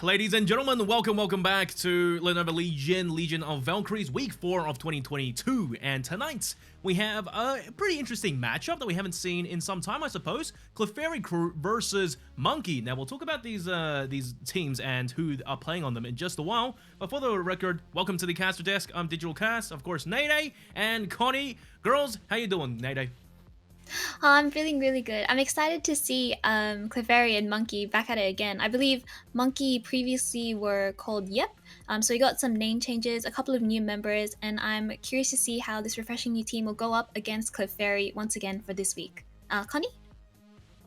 ladies and gentlemen, welcome back to Lenovo Legion of Valkyries, week 4 of 2022. And tonight, we have a pretty interesting matchup that we haven't seen in some time, I suppose. Clefairy crew versus Monke. Now, we'll talk about these teams and who are playing on them in just a while. But for the record, welcome to the caster desk. I'm Digital Cast, of course, Nade and Connie. Girls, how you doing, Nade? Oh, I'm feeling really good. I'm excited to see Clefairy and Monke back at it again. I believe Monke previously were called Yep. So we got some name changes, a couple of new members, and I'm curious to see how this refreshing new team will go up against Clefairy once again for this week. Connie?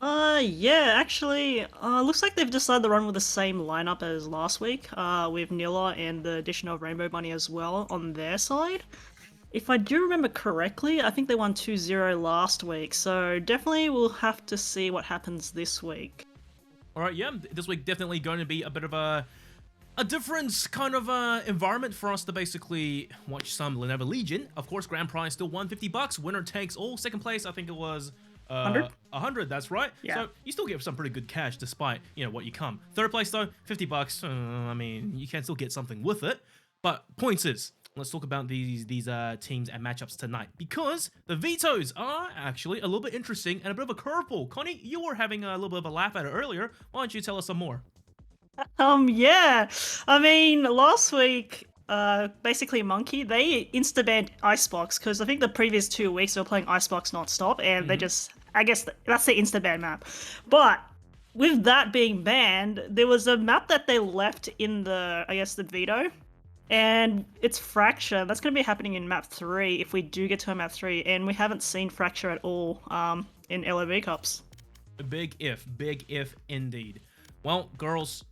Yeah, actually, looks like they've decided to run with the same lineup as last week, with Nilla and the addition of Rainbow Bunny as well on their side. If I do remember correctly, I think they won 2-0 last week, so definitely we'll have to see what happens this week. Alright, yeah, this week definitely going to be a bit of a different kind of environment for us to basically watch some Lenovo Legion. Of course, grand prize still $150. Winner takes all. Second place, I think it was 100. That's right. Yeah. So you still get some pretty good cash despite what you come. Third place though, $50. I mean, you can still get something with it. But points is, let's talk about these teams and matchups tonight, because the vetoes are actually a little bit interesting and a bit of a curveball. Connie, you were having a little bit of a laugh at it earlier. Why don't you tell us some more? Yeah. I mean, last week, basically Monke, they insta-banned Icebox, because I think the previous 2 weeks they were playing Icebox non-stop, and they just, I guess that's the insta-ban map. But with that being banned, there was a map that they left in the, I guess, the veto, and it's Fracture. That's going to be happening in map 3 if we do get to map 3, and we haven't seen Fracture at all in LOV Cups. Big if indeed. Well, girls,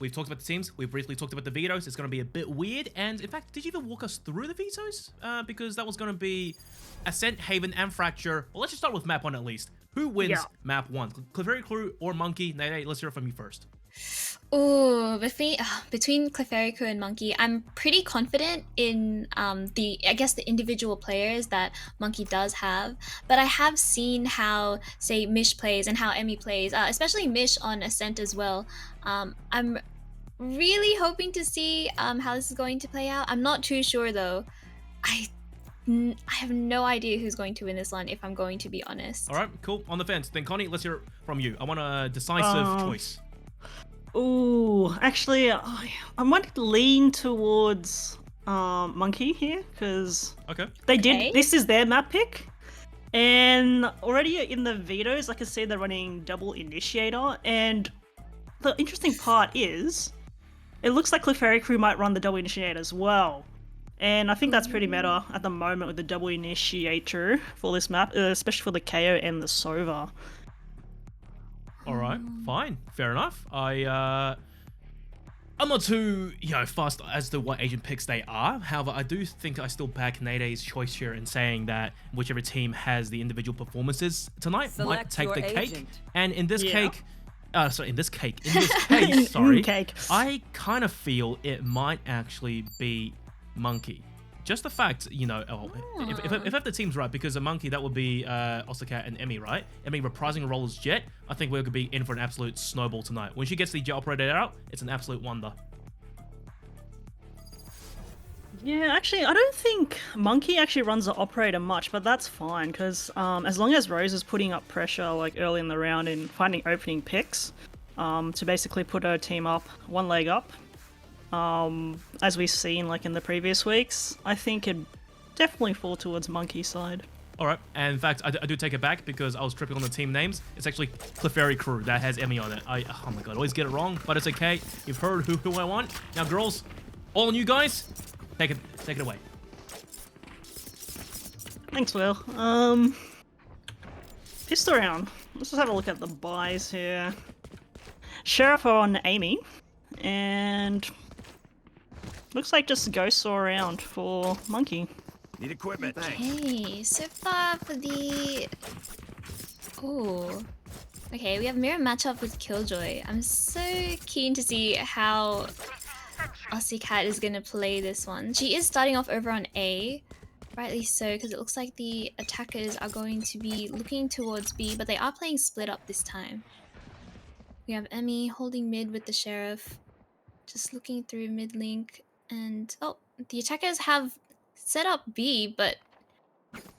we've talked about the teams, we've briefly talked about the vetoes. It's going to be a bit weird, and in fact, did you even walk us through the vetoes? Because that was going to be Ascent, Haven, and Fracture. Well, let's just start with map 1 at least. Who wins map 1? Clefairy Crew or Monke? Nate, let's hear it from you first. Ooh, between Clefairy Crew and Monke, I'm pretty confident in the individual players that Monke does have. But I have seen how, say, Mish plays and how Emmy plays, especially Mish on Ascent as well. I'm really hoping to see how this is going to play out. I'm not too sure though. I have no idea who's going to win this one, if I'm going to be honest. All right, cool. On the fence. Then Connie, let's hear it from you. I want a decisive choice. Ooh, actually, I might lean towards Monke here, because this is their map pick, and already in the vetoes I can see they're running double initiator, and the interesting part is it looks like Clefairy Crew might run the double initiator as well, and I think that's pretty meta at the moment with the double initiator for this map, especially for the KO and the Sova. Alright, fine. Fair enough. I'm not too, fast as to what agent picks they are. However, I do think I still back Nade's choice here in saying that whichever team has the individual performances tonight might take the cake. And in this cake, sorry, I kind of feel it might actually be Monke. Just the fact, if the team's right, because a Monke, that would be Osakat and Emmy, right? Emmy reprising a role as Jet. I think we're going to be in for an absolute snowball tonight. When she gets the Jet operator out, it's an absolute wonder. Yeah, actually, I don't think Monke actually runs the operator much, but that's fine, because as long as Rose is putting up pressure like early in the round and finding opening picks to basically put her team up, one leg up, as we've seen like in the previous weeks, I think it'd definitely fall towards Monke's side. Alright, and in fact, I do take it back because I was tripping on the team names. It's actually Clefairy Crew that has Emmy on it. Oh my god, I always get it wrong, but it's okay. You've heard who I want. Now, girls, all on you guys, take it away. Thanks, Will. Pistol round. Let's just have a look at the buys here. Sheriff on Amy, and looks like just Ghost Saw around for Monke. Need equipment. Okay, so far for the... Ooh. Okay, we have mirror matchup with Killjoy. I'm so keen to see how Aussie Cat is going to play this one. She is starting off over on A. Rightly so, because it looks like the attackers are going to be looking towards B, but they are playing split up this time. We have Emmy holding mid with the Sheriff. Just looking through mid link, and the attackers have set up B, but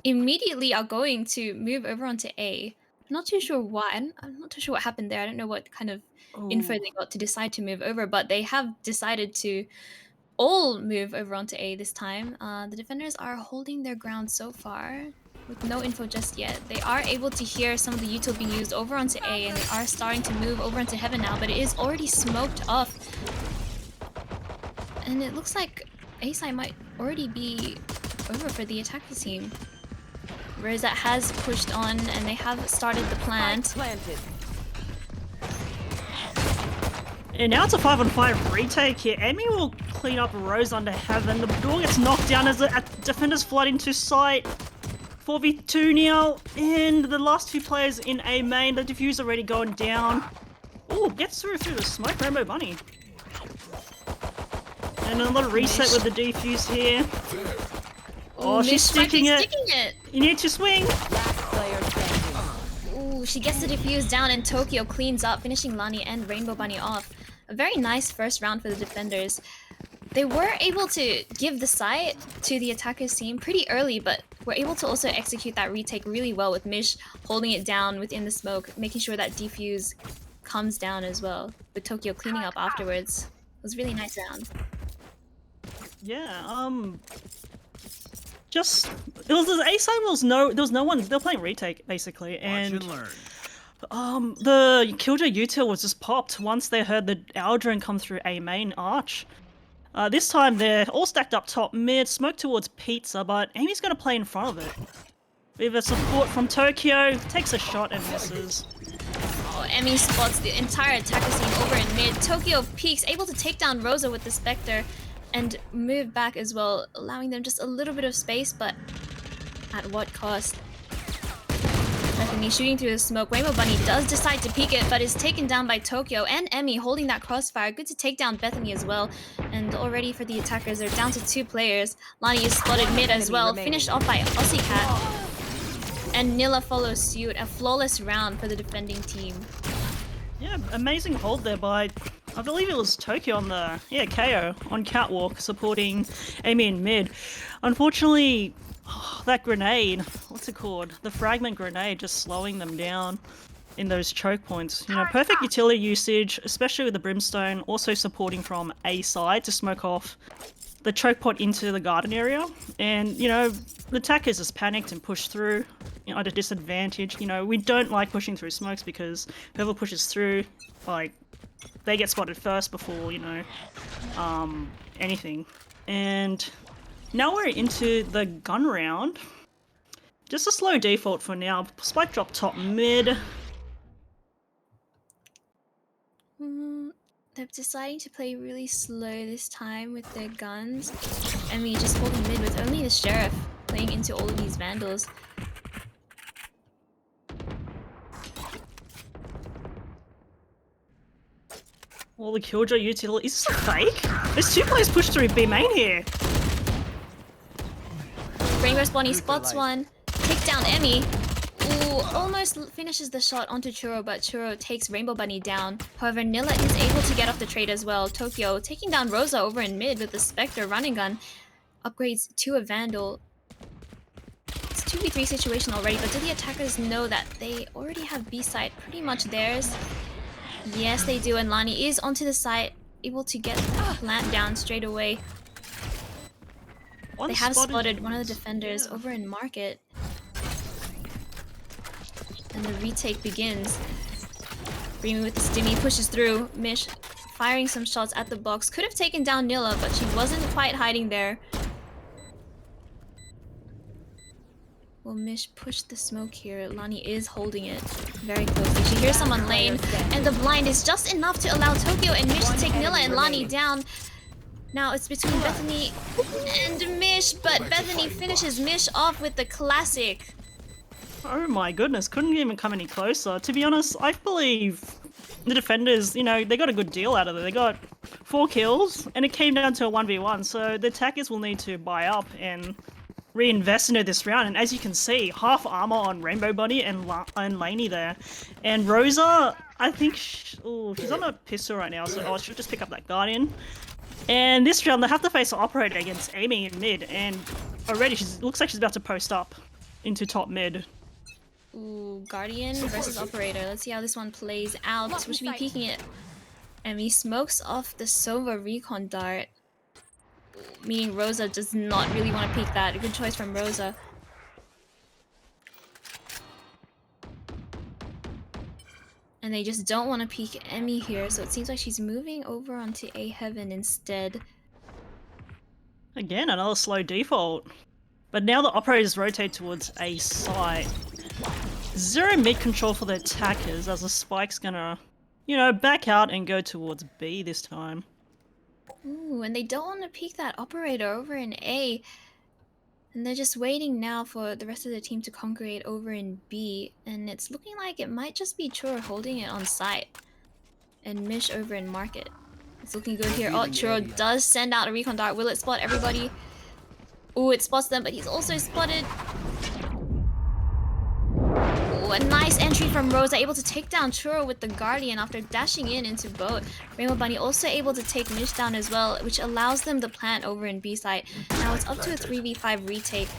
immediately are going to move over onto A. I'm not too sure why. I'm not too sure what happened there. I don't know what kind of info they got to decide to move over, but they have decided to all move over onto A this time. The defenders are holding their ground so far with no info just yet. They are able to hear some of the util being used over onto A, and they are starting to move over into Heaven now, but it is already smoked off. And it looks like A side might already be over for the attacker team. Rosa has pushed on, and they have started the plant. And now it's a 5-on-5 retake here. Emmy will clean up Rose under Heaven. The door gets knocked down as the defenders flood into site. 4v2 now, and the last two players in A main. The diffuse already going down. Oh, gets through the smoke. Rainbow Bunny. And another reset with the defuse here. Oh, she's sticking it. You need to swing. Ooh, she gets the defuse down, and Tokyo cleans up, finishing Lani and Rainbow Bunny off. A very nice first round for the defenders. They were able to give the site to the attackers team pretty early, but were able to also execute that retake really well, with Mish holding it down within the smoke, making sure that defuse comes down as well, with Tokyo cleaning up afterwards. It was a really nice round. Yeah, just it was A side there was no one. They were playing retake basically, and the Killjoy util was just popped once they heard the Aldrin come through A main arch. This time they're all stacked up top mid, smoke towards Pizza, but Amy's gonna play in front of it. We have a support from Tokyo, takes a shot and misses. Oh, Emmy spots the entire attacker team over in mid. Tokyo peeks, able to take down Rosa with the Spectre and move back as well, allowing them just a little bit of space, but at what cost? Bethany shooting through the smoke. Rainbow Bunny does decide to peek it, but is taken down by Tokyo, and Emmy holding that crossfire. Good to take down Bethany as well. And already for the attackers, they're down to 2 players. Lani is spotted mid as well, finished off by Aussie Cat. And Nilla follows suit. A flawless round for the defending team. Yeah, amazing hold there by, I believe it was Tokyo on the, KO on Catwalk, supporting Amy in mid. Unfortunately, that grenade, what's it called? The fragment grenade just slowing them down in those choke points. You know, perfect utility usage, especially with the Brimstone, also supporting from A side to smoke off the choke point into the garden area. And, you know, the attackers just panicked and pushed through, you know, at a disadvantage. You know, we don't like pushing through smokes because whoever pushes through, like, they get spotted first before, you know, anything. And now we're into the gun round. Just a slow default for now. Spike drop top mid. They're deciding to play really slow this time with their guns. And we just holding mid with only the Sheriff playing into all of these Vandals. Well, the Killjoy util, is this a fake? There's 2 players pushed through B main here. Rainbow's Bonnie spots one. Take down Emmy. Ooh, almost finishes the shot onto Churro, but Churro takes Rainbow Bunny down. However, Nilla is able to get off the trade as well. Tokyo taking down Rosa over in mid with the Spectre running gun. Upgrades to a Vandal. It's 2v3 situation already, but do the attackers know that they already have B site pretty much theirs? Yes, they do, and Lani is onto the site, able to get the plant down straight away. They have spotted one of the defenders over in Market. And the retake begins. Breamy with the stimmy pushes through. Mish firing some shots at the box. Could have taken down Nilla, but she wasn't quite hiding there. Will Mish push the smoke here? Lani is holding it very closely. She hears someone lane, and the blind is just enough to allow Tokyo and Mish to take Nilla and Lani down. Now it's between Bethany and Mish, but Bethany finishes Mish off with the classic. Oh my goodness, couldn't even come any closer. To be honest, I believe the defenders, you know, they got a good deal out of it. They got 4 kills, and it came down to a 1v1, so the attackers will need to buy up and reinvest into this round. And as you can see, half armor on Rainbow Bunny and Laney there. And Rosa, I think she's on a pistol right now, so she'll just pick up that Guardian. And this round, they have to face the Operator against Amy in mid, and already looks like she's about to post up into top mid. Ooh, Guardian versus Operator. Let's see how this one plays out. We should be peeking it. And he smokes off the Sova Recon Dart. Meaning Rosa does not really want to peek that. A good choice from Rosa. And they just don't want to peek Emmy here, so it seems like she's moving over onto A Heaven instead. Again, another slow default. But now the operators rotate towards A site. Zero mid control for the attackers as the spike's gonna, you know, back out and go towards B this time. Ooh, and they don't want to peek that operator over in A. And they're just waiting now for the rest of the team to congregate over in B. And it's looking like it might just be Churro holding it on site. And Mish over in Market. It's looking good here. Oh, Churro does send out a recon dart. Will it spot everybody? Ooh, it spots them, but he's also spotted. Ooh, a nice entry from Rosa, able to take down Churro with the Guardian after dashing in into boat. Rainbow Bunny also able to take Mish down as well, which allows them to plant over in B site. Now it's up to a 3v5 retake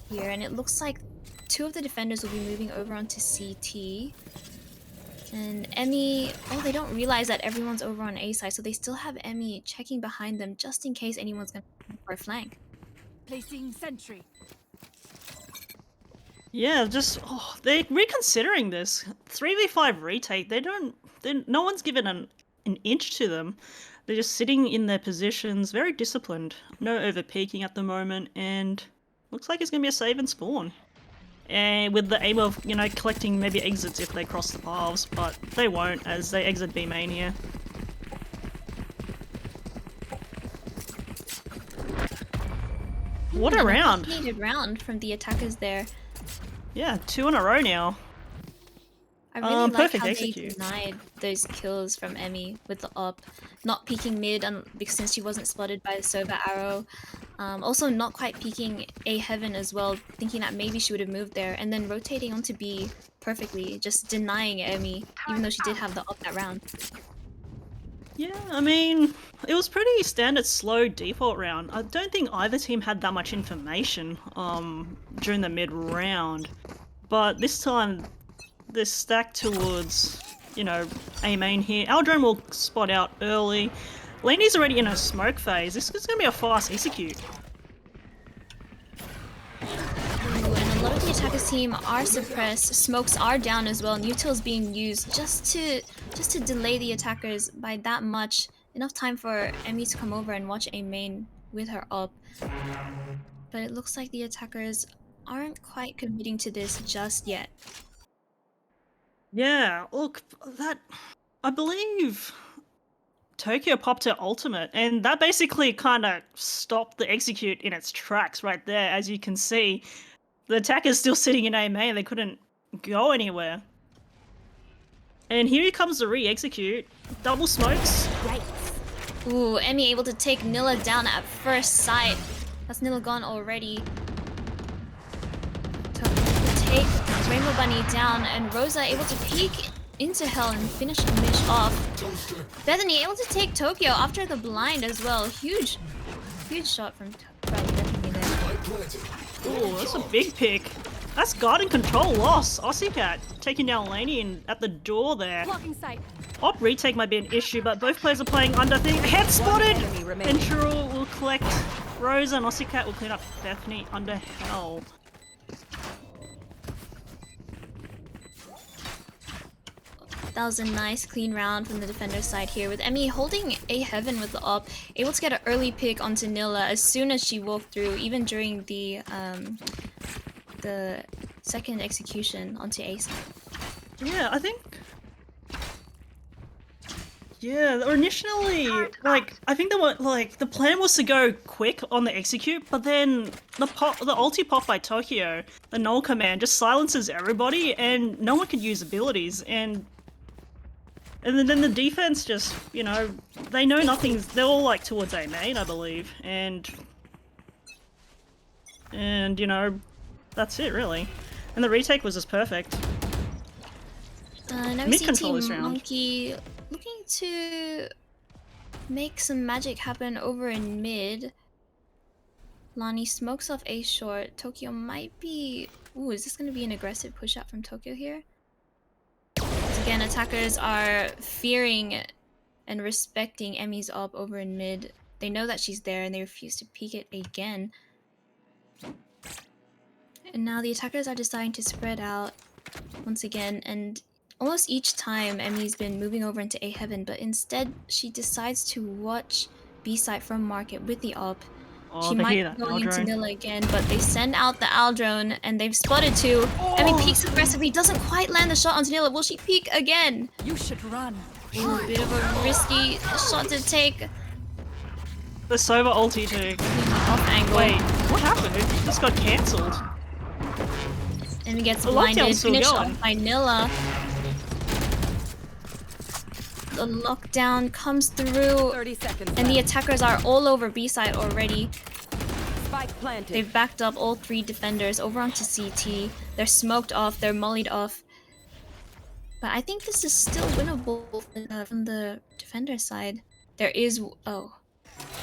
here, and it looks like two of the defenders will be moving over onto CT. And Emmy, oh, they don't realize that everyone's over on A side, so they still have Emmy checking behind them just in case anyone's gonna come for a flank. Placing sentry. Yeah, just they're reconsidering this 3v5 retake. No one's given an inch to them. They're just sitting in their positions, very disciplined. No over peeking at the moment, and looks like it's gonna be a save and spawn. And with the aim of, you know, collecting maybe exits if they cross the paths, but they won't as they exit B main here. What a round! Needed round from the attackers there. Yeah, 2 in a row now. I really like perfect how execute. they denied those kills from Emmy with the op, not peeking mid because since she wasn't spotted by the Sova arrow. Also not quite peeking A Heaven as well, thinking that maybe she would have moved there, and then rotating onto B perfectly, just denying Emmy, even though she did have the op that round. Yeah, I mean, it was pretty standard slow default round. I don't think either team had that much information during the mid round, but this time they're stacked towards, you know, A main here. Our drone will spot out early. Lanie's already in a smoke phase. This is going to be a fast execute. Ooh, and a lot of the attackers team are suppressed. Smokes are down as well. Util's being used just to delay the attackers by that much. Enough time for Emmy to come over and watch A main with her up. But it looks like the attackers aren't quite committing to this just yet. Yeah, look, I believe Tokyo popped her ultimate, and that basically kind of stopped the execute in its tracks right there. As you can see, the attacker's still sitting in A main, they couldn't go anywhere. And here comes the re-execute. Double smokes. Right. Ooh, Emmy able to take Nilla down at first sight. That's Nilla gone already. Take Rainbow Bunny down, and Rosa able to peek into Hell and finish Mish off. Bethany able to take Tokyo after the blind as well. Huge shot from Bethany there. Ooh, that's a big pick. That's guarding control loss. Ossicat taking down Laney and at the door there. Blocking sight. Op retake might be an issue, but both players are playing under thing. Head spotted! And Shirul will collect Rosa, and Ossicat will clean up Bethany under Hell. That was a nice clean round from the defender side here, with Emmy holding A Heaven with the op, able to get an early pick onto Nilla as soon as she walked through, even during the second execution onto A side. Yeah, I think. Yeah, initially, like, I think the plan was to go quick on the execute, but then the ulti pop by Tokyo, the null command, just silences everybody, and no one could use abilities, and then the defense just, you know, they know nothing's, they're all like towards A main, I believe, and you know, that's it really. And the retake was just perfect. Now we Mid see control Team this round. Monke looking to make some magic happen over in mid. Lonnie smokes off A short. Tokyo might be... Ooh, is this going to be an aggressive push out from Tokyo here? Once again, attackers are fearing and respecting Emmy's op over in mid. They know that she's there and they refuse to peek it again. And now the attackers are deciding to spread out once again, and almost each time Emmy's been moving over into A heaven, but instead she decides to watch B side from market with the op. Oh, She they might hear be that going into drone. Nilla again, but they send out the Owl drone and they've spotted two. Emmy peeks aggressively, doesn't quite land the shot onto Nilla. Will she peek again? You should run. Ooh, a bit of a risky shot to take. The Sova ulti too. Off angle. Wait, what happened? This got cancelled. Emmy gets The blinded, lockdown's still finished going. off by Nilla. The lockdown comes through, 30 seconds and the left. attackers are all over B side already. Spike planted. They've backed up all three defenders over onto CT. They're smoked off, they're mollied off. But I think this is still winnable from the defender side. There is... Oh.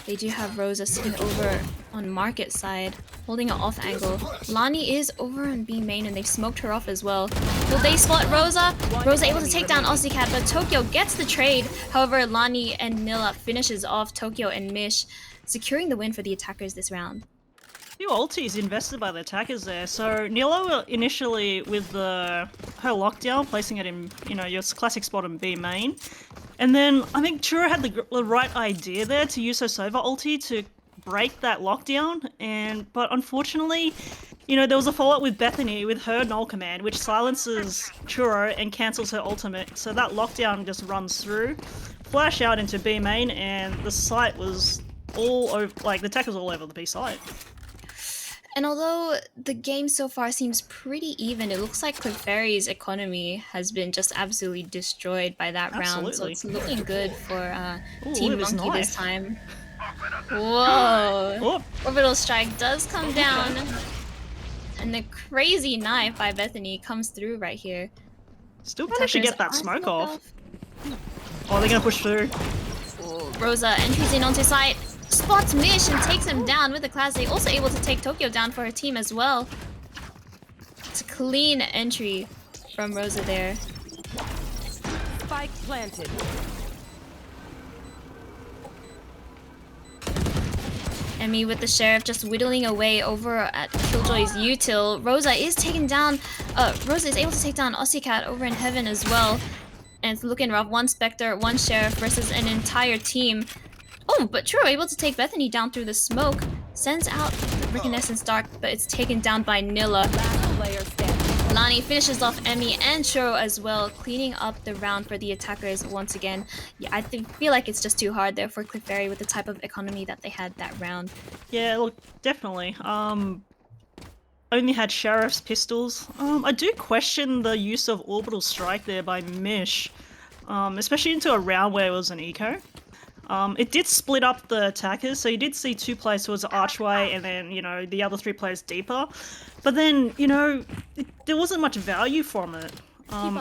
They do have Rosa sitting over on market side, holding an off angle. Lani is over on B main and they've smoked her off as well. Will they spot Rosa? Rosa able to take down Ozzycat, but Tokyo gets the trade. However, Lani and Nilla finishes off Tokyo and Mish, securing the win for the attackers this round. Few ultis invested by the attackers there. So Nilo initially with her lockdown, placing it in your classic spot in B main, and then I think Churro had the right idea there to use her Sova ulti to break that lockdown. But unfortunately, there was a follow up with Bethany with her null command, which silences Churro and cancels her ultimate. So that lockdown just runs through, flash out into B main, and the site was all over. Like the attack was all over the B site. And although the game so far seems pretty even, it looks like Clefairy's economy has been just absolutely destroyed by that round. So it's looking good for Team Monke this time. Whoa! Oh. Orbital Strike does come down. And the crazy knife by Bethany comes through right here. Still managed to get that smoke off. Oh, they're gonna push through. Ooh, Rosa entries in onto site. Spots Mish and takes him down with the classic. Also able to take Tokyo down for her team as well. It's a clean entry from Rosa there. Spike planted. Emmy with the Sheriff just whittling away over at Killjoy's util. Rosa is taken down. Rosa is able to take down Ozzycat over in Heaven as well. And it's looking rough. One Spectre, one Sheriff versus an entire team. Oh, but True able to take Bethany down through the smoke. Sends out the Reconnaissance Dart, but it's taken down by Nilla. Last player standing. Lani finishes off Emmy and Churro as well, cleaning up the round for the attackers once again. Yeah, I feel like it's just too hard there for Clefairy with the type of economy that they had that round. Yeah, look, definitely. Only had Sheriff's pistols. I do question the use of Orbital Strike there by Mish, especially into a round where it was an eco. It did split up the attackers, so you did see two players towards the archway and then, the other three players deeper. But then, there wasn't much value from it.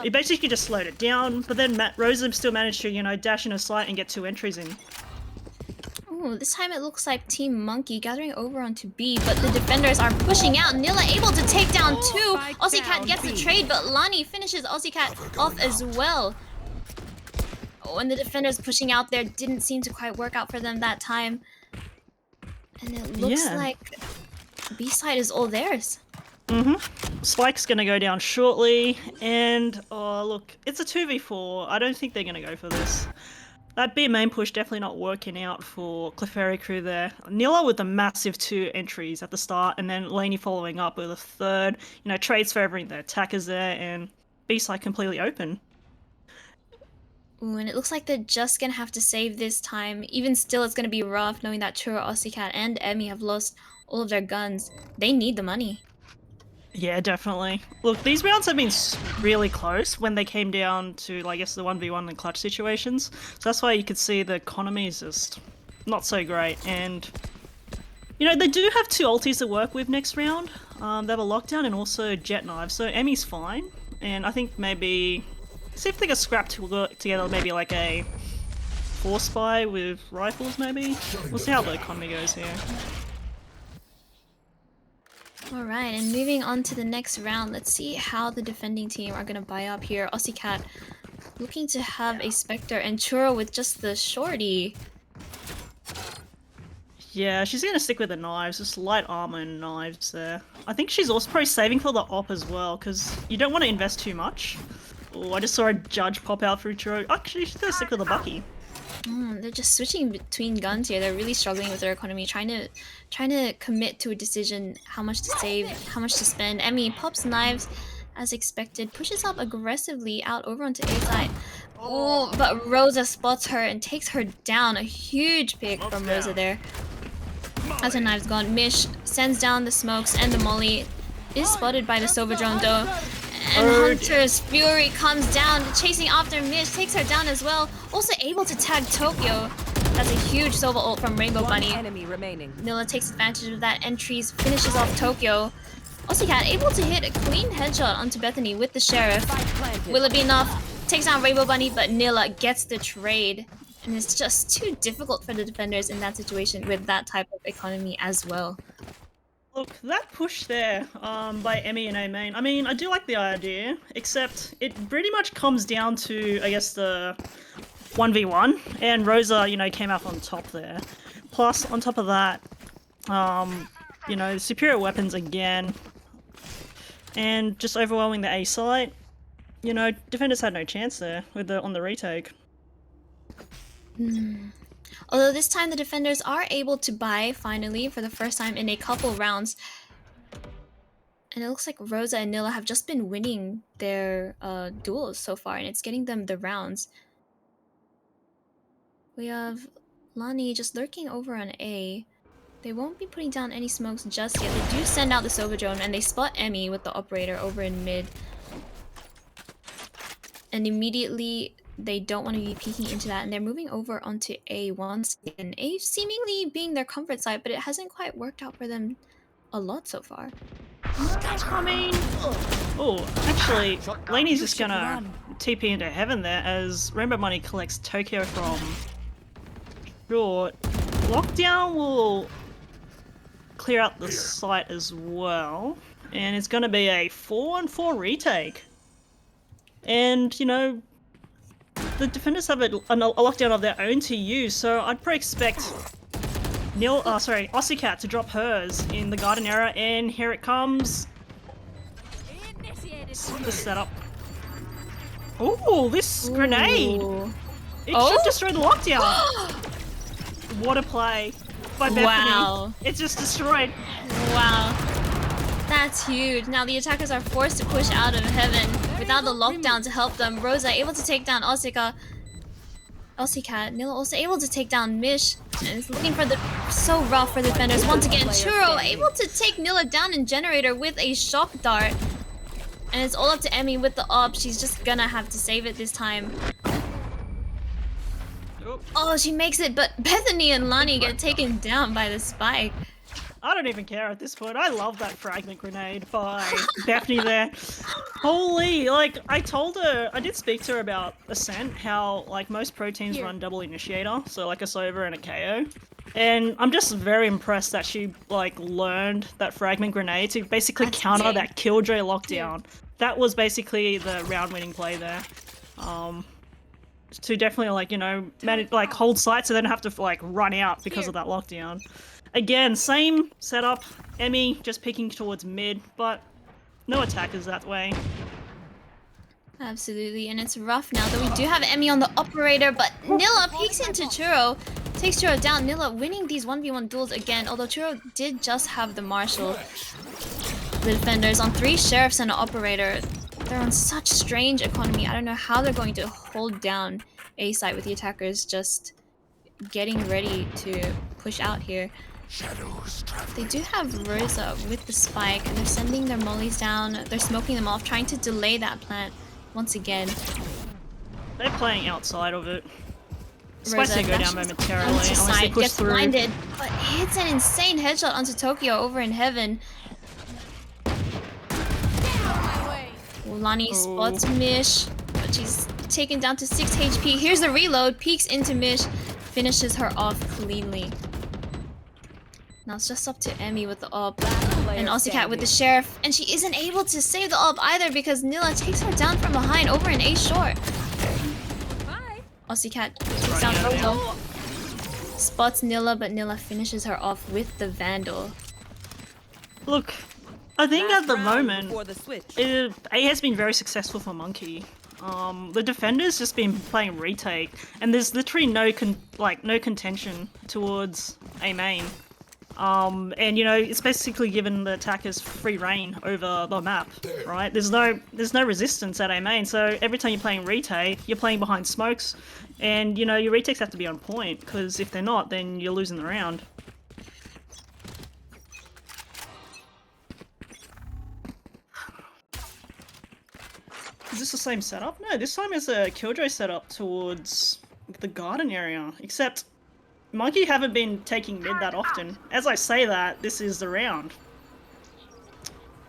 It basically just slowed it down, but then Rosa still managed to, dash in a sight and get two entries in. Ooh, this time it looks like Team Monke gathering over onto B, but the defenders are pushing out. Nilla able to take down two. Ozzycat gets the trade, but Lani finishes Ozzycat off as well. And the defenders pushing out there didn't seem to quite work out for them that time. And it looks like B-side is all theirs. Spike's gonna go down shortly, and oh look, it's a 2v4. I don't think they're gonna go for this. That B main push definitely not working out for Clefairy crew there. Nilla with the massive two entries at the start, and then Laney following up with a third. Trades favoring the attackers there, and B-side completely open. Ooh, and it looks like they're just gonna have to save this time. Even still, it's gonna be rough knowing that Churro, Ozzycat, and Emmy have lost all of their guns. They need the money. Yeah, definitely. Look, these rounds have been really close when they came down to, I guess, the 1v1 and clutch situations. So that's why you could see the economy is just not so great. And, they do have two ultis to work with next round. They have a lockdown and also jet knife. So Emmy's fine. And I think maybe See if they can scrap together maybe like a 4 spy with rifles maybe. We'll see how the economy goes here. Alright, and moving on to the next round, let's see how the defending team are gonna buy up here. Cat looking to have a Spectre and Churro with just the shorty. Yeah, she's gonna stick with the knives, just light armor and knives there. I think she's also probably saving for the op as well, because you don't want to invest too much. Oh, I just saw a judge pop out through Churro. Actually, she's gonna stick with the Bucky. They're just switching between guns here. They're really struggling with their economy, trying to commit to a decision, how much to save, how much to spend. Emmy pops knives as expected, pushes up aggressively out over onto A side. Oh, but Rosa spots her and takes her down. A huge pick from Rosa there. As her knives gone, Mish sends down the smokes and the molly. Is spotted by the Sova drone though. And Hunter's Fury comes down, chasing after Mish, takes her down as well. Also able to tag Tokyo. That's a huge Sova ult from Rainbow Bunny. Enemy remaining. Nilla takes advantage of that entries, finishes off Tokyo. Cat able to hit a clean headshot onto Bethany with the Sheriff. Will it be enough? Takes down Rainbow Bunny, but Nilla gets the trade. And it's just too difficult for the defenders in that situation with that type of economy as well. Look, that push there by Emmy and A main, I mean, I do like the idea, except it pretty much comes down to, I guess, the 1v1, and Rosa, you know, came out on top there. Plus, on top of that, you know, superior weapons again, and just overwhelming the A site. You know, defenders had no chance there with on the retake. Although this time the defenders are able to buy, finally, for the first time in a couple rounds. And it looks like Rosa and Nilla have just been winning their duels so far, and it's getting them the rounds. We have Lani just lurking over on A. They won't be putting down any smokes just yet. They do send out the Sova drone, and they spot Emmy with the operator over in mid. And immediately they don't want to be peeking into that, and they're moving over onto A once again. A seemingly being their comfort side, but it hasn't quite worked out for them a lot so far. I mean, oh, actually, Laney's just gonna TP into heaven there as Rainbow Money collects Tokyo from short. Lockdown will clear out the site as well, and it's gonna be a 4-on-4 retake. And, you know, the defenders have a lockdown of their own to use, so I'd probably expect Cat to drop hers in the garden era, and here it comes. The setup. Ooh, this grenade! It should destroy the lockdown! What a play by Bethany. Wow. It's just destroyed. Wow. That's huge. Now the attackers are forced to push out of heaven without the lockdown to help them. Rosa able to take down Cat. Nilla also able to take down Mish. And it's looking for the so rough for the defenders. Once again, Churro able to take Nilla down in Generator with a shock dart. And it's all up to Emmy with the op. She's just gonna have to save it this time. Oh, she makes it, but Bethany and Lani get taken down by the spike. I don't even care at this point. I love that fragment grenade by Bethany there. Holy, like, I told her, I did speak to her about Ascent, how, like, most pro teams run double initiator, so like a Sova and a KO. And I'm just very impressed that she, like, learned that fragment grenade to basically counter that Killjoy lockdown. That was basically the round-winning play there. To definitely, like, you know, manage, like, hold sight so they don't have to, like, run out because of that lockdown. Again, same setup. Emmy just peeking towards mid, but no attackers that way. Absolutely, and it's rough now that we do have Emmy on the operator, but Nilla peeks into Churro, takes Churro down. Nilla winning these 1v1 duels again, although Churro did just have the Marshal. The defenders on 3 sheriffs and an operator. They're on such strange economy. I don't know how they're going to hold down A site with the attackers just getting ready to push out here. They do have Rosa with the spike, and they're sending their mollies down. They're smoking them off, trying to delay that plant once again. They're playing outside of it. Rosa Spicy go down momentarily unless they push gets through. blinded, but hits an insane headshot onto Tokyo over in heaven. Lani spots Mish, but She's taken down to 6 HP. Here's the reload. Peeks into Mish. Finishes her off cleanly. Now it's just up to Emmy with the AWP. And Cat with the Sheriff. And she isn't able to save the AWP either because Nilla takes her down from behind over an A short. Cat takes down Roto. Spots Nilla, but Nilla finishes her off with the Vandal. Look, I think at the moment, A has been very successful for Monke. The defender's just been playing retake, and there's literally no contention towards A main. And you know, it's basically given the attackers free reign over the map, right? There's no resistance at A main, so every time you're playing retake, you're playing behind smokes, and you know, your retakes have to be on point, because if they're not, then you're losing the round. Is this the same setup? No, this time it's a Killjoy setup towards the garden area, except Monke haven't been taking mid that often. As I say that, this is the round.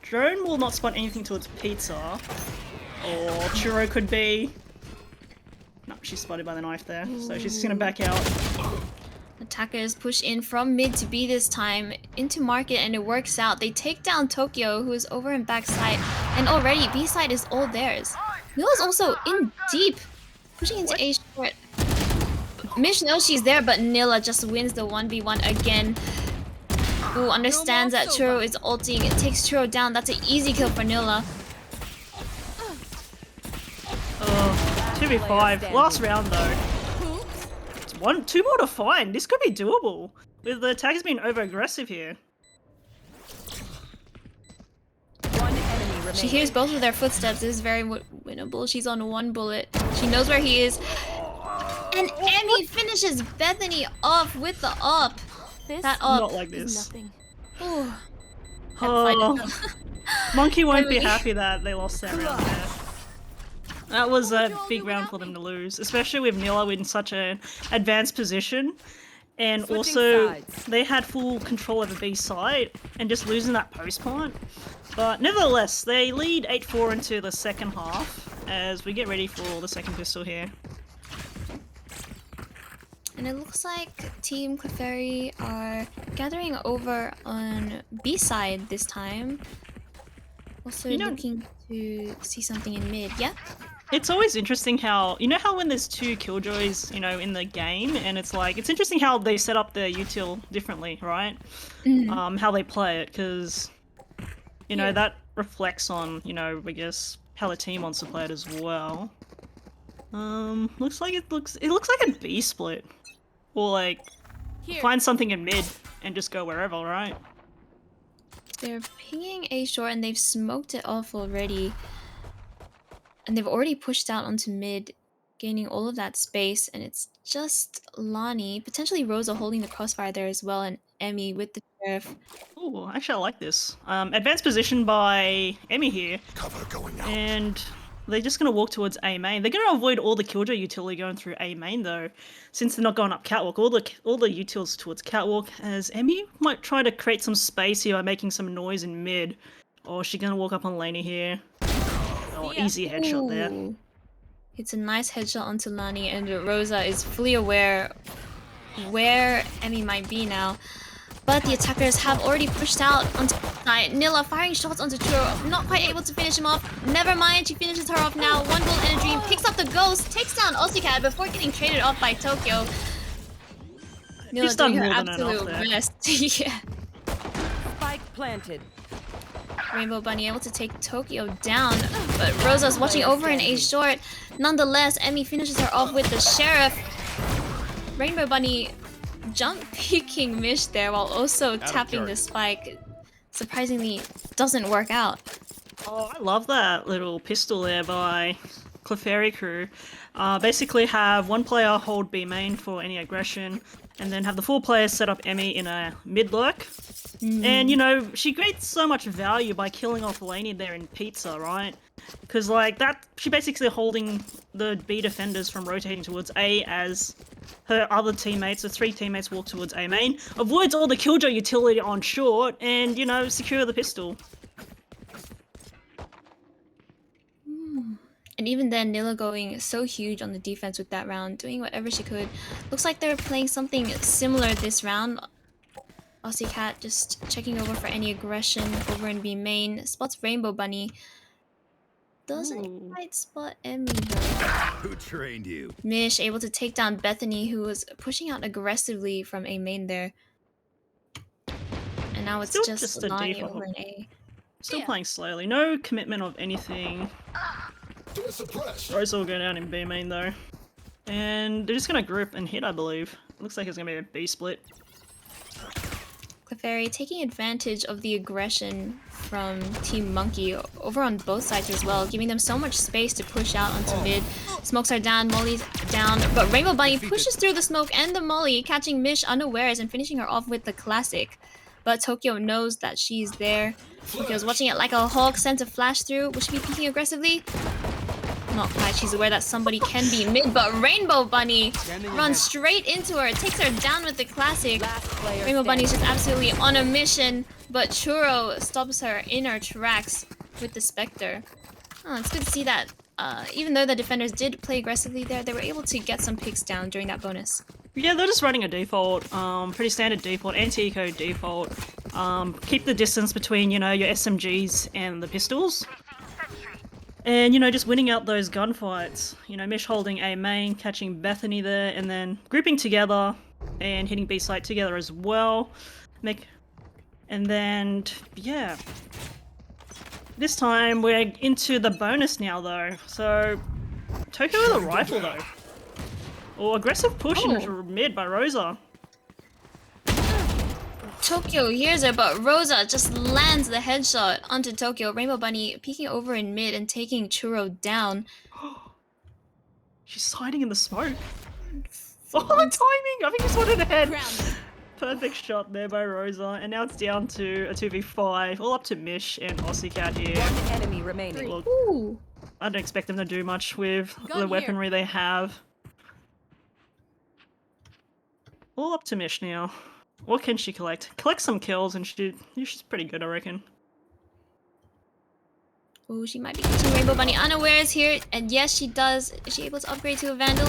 Drone will not spot anything towards Pizza. Or Churro could be. No, she's spotted by the knife there, so she's just gonna back out. Attackers push in from mid to B this time into market, and it works out. They take down Tokyo, who is over in backside, and already B side is all theirs. Nilla's also in deep, pushing into A short. Mish knows she's there, but Nilla just wins the 1v1 again. Ooh, understands that Churro is ulting. It takes Churro down. That's an easy kill for Nilla. 2v5. Last round though. It's 2 more to find. This could be doable. With the attackers being over aggressive here. She hears both of their footsteps. This is very winnable. She's on 1 bullet. She knows where he is. And Emmy finishes Bethany off with the AWP. That AWP. Not like this. Ooh. Monke won't be happy that they lost that round there. That was a big round for them to lose, especially with Nilla in such an advanced position. And also, they had full control over B side, and just losing that post plant. But nevertheless, they lead 8-4 into the second half, as we get ready for the second pistol here. And it looks like Team Clefairy are gathering over on B side this time. Also looking to see something in mid, yeah? It's always interesting how, you know how when there's 2 Killjoys, you know, in the game, and it's like, it's interesting how they set up their util differently, right? How they play it, because, you know, that reflects on, you know, I guess, how the team wants to play it as well. Looks like it looks like a B split. Or like, find something in mid and just go wherever, right? They're pinging A short and they've smoked it off already. And they've already pushed out onto mid, gaining all of that space. And it's just Lonnie, potentially Rosa holding the crossfire there as well, and Emmy with the Sheriff. Ooh, actually I like this. Advanced position by Emmy here. Cover going out. And they're just going to walk towards A main. They're going to avoid all the Killjoy utility going through A main though, since they're not going up catwalk. All the utils towards catwalk, as Emmy might try to create some space here by making some noise in mid. Or she's going to walk up on Lainey here. Oh, easy headshot there. It's a nice headshot onto Lani, and Rosa is fully aware where Emmy might be now. But the attackers have already pushed out onto the side. Nilla firing shots onto Churro, not quite able to finish him off. Never mind, she finishes her off now. 1 bullet and a dream, picks up the ghost, takes down Cat before getting traded off by Tokyo. Nilla doing her absolute best. Yeah. Spike planted. Rainbow Bunny able to take Tokyo down, but Rosa's watching over in A short. Nonetheless, Emmy finishes her off with the Sheriff. Rainbow Bunny jump peeking Mish there while also tapping the spike. Surprisingly, doesn't work out. Oh, I love that little pistol there by Clefairy crew. Basically have 1 player hold B main for any aggression, and then have the 4 players set up Emmy in a mid lurk. And, you know, she creates so much value by killing off Lainey there in Pizza, right? Because, like, that, she basically holding the B defenders from rotating towards A as her other teammates, the 3 teammates, walk towards A main. Avoids all the Killjoy utility on short, and, you know, secure the pistol. And even then, Nilla going so huge on the defense with that round, doing whatever she could. Looks like they're playing something similar this round. Aussie Cat just checking over for any aggression over in B main. Spots Rainbow Bunny. Doesn't quite spot Emmy though. Who trained you? Mish able to take down Bethany, who was pushing out aggressively from A main there. And now it's Still just a Lonnie default. over in A. Still playing slowly. No commitment of anything. Rose will go down in B main though. And they're just gonna group and hit, I believe. Looks like it's gonna be a B split. Clefairy taking advantage of the aggression from Team Monke over on both sides as well, giving them so much space to push out onto mid. Smokes are down, Molly's down, but Rainbow Bunny pushes through the smoke and the Molly, catching Mish unawares and finishing her off with the classic. But Tokyo knows that she's there. Tokyo's watching it like a hawk, sends a flash through. Will she be peeking aggressively? Not quite. She's aware that somebody can be mid, but Rainbow Bunny runs straight into her, takes her down with the classic. Rainbow Bunny's just absolutely on a mission, but Churro stops her in her tracks with the Spectre. Oh, it's good to see that even though the defenders did play aggressively there, they were able to get some picks down during that bonus. Yeah, they're just running a default, pretty standard default, anti-eco default. Keep the distance between, your SMGs and the pistols. And, just winning out those gunfights. Mish holding A main, catching Bethany there, and then grouping together and hitting B site together as well. And then, yeah. This time we're into the bonus now though. So, Tokyo with a rifle though. Or aggressive push into mid by Rosa. Tokyo hears her, but Rosa just lands the headshot onto Tokyo. Rainbow Bunny peeking over in mid and taking Churro down. She's hiding in the smoke. Oh, timing! I think he's wanted ahead. Perfect shot there by Rosa, and now it's down to a 2v5, all up to Mish and Aussie Cat here. One enemy remaining. Look, Ooh. I don't expect them to do much with the weaponry they have. All up to Mish now. What can she collect? Collect some kills, and she's pretty good, I reckon. Ooh, she might be catching Rainbow Bunny unawares here, and yes, she does. Is she able to upgrade to a Vandal?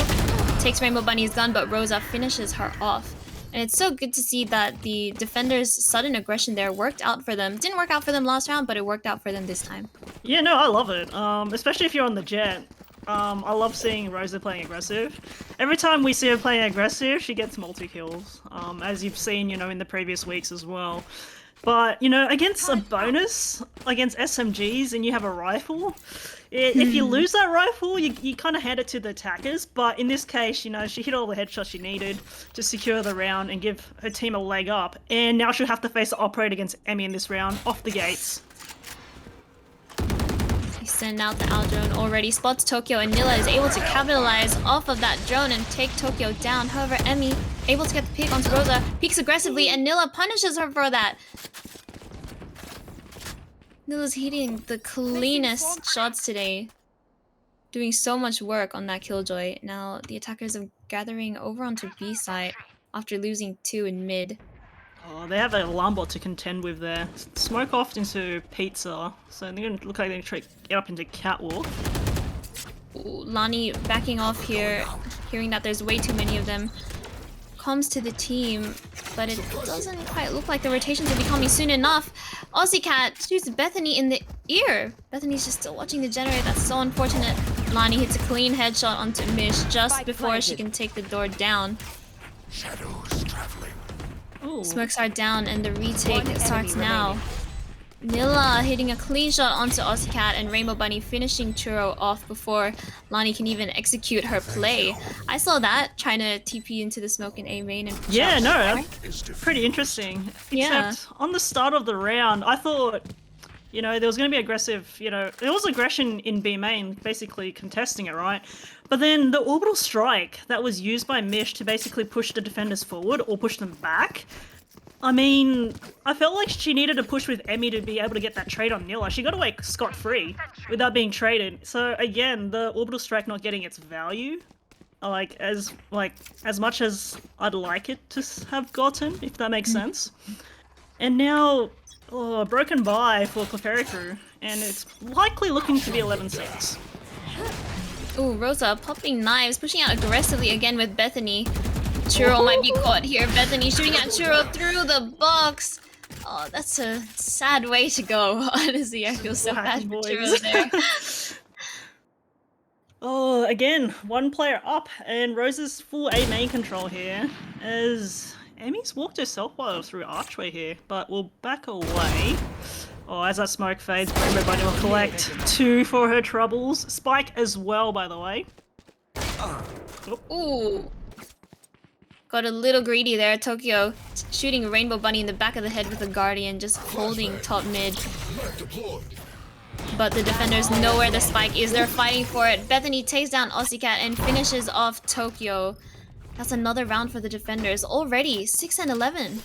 Takes Rainbow Bunny's gun, but Rosa finishes her off. And it's so good to see that the defenders' sudden aggression there worked out for them. Didn't work out for them last round, but it worked out for them this time. Yeah, no, I love it. Especially if you're on the jet. I love seeing Rosa playing aggressive. Every time we see her playing aggressive, she gets multi-kills. As you've seen, in the previous weeks as well. But, against a bonus, against SMGs, and you have a rifle, if you lose that rifle, you kind of hand it to the attackers. But in this case, she hit all the headshots she needed to secure the round and give her team a leg up. And now she'll have to face the operate against Emmy in this round, off the gates. They send out the Owl drone already, spots Tokyo, and Nilla is able to capitalize off of that drone and take Tokyo down. However, Emmy able to get the pick onto Rosa, peeks aggressively, and Nilla punishes her for that. Nilla's hitting the cleanest shots today. Doing so much work on that Killjoy. Now the attackers are gathering over onto B site after losing 2 in mid. Oh, they have a Lambot to contend with there. Smoke off into Pizza, so they're going to look like they're going to try to get up into Catwalk. Ooh, Lani backing off here, hearing that there's way too many of them. Comes to the team, but it doesn't quite look like the rotations will be coming soon enough. Aussie Cat shoots Bethany in the ear. Bethany's just still watching the generator. That's so unfortunate. Lani hits a clean headshot onto Mish just before she can take the door down. Shadows traveling. Ooh. Smokes are down and the retake starts now. Nilla hitting a clean shot onto Aussie Cat and Rainbow Bunny finishing Churro off before Lani can even execute her play. I saw that, trying to TP into the smoke in A main and push Yeah, out. no, that's pretty interesting. Yeah. Except on the start of the round, I thought, there was going to be aggressive, there was aggression in B main, basically contesting it, right? But then the orbital strike that was used by Mish to basically push the defenders forward or push them back, I mean, I felt like she needed to push with Emmy to be able to get that trade on Nilla. She got away scot-free without being traded. So again, the orbital strike not getting its value, as much as I'd like it to have gotten, if that makes sense. And now, broken bye for Clefairy crew, and it's likely looking to be 11-6. Ooh, Rosa popping knives, pushing out aggressively again with Bethany. Churro might be caught here. Bethany shooting at Churro through the box. Oh, that's a sad way to go. Honestly, I feel so bad for Churro there. Oh, again, one player up, and Rosa's full A main control here, as Emmy's walked herself well through Archway here, but will back away. Oh, as that smoke fades, Rainbow Bunny will collect 2 for her troubles. Spike as well, by the way. Ooh. Got a little greedy there. Tokyo shooting Rainbow Bunny in the back of the head with a Guardian, just holding top mid. But the defenders know where the spike is. They're fighting for it. Bethany takes down Cat and finishes off Tokyo. That's another round for the defenders. Already 6 and 11.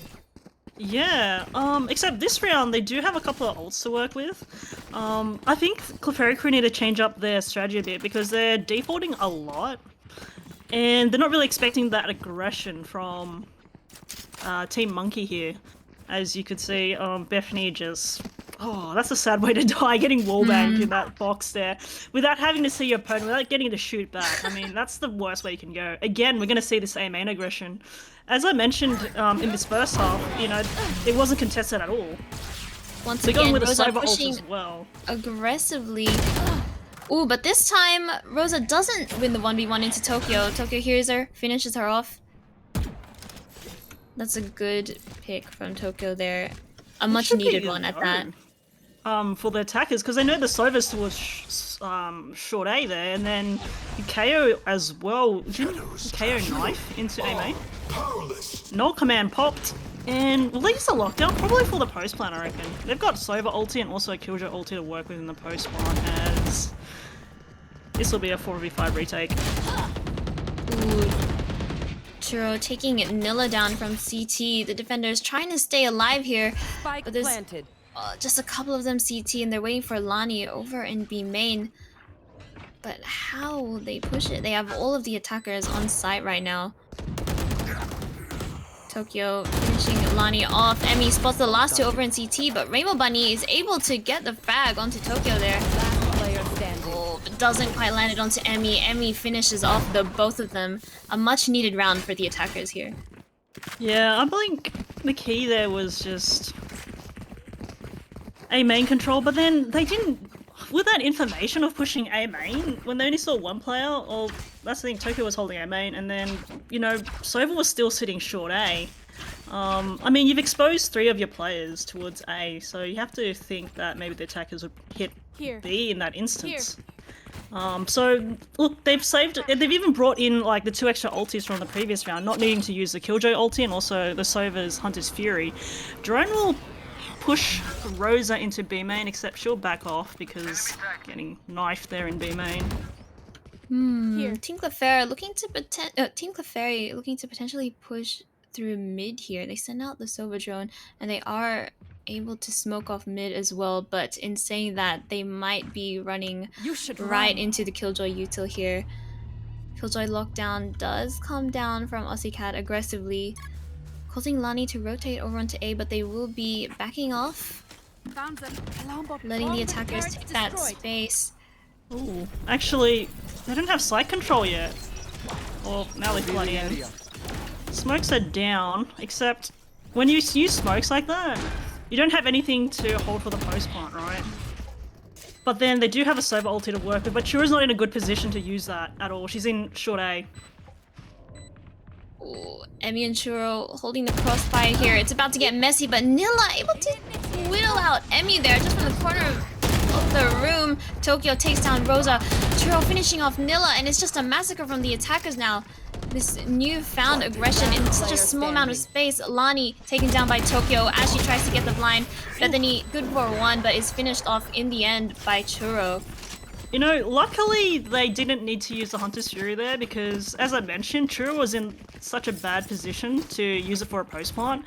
Yeah, except this round they do have a couple of ults to work with. I think Clefairy crew need to change up their strategy a bit because they're defaulting a lot. And they're not really expecting that aggression from Team Monke here. As you could see, Bethany just... Oh, that's a sad way to die, getting wallbanged in that box there. Without having to see your opponent, without getting to shoot back. I mean, that's the worst way you can go. Again, we're going to see this A main aggression. As I mentioned in this first half, you know, it wasn't contested at all. Once They're again, going with a Rosa cyber ult pushing as well. aggressively. Ooh, but this time, Rosa doesn't win the 1v1 into Tokyo. Tokyo hears her, finishes her off. That's a good pick from Tokyo there. A much needed one at that. For the attackers, because they know the Sova's was short A there, and then KO as well. Didn't KO knife into A main? Null command popped, and leaves the lockdown, probably for the post plan, I reckon. They've got Sova ulti and also a Killjoy ulti to work with in the post plan, as this will be a 4v5 retake. Ooh. Churro taking Nilla down from CT. The defenders trying to stay alive here, but there's just a couple of them CT, and they're waiting for Lani over in B main. But how will they push it? They have all of the attackers on site right now. Tokyo finishing Lani off. Emmy spots the last 2 over in CT, but Rainbow Bunny is able to get the frag onto Tokyo there. Oh, but doesn't quite land it onto Emmy. Emmy finishes off the both of them. A much needed round for the attackers here. Yeah, I think the key there was just A main control, but then they didn't... With that information of pushing A main, when they only saw one player, or that's the thing, Tokyo was holding A main, and then, you know, Sova was still sitting short A. I mean, you've exposed 3 of your players towards A, so you have to think that maybe the attackers would hit B in that instance. So, look, they've even brought in, like, the 2 extra ultis from the previous round, not needing to use the Killjoy ulti and also the Sova's Hunter's Fury. Drone will push Rosa into B main, except she'll back off because getting knifed there in B main. Team Clefairy looking to potentially push through mid here. They send out the Sova drone, and they are able to smoke off mid as well. But in saying that, they might be running right into the Killjoy util here. Killjoy lockdown does come down from Cat aggressively, causing Lani to rotate over onto A, but they will be backing off, letting the attackers take that space. Ooh, actually, they don't have site control yet. Well, now they're flooding in. Smokes are down, except when you use smokes like that, you don't have anything to hold for the post plant, right? But then they do have a Sova ulti to work with, but Chura's not in a good position to use that at all. She's in short A. Ooh, Emmy and Churro holding the crossfire here. It's about to get messy, but Nilla able to whittle out Emmy there just from the corner of the room. Tokyo takes down Rosa. Churro finishing off Nilla, and it's just a massacre from the attackers now. This newfound aggression in such a small amount of space. Lani taken down by Tokyo as she tries to get the blind. Bethany good for 1, but is finished off in the end by Churro. You know, luckily they didn't need to use the Hunter's Fury there because, as I mentioned, Churro was in such a bad position to use it for a post plant.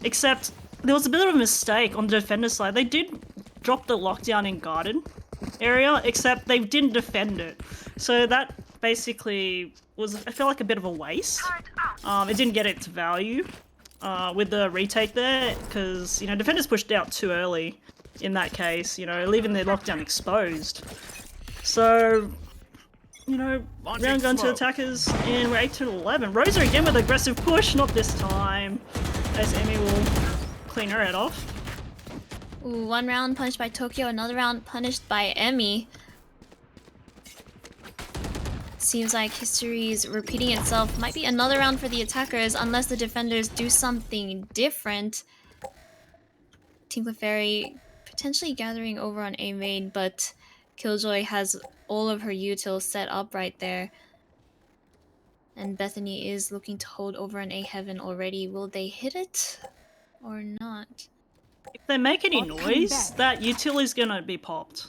Except, there was a bit of a mistake on the defender's side. They did drop the lockdown in guarded area, except they didn't defend it. So that basically was, I feel like, a bit of a waste. It didn't get its value with the retake there because, you know, defenders pushed out too early in that case, you know, leaving their lockdown exposed. So, you know, round gun to attackers, and we're 8-11. Rosa again with aggressive push, not this time, as Emmy will clean her head off. Ooh, one round punished by Tokyo, another round punished by Emmy. Seems like history is repeating itself. Might be another round for the attackers unless the defenders do something different. Team Clefairy potentially gathering over on A main, but Killjoy has all of her utils set up right there. And Bethany is looking to hold over on A heaven already. Will they hit it or not? If they make any noise, that util is gonna be popped.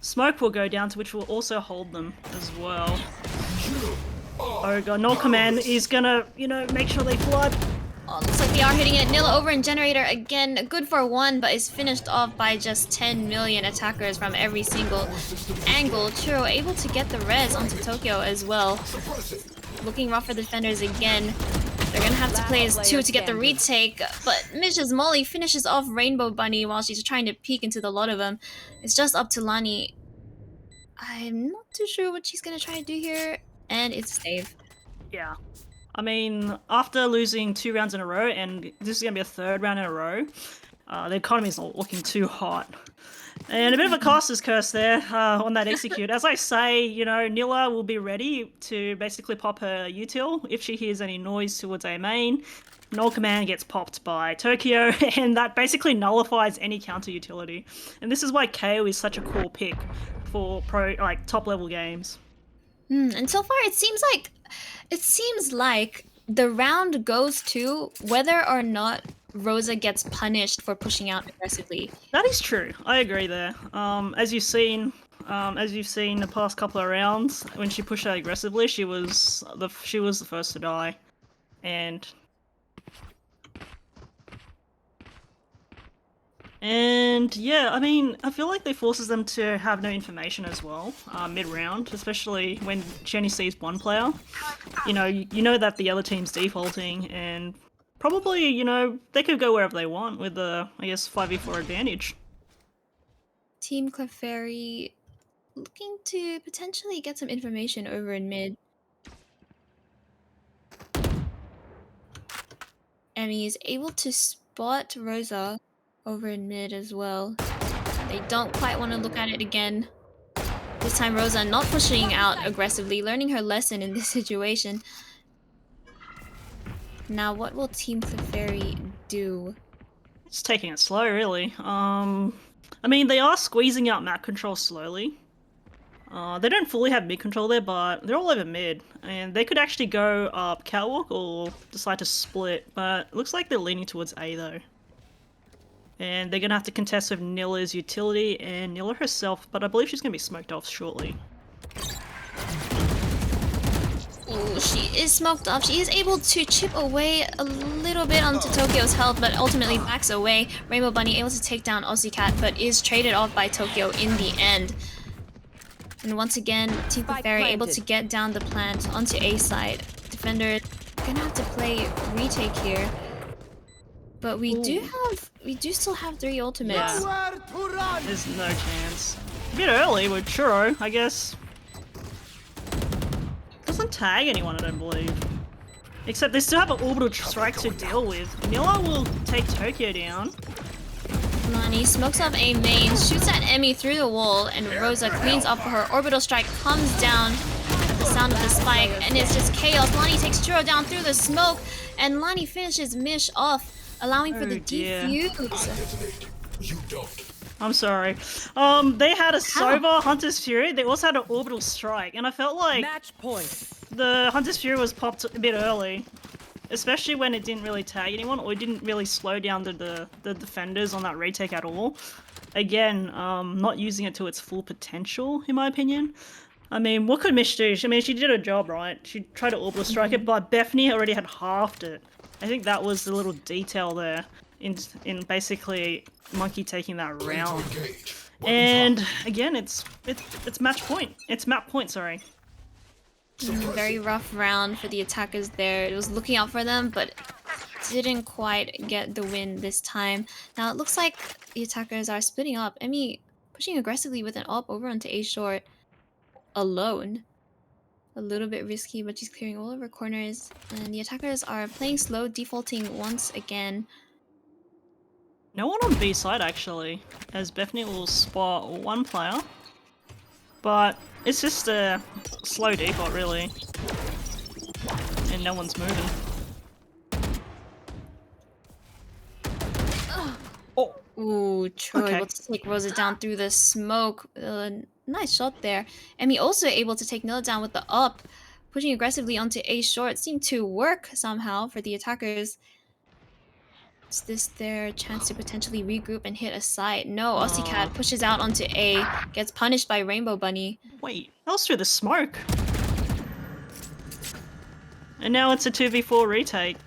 Smoke will go down, to which will also hold them as well. Oh god, no command is gonna, you know, make sure they flood. Oh, looks like they are hitting it. Nilla over in Generator again, good for one, but is finished off by just 10 million attackers from every single angle. Churro able to get the res onto Tokyo as well. Looking rough for the defenders again. They're gonna have to play as 2 to get the retake, but Mrs. Molly finishes off Rainbow Bunny while she's trying to peek into the lot of them. It's just up to Lani. I'm not too sure what she's gonna try to do here, and it's a save. Yeah. I mean, after losing 2 rounds in a row, and this is gonna be a 3rd round in a row, the economy's not looking too hot. And a bit of a caster's curse there on that execute. As I say, you know, Nilla will be ready to basically pop her util if she hears any noise towards A main. Null command gets popped by Tokyo, and that basically nullifies any counter utility. And this is why KO is such a cool pick for top level games. And so far it seems like the round goes to whether or not Rosa gets punished for pushing out aggressively. That is true. I agree there. As you've seen the past couple of rounds, when she pushed out aggressively, she was the first to die, and yeah, I mean, I feel like they forces them to have no information as well mid-round, especially when she only sees one player. You know that the other team's defaulting, and probably, you know, they could go wherever they want with the, I guess, 5v4 advantage. Team Clefairy looking to potentially get some information over in mid. Emmy is able to spot Rosa over in mid as well. They don't quite want to look at it again. This time Rosa not pushing out aggressively, learning her lesson in this situation. Now what will Team Clefairy do? It's taking it slow, really. I mean, they are squeezing out map control slowly. They don't fully have mid control there, but they're all over mid. And they could actually go up catwalk or decide to split, but it looks like they're leaning towards A though. And they're going to have to contest with Nilla's utility and Nilla herself, but I believe she's going to be smoked off shortly. Ooh, she is smoked off. She is able to chip away a little bit onto Tokyo's health, but ultimately backs away. Rainbow Bunny able to take down Aussie Cat, but is traded off by Tokyo in the end. And once again, Team Clefairy able to get down the plant onto A side. Defender gonna have to play retake here. But we do still have 3 ultimates. Yeah. There's no chance. A bit early with Churro, I guess. Doesn't tag anyone, I don't believe. Except they still have an orbital strike to deal with. Nilla will take Tokyo down. Lani smokes up A main, shoots at Emmy through the wall, and Rosa cleans up for her. Orbital strike comes down at the sound of the spike, and it's just chaos. Lani takes Churro down through the smoke, and Lani finishes Mish off, allowing for the defuse. I'm sorry. They had a Sova Hunter's Fury. They also had an Orbital Strike, and I felt like Match point. the Hunter's Fury was popped a bit early, especially when it didn't really tag anyone or it didn't really slow down the defenders on that retake at all. Again, not using it to its full potential, in my opinion. I mean, what could Mish do? I mean, she did her job, right? She tried to Orbital Strike it, but Bethany already had halved it. I think that was the little detail there in basically Monke taking that round. And again, it's match point. It's map point, sorry. Very rough round for the attackers there. It was looking out for them, but didn't quite get the win this time. Now it looks like the attackers are splitting up. Emmy pushing aggressively with an op over onto A short. alone. A little bit risky, but she's clearing all of her corners. And the attackers are playing slow, defaulting once again. No one on B side actually, as Bethany will spot one player. But it's just a slow default really. And no one's moving. Oh! Ooh, Troy Okay. able to take Rosa down through the smoke. Nice shot there. Emmy also able to take Nilla down with the up. Pushing aggressively onto A short seemed to work somehow for the attackers. Is this their chance to potentially regroup and hit a side? No, Aussie Cat pushes out onto A, gets punished by Rainbow Bunny. Wait, that was through the smoke. And now it's a 2v4 retake.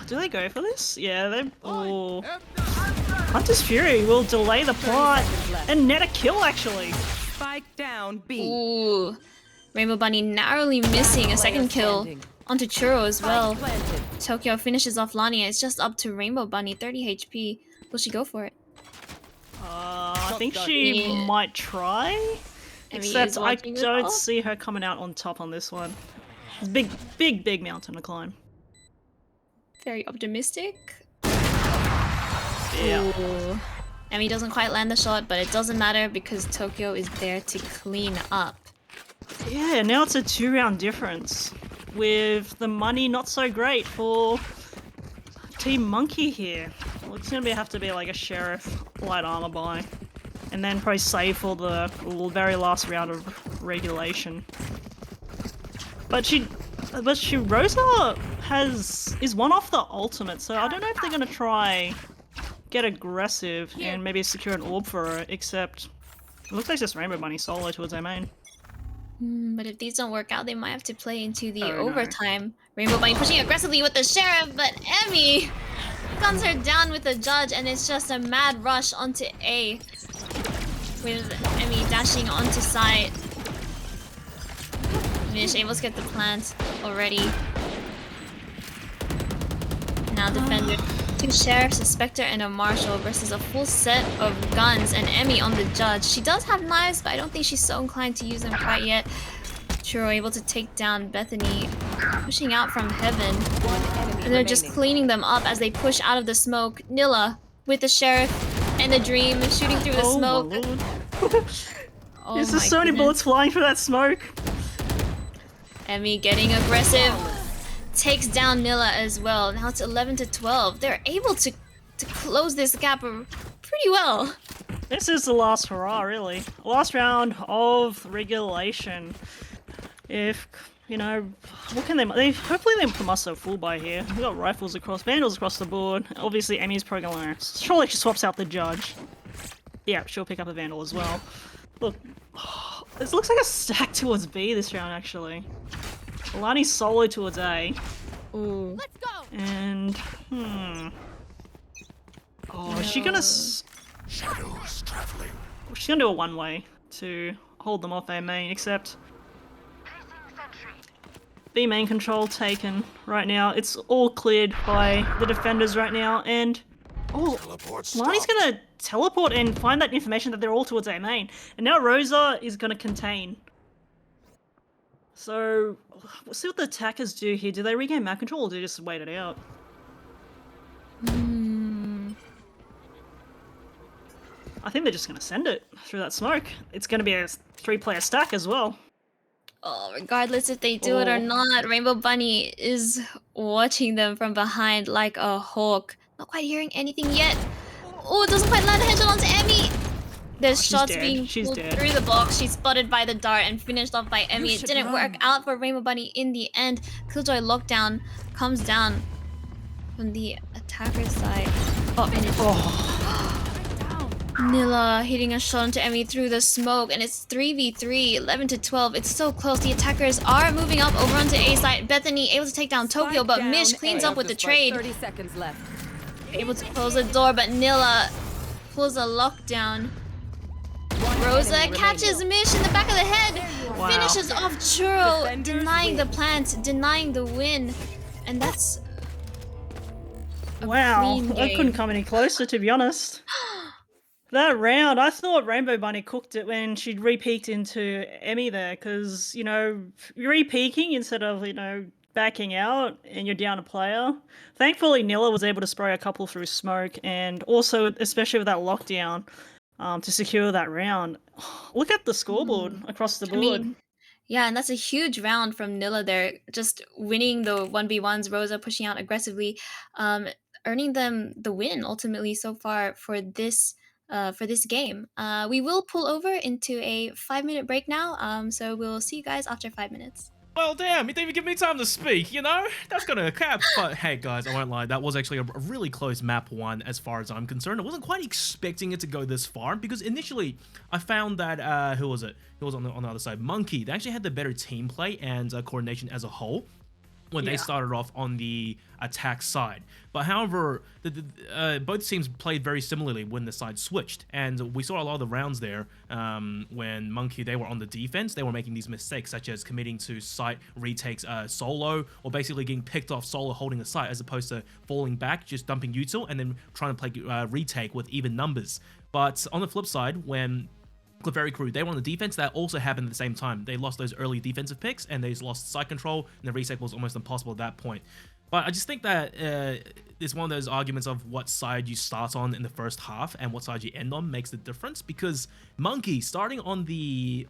Do they go for this? Yeah, they... Oh. Hunter's Fury will delay the plot and net a kill actually. Spike down B. Ooh. Rainbow Bunny narrowly missing a second kill onto Churro as well. Tokyo finishes off Lani and it's just up to Rainbow Bunny, 30 HP. Will she go for it? I think she might try. Except I don't see her coming out on top on this one. It's big mountain to climb. Very optimistic. Yeah. Ooh. Emmy doesn't quite land the shot, but it doesn't matter because Tokyo is there to clean up. Yeah, now it's a 2-round difference. With the money not so great for Team Monke here. Well, it's gonna have to be like a Sheriff light armor buy. And then probably save for the very last round of regulation. But Rosa is one off the ultimate, so I don't know if they're gonna try get aggressive and maybe secure an orb for her, except it looks like just Rainbow Bunny solo towards their main. But if these don't work out, they might have to play into the overtime. No. Rainbow Bunny pushing aggressively with the Sheriff, but Emmy guns her down with the Judge, and it's just a mad rush onto A. With Emmy dashing onto side. Mish able to get the plant already. Now Defender. 2 Sheriffs, a Spectre, and a Marshal versus a full set of guns and Emmy on the Judge. She does have knives, but I don't think she's so inclined to use them quite yet. Churro able to take down Bethany, pushing out from heaven. And they're just cleaning them up as they push out of the smoke. Nilla with the Sheriff and the Dream shooting through the smoke. Oh, there's just so many bullets flying through that smoke. Emmy getting aggressive. Takes down Nilla as well. Now it's 11 to 12. They're able to close this gap pretty well. This is the last hurrah, really. Last round of regulation. If, you know, what can they hopefully they must have full buy here. We got rifles across, vandals across the board. Obviously, Emmy's probably gonna surely she swaps out the Judge. Yeah, she'll pick up a vandal as well. Look, this looks like a stack towards B this round actually. Alani's solo towards A. Ooh. Let's go. And oh, is she gonna? Shadows traveling. She's gonna do a one-way to hold them off A main. Except B main control taken right now. It's all cleared by the defenders right now, and Lani's gonna teleport and find that information that they're all towards A main. And now Rosa is gonna contain. So, we'll see what the attackers do here. Do they regain map control or do they just wait it out? I think they're just going to send it through that smoke. It's going to be a 3-player stack as well. Oh, regardless if they do it or not, Rainbow Bunny is watching them from behind like a hawk. Not quite hearing anything yet. Oh, it doesn't quite land a headshot onto Emmy. There's shots being pulled through the box. She's spotted by the dart and finished off by Emmy. It didn't work out for Rainbow Bunny in the end. Killjoy lockdown comes down from the attacker side. Oh, and Nilla hitting a shot onto Emmy through the smoke, and it's 3v3, 11 to 12. It's so close. The attackers are moving up over onto A side. Bethany able to take down Tokyo, but Mish cleans up with the trade. 30 seconds left. Able to close the door, but Nilla pulls a lockdown. Rosa catches Mish in the back of the head, finishes off Churro, denying the plant, denying the win, and that's wow. I couldn't come any closer, to be honest. That round, I thought Rainbow Bunny cooked it when she re-peeked into Emmy there, because, re-peeking instead of, backing out and you're down a player. Thankfully, Nilla was able to spray a couple through smoke, and also, especially with that lockdown, to secure that round. Look at the scoreboard across the I board. mean, yeah, and that's a huge round from Nilla there, just winning the 1v1s, Rosa pushing out aggressively, earning them the win ultimately so far for this game. We will pull over into a 5-minute break now, so we'll see you guys after 5 minutes. Well, damn, you didn't even give me time to speak, you know? That's gonna cap. But hey, guys, I won't lie. That was actually a really close map one as far as I'm concerned. I wasn't quite expecting it to go this far because initially I found that, who was it? Who was on the other side? Monke. They actually had the better team play and coordination as a whole when they started off on the attack side. But however, both teams played very similarly when the side switched, and we saw a lot of the rounds there when Monke, they were on the defense. They were making these mistakes such as committing to site retakes solo, or basically getting picked off solo holding a site, as opposed to falling back, just dumping util and then trying to play retake with even numbers. But on the flip side, when Clefairy crew, they were on the defense, that also happened at the same time. They lost those early defensive picks, and they lost side control, and the reset was almost impossible at that point. But I just think that it's one of those arguments of what side you start on in the first half and what side you end on makes the difference, because Monke, starting on the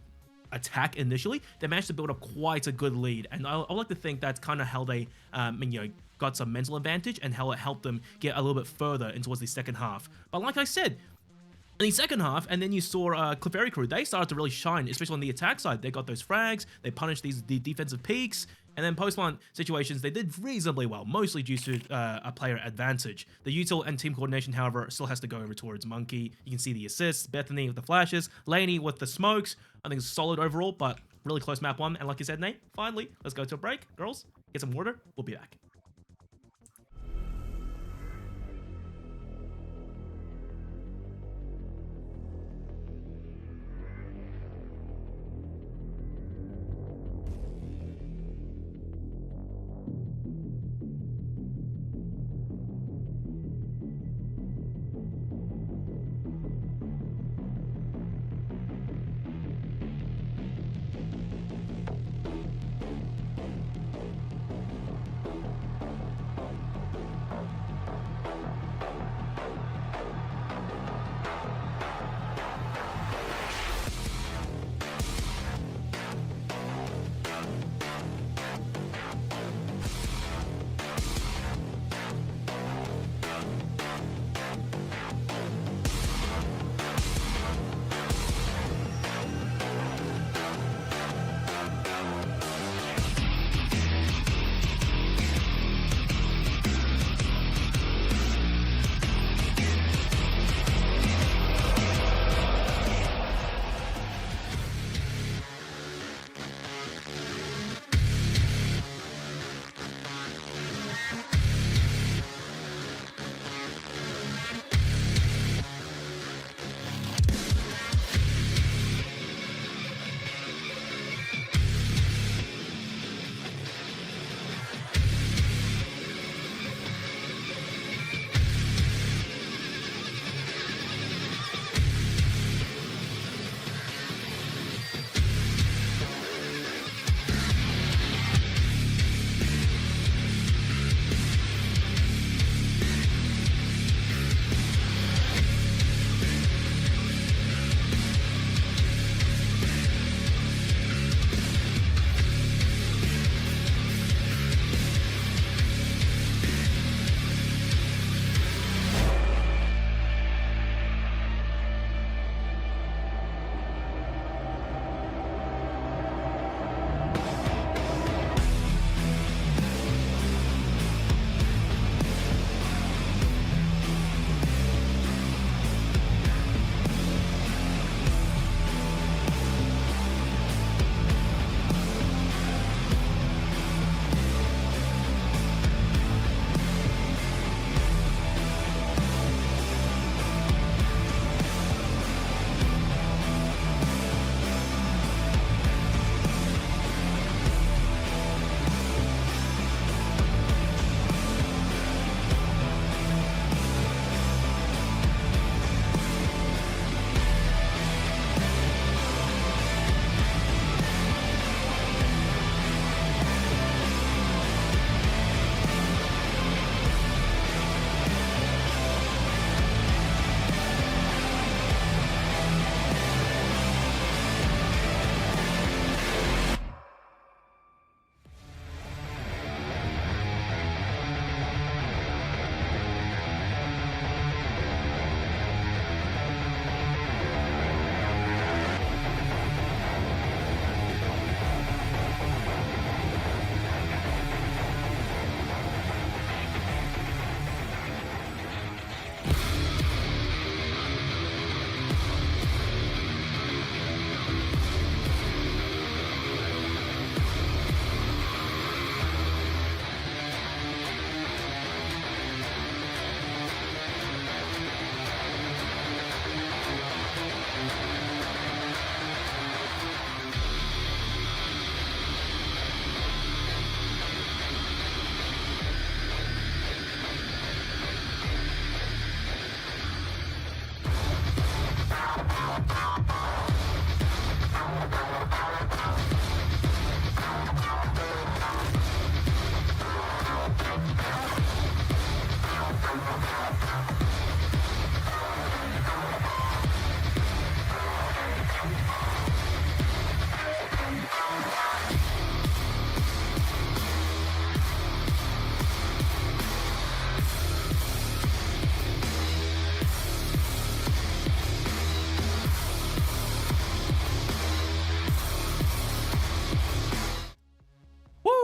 attack initially, they managed to build up quite a good lead, and I like to think that's kind of how they got some mental advantage and how it helped them get a little bit further in towards the second half. But like I said, in the second half, and then you saw Clefairy crew, they started to really shine, especially on the attack side. They got those frags, they punished the defensive peaks, and then post-plant situations, they did reasonably well, mostly due to a player advantage. The util and team coordination, however, still has to go over towards Monke. You can see the assists, Bethany with the flashes, Lainey with the smokes. I think it's solid overall, but really close map one. And like you said, Nate, finally, let's go to a break. Girls, get some water. We'll be back.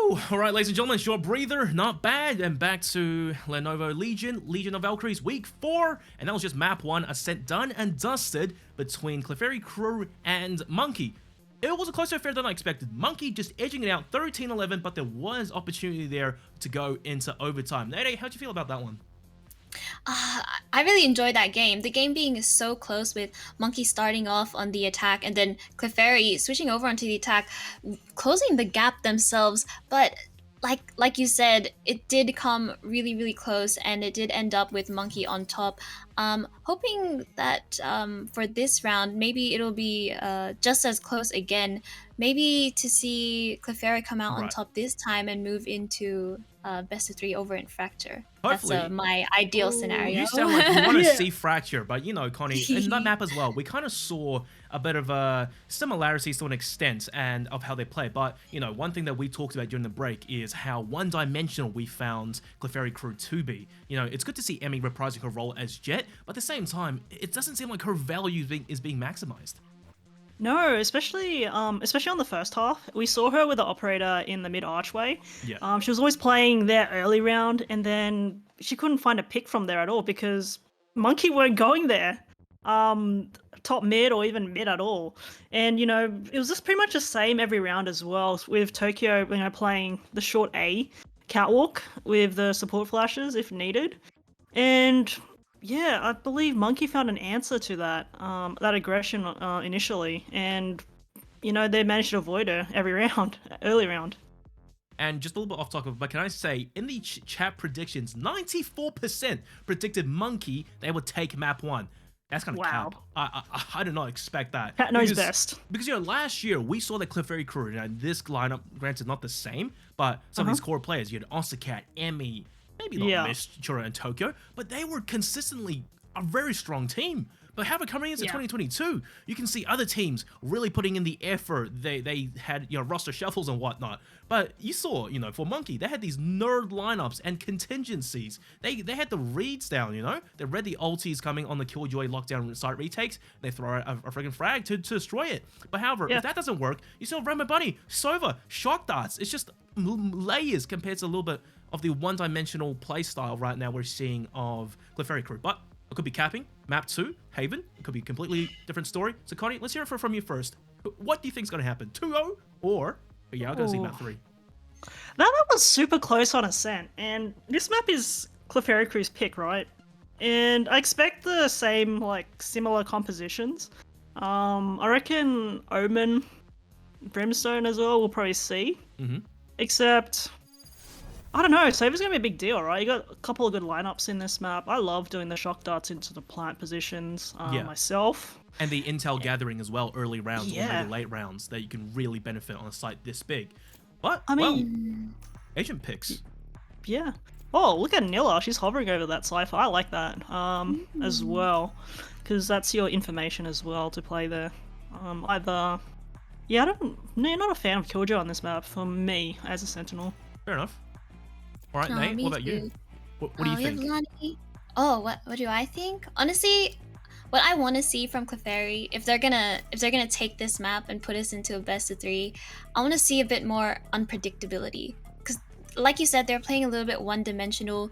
Whew. All right, ladies and gentlemen, short breather, not bad. And back to Lenovo Legion of Valkyries week 4. And that was just map 1, Ascent done and dusted between Clefairy crew and Monke. It was a closer affair than I expected. Monke just edging it out 13-11, but there was opportunity there to go into overtime. Nade, how'd you feel about that one? I really enjoyed that game. The game being so close with Monke starting off on the attack and then Clefairy switching over onto the attack, closing the gap themselves. But like you said, it did come really, really close and it did end up with Monke on top. Hoping that for this round, maybe it'll be just as close again. Maybe to see Clefairy come out on top this time and move into best of 3 over in Fracture. Hopefully. That's my ideal scenario. You sound like you want to see Fracture, but you know, Connie, in that map as well, we kind of saw a bit of a similarities to an extent and of how they play. But, you know, one thing that we talked about during the break is how one-dimensional we found Clefairy crew to be. You know, it's good to see Emmy reprising her role as Jet, but at the same time, it doesn't seem like her value is being maximized. No, especially on the first half. We saw her with the operator in the mid archway. Yeah. She was always playing there early round, and then she couldn't find a pick from there at all because Monke weren't going there, top mid or even mid at all. And you know, it was just pretty much the same every round as well, with Tokyo, you know, playing the short A catwalk with the support flashes if needed, and yeah, I believe Monke found an answer to that aggression initially, and you know they managed to avoid her every round, early round. And just a little bit off topic, but can I say, in the chat predictions, 94% predicted Monke they would take map 1. That's kind of cap. I did not expect that. Cat knows best. Because, you know, last year we saw the Clefairy crew, and this lineup, granted not the same, but some of these core players, you had Osakat, Emmy, maybe not Miss Chura and Tokyo, but they were consistently a very strong team. But however, coming into 2022, you can see other teams really putting in the effort. They had, you know, roster shuffles and whatnot. But you saw, you know, for Monke, they had these nerd lineups and contingencies. They had the reads down, you know? They read the ultis coming on the Killjoy lockdown site retakes. They throw out a friggin' frag to destroy it. But however, if that doesn't work, you saw Rainbow Bunny, Sova, shock darts. It's just layers compared to a little bit of the one-dimensional playstyle right now we're seeing of Clefairy crew. But it could be capping. Map 2, Haven. It could be a completely different story. So, Connie, let's hear it from you first. What do you think is going to happen? 2-0 or are you going to see map 3? That was super close on Ascent, and this map is Clefairy crew's pick, right? And I expect the same, like, similar compositions. I reckon Omen, Brimstone as well, we'll probably see. Except, I don't know, Sova's going to be a big deal, right? You got a couple of good lineups in this map. I love doing the shock darts into the plant positions myself. And the intel gathering as well, early rounds or maybe late rounds, that you can really benefit on a site this big. But, I mean, agent picks. Yeah. Oh, look at Nilla. She's hovering over that cipher. I like that as well, because that's your information as well to play there. Either... Yeah, not a fan of Killjoy on this map for me as a Sentinel. Fair enough. All right, Nate, what about you? What do you think? Oh, what do I think? Honestly, what I want to see from Clefairy, if they're gonna take this map and put us into a best of 3, I want to see a bit more unpredictability. Because, like you said, they're playing a little bit one-dimensional,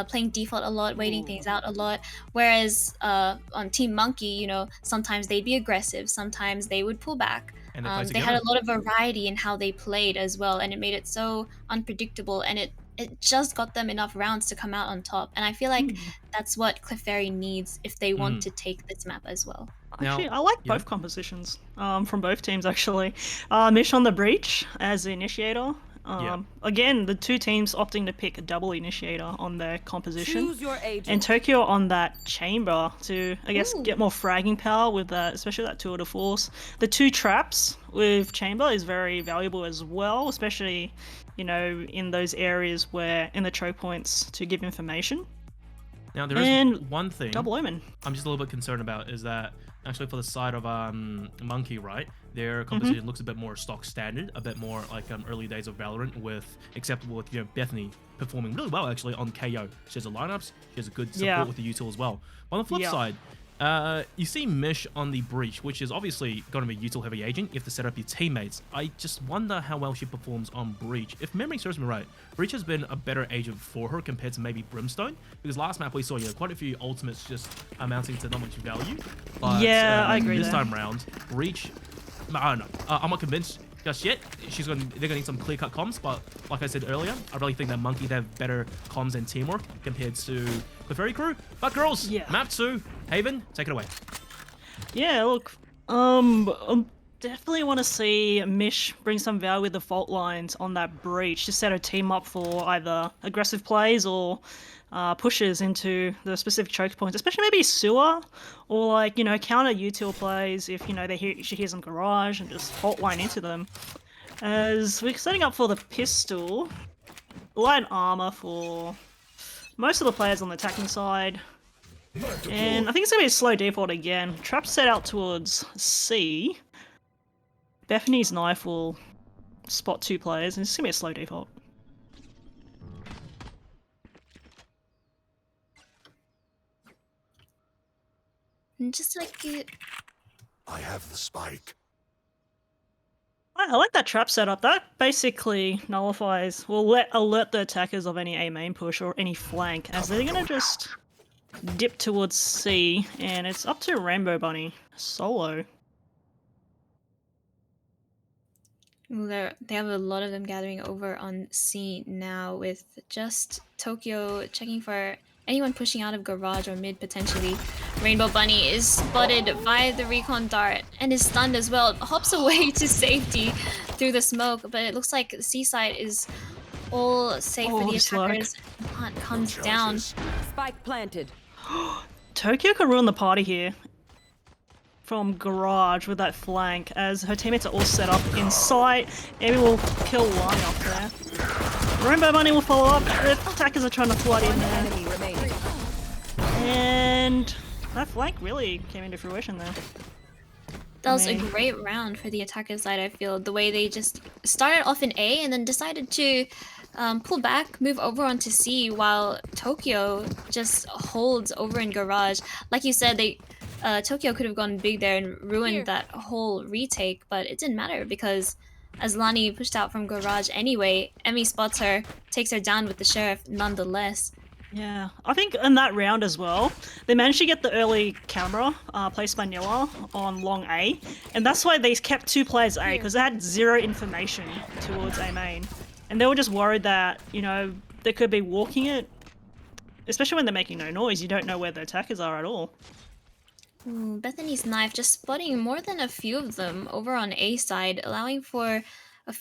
playing default a lot, waiting things out a lot. Whereas on Team Monke, you know, sometimes they'd be aggressive, sometimes they would pull back. And they had a lot of variety in how they played as well, and it made it so unpredictable, and it just got them enough rounds to come out on top. And I feel like that's what Clefairy needs if they want to take this map as well. Actually, I like both compositions from both teams, actually. Mish on the Breach as the initiator. Again, the two teams opting to pick a double initiator on their composition. Choose your agent. And Tokyo on that chamber to, I guess, get more fragging power with that, especially that tour de force. The 2 traps with chamber is very valuable as well, especially, you know, in those areas where, in the choke points, to give information. Now, there is one thing Double Omen. I'm just a little bit concerned about, is that actually for the side of Monke, right, their composition looks a bit more stock standard, a bit more like early days of Valorant, with acceptable with, you know, Bethany performing really well actually on KO. She has the lineups, she has a good support with the util as well. But on the flip side, You see Mish on the breach, which is obviously going to be a util heavy agent. You have to set up your teammates. I just wonder how well she performs on breach. If memory serves me right, breach has been a better agent for her compared to maybe Brimstone, because last map we saw quite a few ultimates just amounting to not much value. But, yeah, I agree. This time round, breach, I don't know. I'm not convinced just yet. They're gonna need some clear-cut comms, but like I said earlier, I really think that Monke, they have better comms and teamwork compared to Clefairy crew. But girls, map 2, Haven, take it away. Yeah, look, definitely want to see Mish bring some value with the fault lines on that breach to set a team up for either aggressive plays or pushes into the specific choke points, especially maybe sewer or like, you know, counter util plays if, you know, she hears some garage and just fault line into them. As we're setting up for the pistol, light armor for most of the players on the attacking side. And I think it's going to be a slow default again. Trap set out towards C. Bethany's knife will spot 2 players, and it's going to be a slow default. And just like it. I have the spike. I like that trap setup. That basically nullifies, will alert the attackers of any A main push or any flank, as they're going to just dip towards C, and it's up to Rainbow Bunny solo. They have a lot of them gathering over on C now, with just Tokyo checking for anyone pushing out of garage or mid potentially. Rainbow Bunny is spotted by the recon dart and is stunned as well. Hops away to safety through the smoke, but it looks like the C side is all safe for the attackers. Hunt comes down. Spike planted. Tokyo could ruin the party here from garage with that flank, as her teammates are all set up in sight. Amy will kill one up there. Rainbow Bunny will follow up. The attackers are trying to flood in there. And that flank really came into fruition there. That was a great round for the attacker side, I feel. The way they just started off in A and then decided to pull back, move over onto C, while Tokyo just holds over in garage. Like you said, Tokyo could have gone big there and ruined that whole retake, but it didn't matter because as Lani pushed out from garage anyway, Emmy spots her, takes her down with the sheriff nonetheless. Yeah, I think in that round as well, they managed to get the early camera placed by Nilla on long A, and that's why they kept 2 players A, because they had 0 information towards A main. And they were just worried that, you know, they could be walking it, especially when they're making no noise. You don't know where the attackers are at all. Ooh, Bethany's knife just spotting more than a few of them over on A side, allowing for a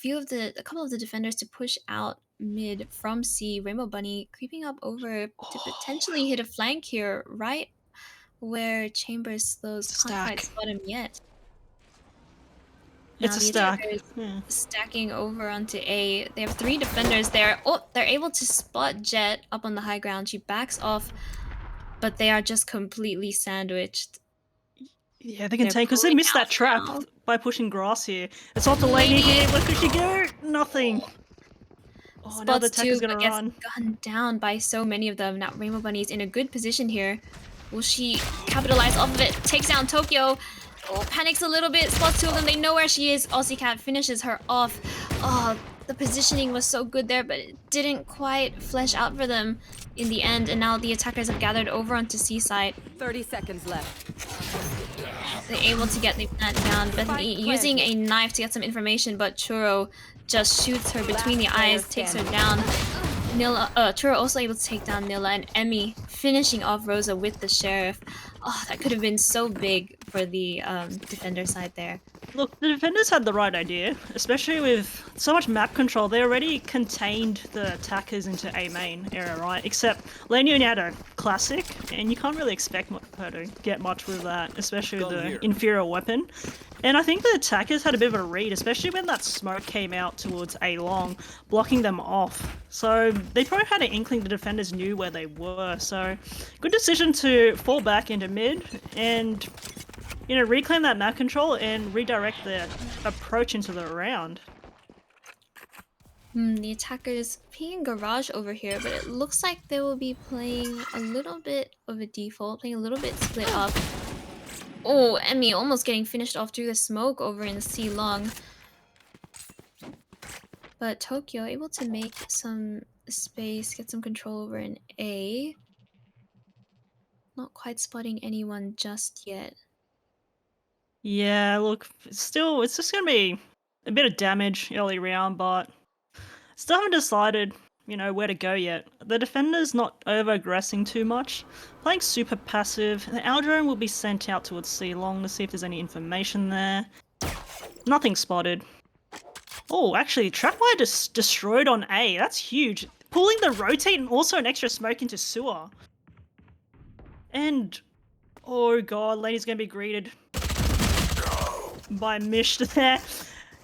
couple of the defenders to push out mid from C. Rainbow Bunny creeping up over to potentially hit a flank here, right where Chambers slows. Can't quite spot him yet. It's a stack. Stacking over onto A. They have 3 defenders there. Oh, they're able to spot Jet up on the high ground. She backs off, but they are just completely sandwiched. Yeah, they can take, because they missed that trap by pushing grass here. It's off the lady here. Where could she go? Nothing. Oh, now the attacker's gonna run. Gunned down by so many of them. Now Rainbow Bunny's in a good position here. Will she capitalize off of it? Takes down Tokyo. Oh, panics a little bit. Spots 2 of them. They know where she is. Aussie Cat finishes her off. Oh, the positioning was so good there, but it didn't quite flesh out for them in the end. And now the attackers have gathered over onto C-side. 30 seconds left. They're able to get the plant down. Bethany using a knife to get some information, but Churro just shoots her between the eyes, takes her down. Churro also able to take down Nilla, and Emmy finishing off Rosa with the sheriff. Oh, that could have been so big for the defender side there. Look, the defenders had the right idea, especially with so much map control. They already contained the attackers into A main area, right? Except Leni only had a classic, and you can't really expect her to get much with that, especially with the inferior weapon. And I think the attackers had a bit of a read, especially when that smoke came out towards A long, blocking them off. So they probably had an inkling the defenders knew where they were. So good decision to fall back into mid and, you know, reclaim that map control and redirect the approach into the round. The attackers playing garage over here, but it looks like they will be playing a little bit of a default, playing a little bit split up. Oh, Emmy almost getting finished off through the smoke over in C long. But Tokyo able to make some space, get some control over an A. Not quite spotting anyone just yet. Yeah, look, still, it's just gonna be a bit of damage early round, but still haven't decided, you know, where to go yet. The defender's not over-aggressing too much, playing super passive. The Aldrone will be sent out towards C long to see if there's any information there. Nothing spotted. Oh, actually, Trapwire just destroyed on A. That's huge. Pulling the rotate and also an extra smoke into sewer. And, oh god, Lady's gonna be greeted by Mish there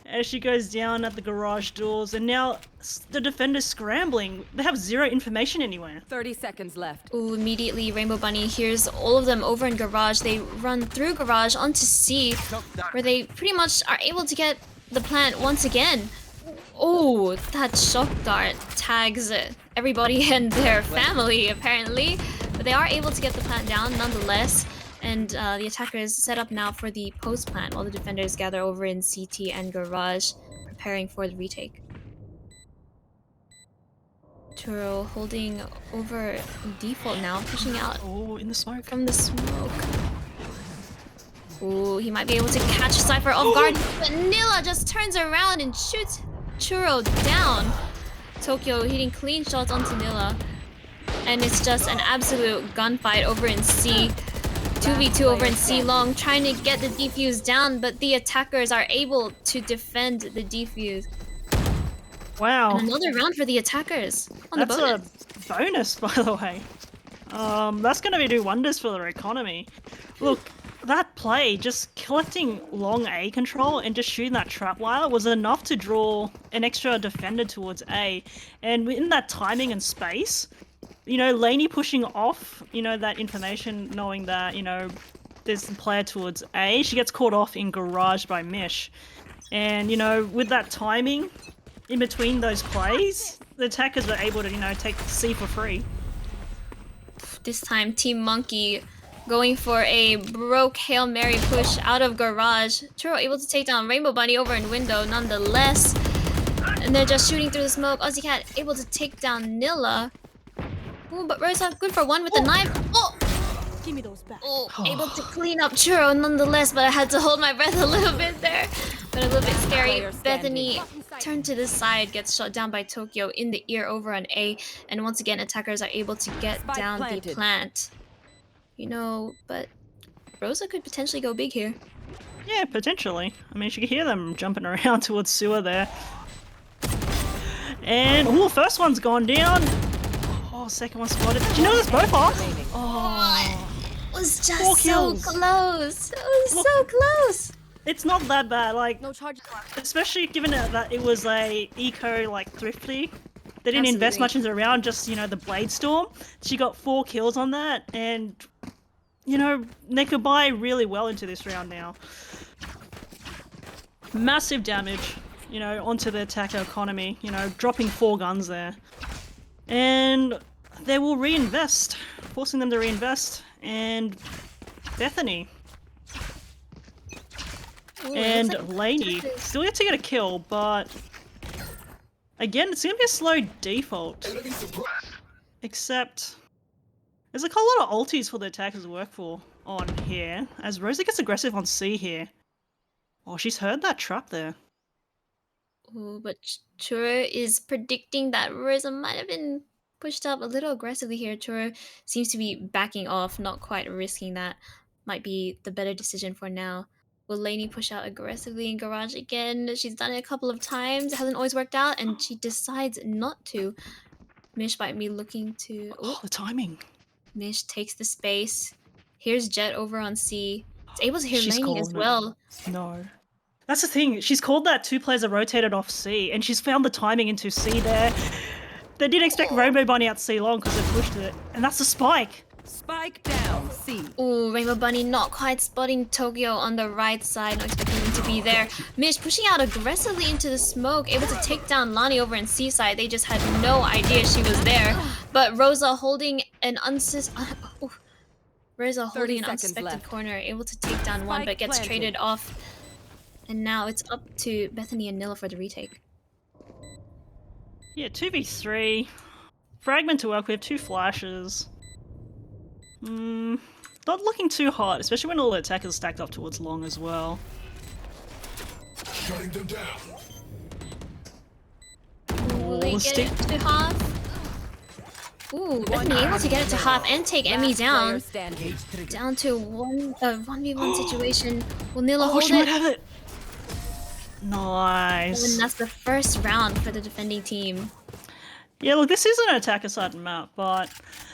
as she goes down at the garage doors. And now the defender's scrambling. They have zero information anywhere. 30 seconds left. Ooh, immediately Rainbow Bunny hears all of them over in garage. They run through garage onto C, where they pretty much are able to get the plant once again. Oh, that shock dart tags everybody and their family apparently, but they are able to get the plant down nonetheless. And the attackers set up now for the post plant while the defenders gather over in CT and garage, preparing for the retake. Churro holding over default now, pushing out in the smoke. From the smoke. Ooh, he might be able to catch Cypher off guard, but Nilla just turns around and shoots Churro down. Tokyo hitting clean shots onto Nilla. And it's just an absolute gunfight over in C. 2v2 over in C long, trying to get the defuse down, but the attackers are able to defend the defuse. Wow. And another round for the attackers on That's the bonus. a bonus, by the way. That's going to do wonders for their economy. Look, that play, just collecting long A control and just shooting that trapwire was enough to draw an extra defender towards A. And in that timing and space, you know, Laney pushing off, you know, that information, knowing that, you know, there's a player towards A, she gets caught off in garage by Mish. And, you know, with that timing in between those plays, the attackers were able to, you know, take C for free. This time, Team Monkey going for a broke Hail Mary push out of garage. Churro able to take down Rainbow Bunny over in window nonetheless. And they're just shooting through the smoke. Aussie Cat able to take down Nilla. Ooh, but Rosa good for one with the knife. Oh! Give me those back. Oh, able to clean up Churro nonetheless, but I had to hold my breath a little bit there. But a little bit scary. Bethany turned to the side, gets shot down by Tokyo in the ear over on A. And once again, attackers are able to get down the plant. You know, but Rosa could potentially go big here. Yeah, potentially. I mean, she could hear them jumping around towards sewer there. And, ooh, first one's gone down. Oh, second one spotted. Did you know there's both off? Oh, it was just so close. It was so close. It's not that bad, like, No charge. especially given that it was a eco, like, thrifty. They didn't invest much into the round, just, you know, the Blade Storm. She got 4 kills on that, and, you know, they could buy really well into this round now. Massive damage, you know, onto the attacker economy, you know, dropping 4 guns there. And they will reinvest, forcing them to reinvest, and Bethany. Ooh, and like Laney still yet to get a kill, but again, it's gonna be a slow default. Except there's like a lot of ultis for the attackers to work for on here, as Rosa gets aggressive on C here. Oh, she's heard that trap there. Ooh, but Churro is predicting that Rosa might have been pushed up a little aggressively here. Churro seems to be backing off, not quite risking that. Might be the better decision for now. Will Laney push out aggressively in garage again? She's done it a couple of times. It hasn't always worked out, and she decides not to. Mish might be looking to... Oh, the timing. Mish takes the space. Here's Jet over on C. It's able to hear She's Laney as well. No. That's the thing. She's called that 2 players are rotated off C, and she's found the timing into C there. They didn't expect Rainbow Bunny out C long because they pushed it. And that's the spike. Spike down, C. Ooh, Rainbow Bunny not quite spotting Tokyo on the right side, not expecting him to be there. Mish pushing out aggressively into the smoke, able to take down Lani over in C side. They just had no idea she was there. But Rosa holding an Rosa holding an 30 seconds unsuspected left. corner, able to take down one, Spike but gets planted. traded off. And now it's up to Bethany and Nilla for the retake. Yeah, 2v3. Fragment to work with, 2 flashes. Not looking too hot, especially when all the attackers stacked up towards long as well. Shutting them down. Will they get it to half? Ooh, Bethany able to get it to half and take Emmy Last player down. standing. Down to 1v1 situation. Will Nilla Oh, hold she might it? have it! Nice. And that's the first round for the defending team. Yeah, look, this is an attacker side map, but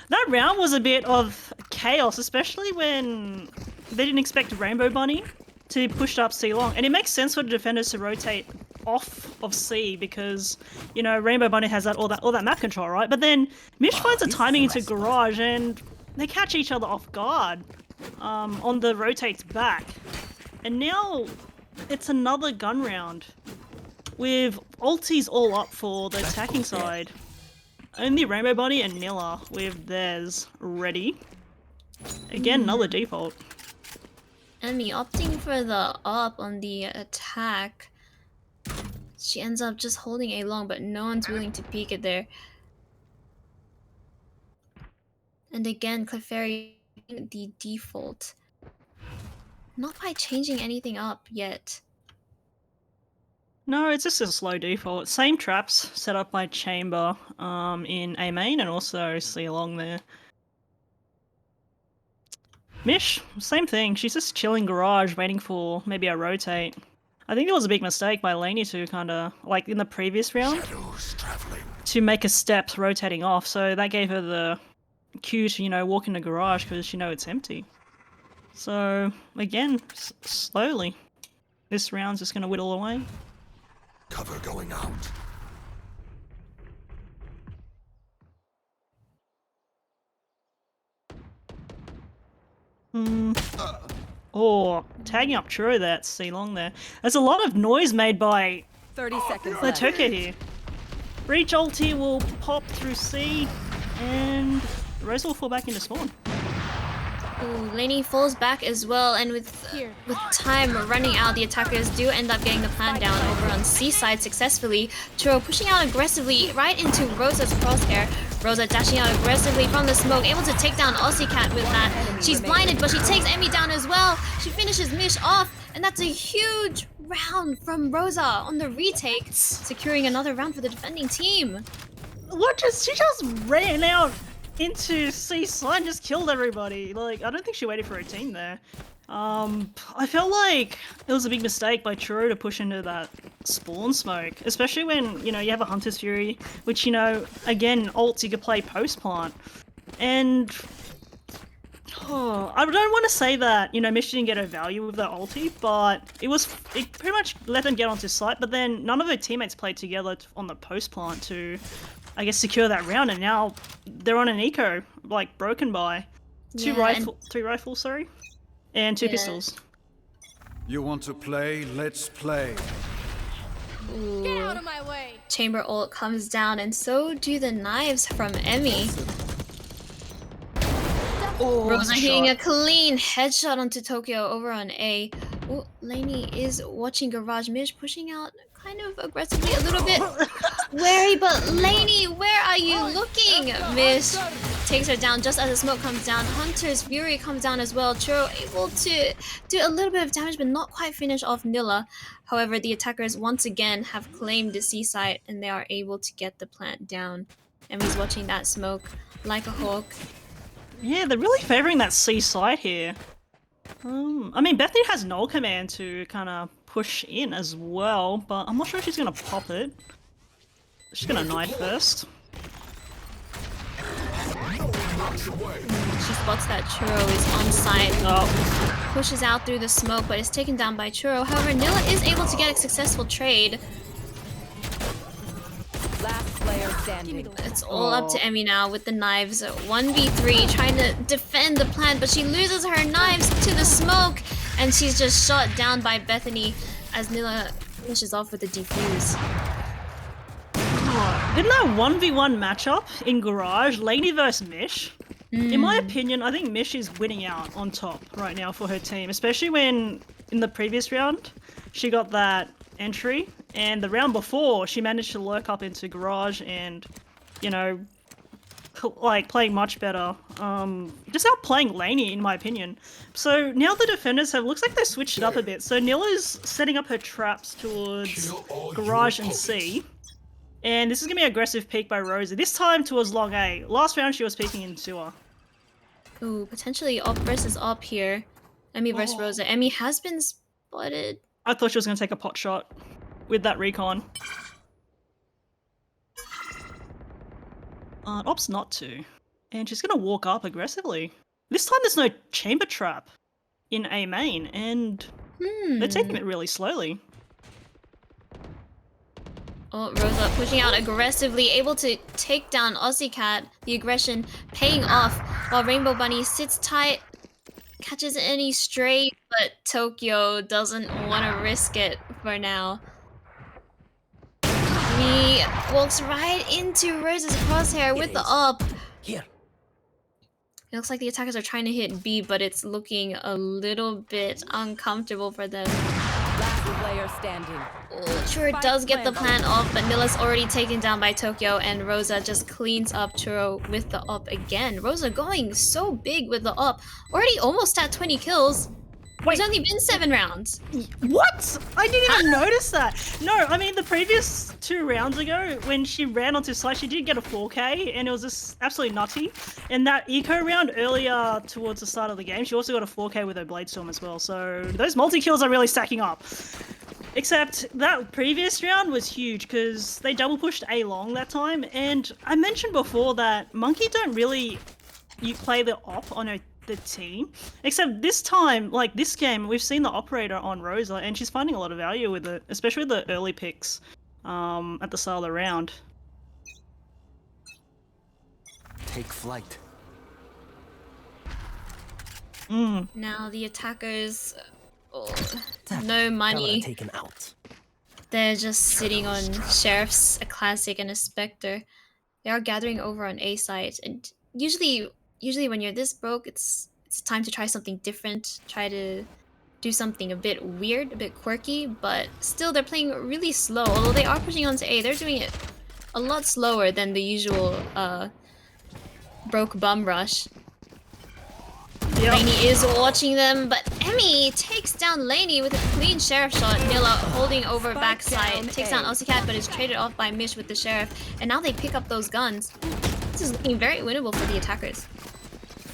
that round was a bit of chaos, especially when they didn't expect Rainbow Bunny to be pushed up C long. And it makes sense for the defenders to rotate off of C because, you know, Rainbow Bunny has all that map control, right? But then Mish finds a timing into Garage and they catch each other off guard on the rotates back. And now it's another gun round with ultis all up for the attacking side. Only Rainbow Bunny and Nilla with theirs ready. Again, another default. Emmy opting for the up on the attack. She ends up just holding A long, but no one's willing to peek it there. And again, Clefairy the default. Not by changing anything up yet. No, it's just a slow default. Same traps set up by Chamber in A main and also C along there. Mish, same thing. She's just chilling Garage, waiting for maybe a rotate. I think it was a big mistake by Laney to kind of, like in the previous round, Shadows traveling. to make a step rotating off. So that gave her the cue to, you know, walk in the Garage because you know it's empty. So again, slowly, this round's just going to whittle away. Cover going out. Oh, tagging up Churro there at C long there. There's a lot of noise made by 30 seconds the left. Toka here. Breach ulti will pop through C, and Rose will fall back into spawn. Ooh, Lainey falls back as well, and with time running out, the attackers do end up getting the plan down over on C side successfully. Churro pushing out aggressively right into Rosa's crosshair. Rosa dashing out aggressively from the smoke, able to take down Aussie Cat with that. She's blinded, but she takes Emmy down as well. She finishes Mish off, and that's a huge round from Rosa on the retake, securing another round for the defending team. She just ran out into C side and just killed everybody. Like, I don't think she waited for her team there. I felt like it was a big mistake by Churro to push into that spawn smoke, especially when, you know, you have a Hunter's Fury, which, you know, again, ults you could play post-plant. And I don't want to say that, you know, Mish didn't get her value with the ulti, but it pretty much let them get onto site, but then none of her teammates played together on the post-plant to, I guess, secure that round, and now they're on an eco, like, broken by three rifles, sorry, and 2 pistols. You want to play? Let's play. Ooh. Get out of my way. Chamber ult comes down, and so do the knives from Emmy. Rosa hitting a clean headshot onto Tokyo over on A. Ooh, Lainey is watching Garage. Mish pushing out kind of aggressively, a little bit wary, but Lainey, where are you looking? Mish takes her down just as the smoke comes down. Hunter's Fury comes down as well. Churro able to do a little bit of damage, but not quite finish off Nilla. However, the attackers once again have claimed the C site, and they are able to get the plant down. Emmy's watching that smoke like a hawk. Yeah, they're really favoring that C side here. I mean, Bethany has null command to kind of push in as well, but I'm not sure if she's going to pop it. She's going to knife first. She spots that Churro is on site. Pushes out through the smoke, but is taken down by Churro. However, Nilla is able to get a successful trade. Last player standing. It's all up to Emmy now with the knives. 1v3, trying to defend the plant, but she loses her knives to the smoke, and she's just shot down by Bethany as Nilla finishes off with the defuse. Didn't that 1v1 matchup in Garage, Lainey vs Mish, In my opinion, I think Mish is winning out on top right now for her team, especially when in the previous round she got that entry, and the round before she managed to lurk up into garage and, you know, like playing much better. Just outplaying Laney in my opinion. So now the defenders looks like they switched it up a bit. So Nilla's setting up her traps towards garage and C. And this is gonna be an aggressive peek by Rosa. This time towards long A. Last round she was peeking in sewer. Ooh, potentially op versus op here. Emmy versus Rosa. Emmy has been spotted. I thought she was gonna take a pot shot with that recon. Opts not to. And she's gonna walk up aggressively. This time there's no chamber trap in A main, and they're taking it really slowly. Oh, Rosa pushing out aggressively, able to take down Aussie Cat. The aggression paying off while Rainbow Bunny sits tight, catches any stray, but Tokyo doesn't want to risk it for now. He walks right into Rosa's crosshair with the up. Here. It looks like the attackers are trying to hit B, but it's looking a little bit uncomfortable for them. Last player standing. Oh, sure does get the plant off, but Nilla's already taken down by Tokyo, and Rosa just cleans up Churro with the up again. Rosa going so big with the up, already almost at 20 kills. Wait. It's only been 7 rounds. What? I didn't even notice that. No, I mean the previous 2 rounds ago, when she ran onto site, she did get a 4K, and it was just absolutely nutty. And that eco round earlier towards the start of the game, she also got a 4K with her Blade Storm as well. So those multi-kills are really stacking up. Except that previous round was huge because they double pushed A long that time. And I mentioned before that Monke don't really play the op on the team. Except this time, like this game, we've seen the operator on Rosa and she's finding a lot of value with it, especially the early picks at the start of the round. Take flight. Now the attackers, no money. Taken out. They're just sitting on Sheriff's, a Classic, and a Spectre. They are gathering over on A site, and usually when you're this broke, it's time to try something different, try to do something a bit weird, a bit quirky, but still they're playing really slow. Although they are pushing onto A, they're doing it a lot slower than the usual broke bum rush. Yep. Laney is watching them, but Emmy takes down Laney with a clean Sheriff shot. Nilla holding over backside, takes down Aussie Cat, but is traded off by Mish with the Sheriff, and now they pick up those guns. This is looking very winnable for the attackers.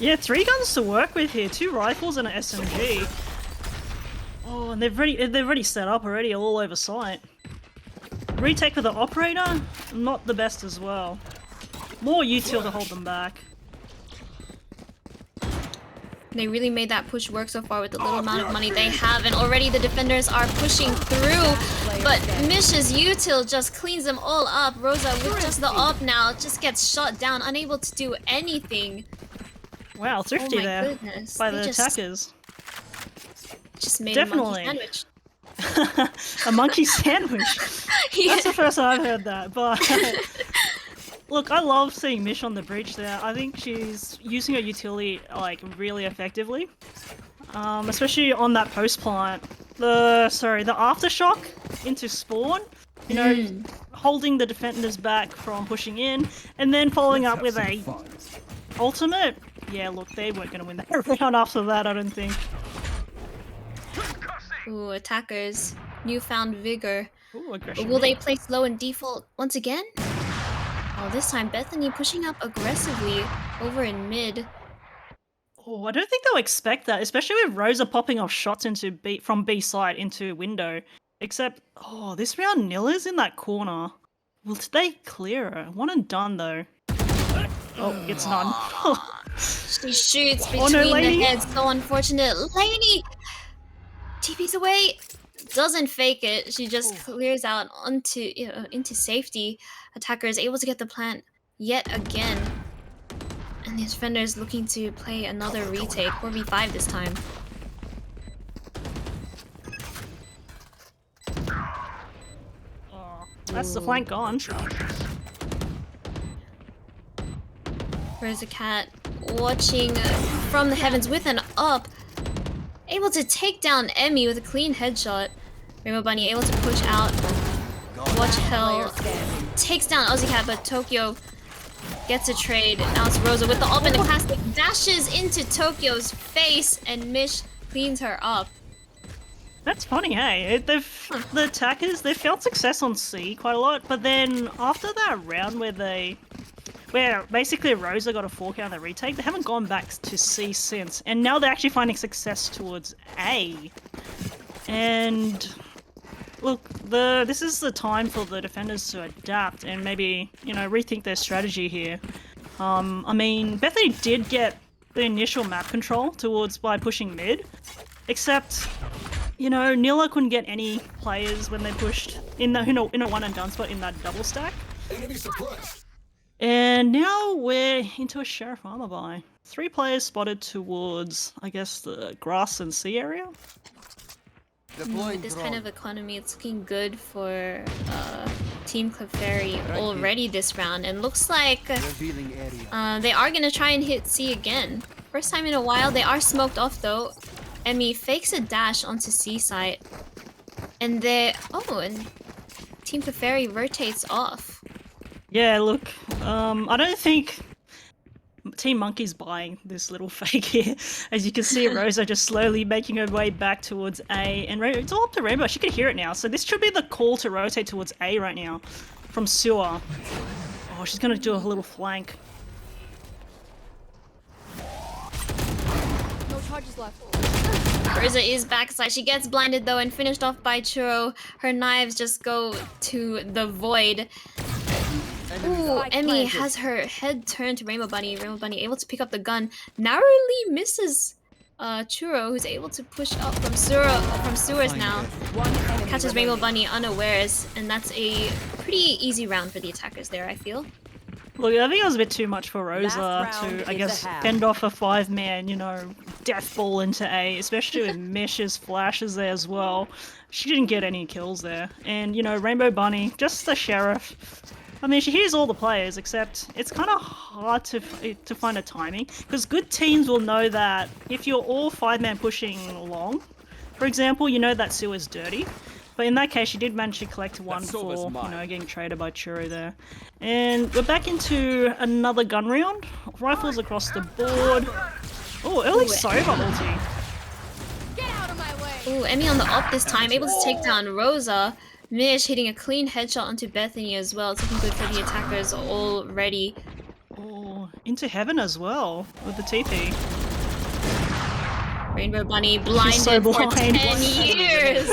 Yeah, 3 guns to work with here, 2 rifles and an SMG. Oh, and they've already set up already all over site. Retake with the operator, not the best as well. More util to hold them back. They really made that push work so far with the little amount of money they have, and already the defenders are pushing through, but Mish's util just cleans them all up. Rosa with just the op now just gets shot down, unable to do anything. Wow, thrifty there by the attackers. Just made Definitely. a monkey sandwich. A monkey sandwich. Yeah. That's the first time I've heard that, but look, I love seeing Mish on the bridge there. I think she's using her utility like really effectively, especially on that post plant. The aftershock into spawn. You know, holding the defenders back from pushing in, and then following up with a ultimate. Yeah, look, they weren't going to win that round after that, I don't think. Ooh, attackers. Newfound vigor. Ooh, aggression. Will they play slow and default once again? Oh, this time Bethany pushing up aggressively over in mid. Oh, I don't think they'll expect that, especially with Rosa popping off shots into from B side into window. Except, oh, this round Nilla's in that corner. Will they clear her? One and done though. Oh, it's none. She shoots between the heads. So unfortunate. Laney TP's away. Doesn't fake it. She just clears out into safety. Attacker is able to get the plant yet again. And the defender is looking to play another retake. 4v5 this time. Oh, that's the flank gone. Where's the cat? watching from the heavens with an up. Able to take down Emmy with a clean headshot. Rainbow Bunny able to push out. Watch Hell takes down Aussie Cat, but Tokyo gets a trade. Now it's Rosa with the ult and the classic dashes into Tokyo's face, and Mish cleans her up. That's funny, hey? The attackers, they found success on C quite a lot, but then after that round where basically Rosa got a 4K on the retake, they haven't gone back to C since, and now they're actually finding success towards A. And look, this is the time for the defenders to adapt and maybe, you know, rethink their strategy here. I mean, Bethany did get the initial map control by pushing mid, except, you know, Nila couldn't get any players when they pushed in a one and done spot in that double stack. And now we're into a Sheriff armor buy. 3 players spotted towards, I guess, the grass and sea area. With this kind of economy, it's looking good for Team Clefairy already this round, and looks like they are gonna try and hit C again. First time in a while. They are smoked off though. Emmy fakes a dash onto C site, and and Team Clefairy rotates off. Yeah, look, I don't think Team Monke's buying this little fake here. As you can see, Rosa just slowly making her way back towards A, and it's all up to Rainbow. She can hear it now, so this should be the call to rotate towards A right now from Sewer. Oh, she's gonna do a little flank. No charges left. Rosa is backside. She gets blinded though and finished off by Churro. Her knives just go to the void. Ooh, Emmy has her head turned to Rainbow Bunny. Rainbow Bunny able to pick up the gun. Narrowly misses Churro, who's able to push up from sewers now. Catches Rainbow Bunny unawares, and that's a pretty easy round for the attackers there, I feel. Look, I think it was a bit too much for Rosa to, I guess, fend off a 5-man, you know, death ball into A, especially with Mish's flashes there as well. She didn't get any kills there. And, you know, Rainbow Bunny, just the Sheriff. I mean, she hears all the players, except it's kind of hard to find a timing, because good teams will know that if you're all 5-man pushing long, for example, you know that sewer's dirty. But in that case, she did manage to collect one for, you know, getting traded by Churro there. And we're back into another gun round. Rifles across the board. Oh, early Sova ulti. Get out of my way. Ooh, Emmy on the up this time, able to take down Rosa. Mish hitting a clean headshot onto Bethany as well. It's looking good for the attackers already. Oh, into heaven as well with the TP. Rainbow Bunny blinded so for blind. 10 years.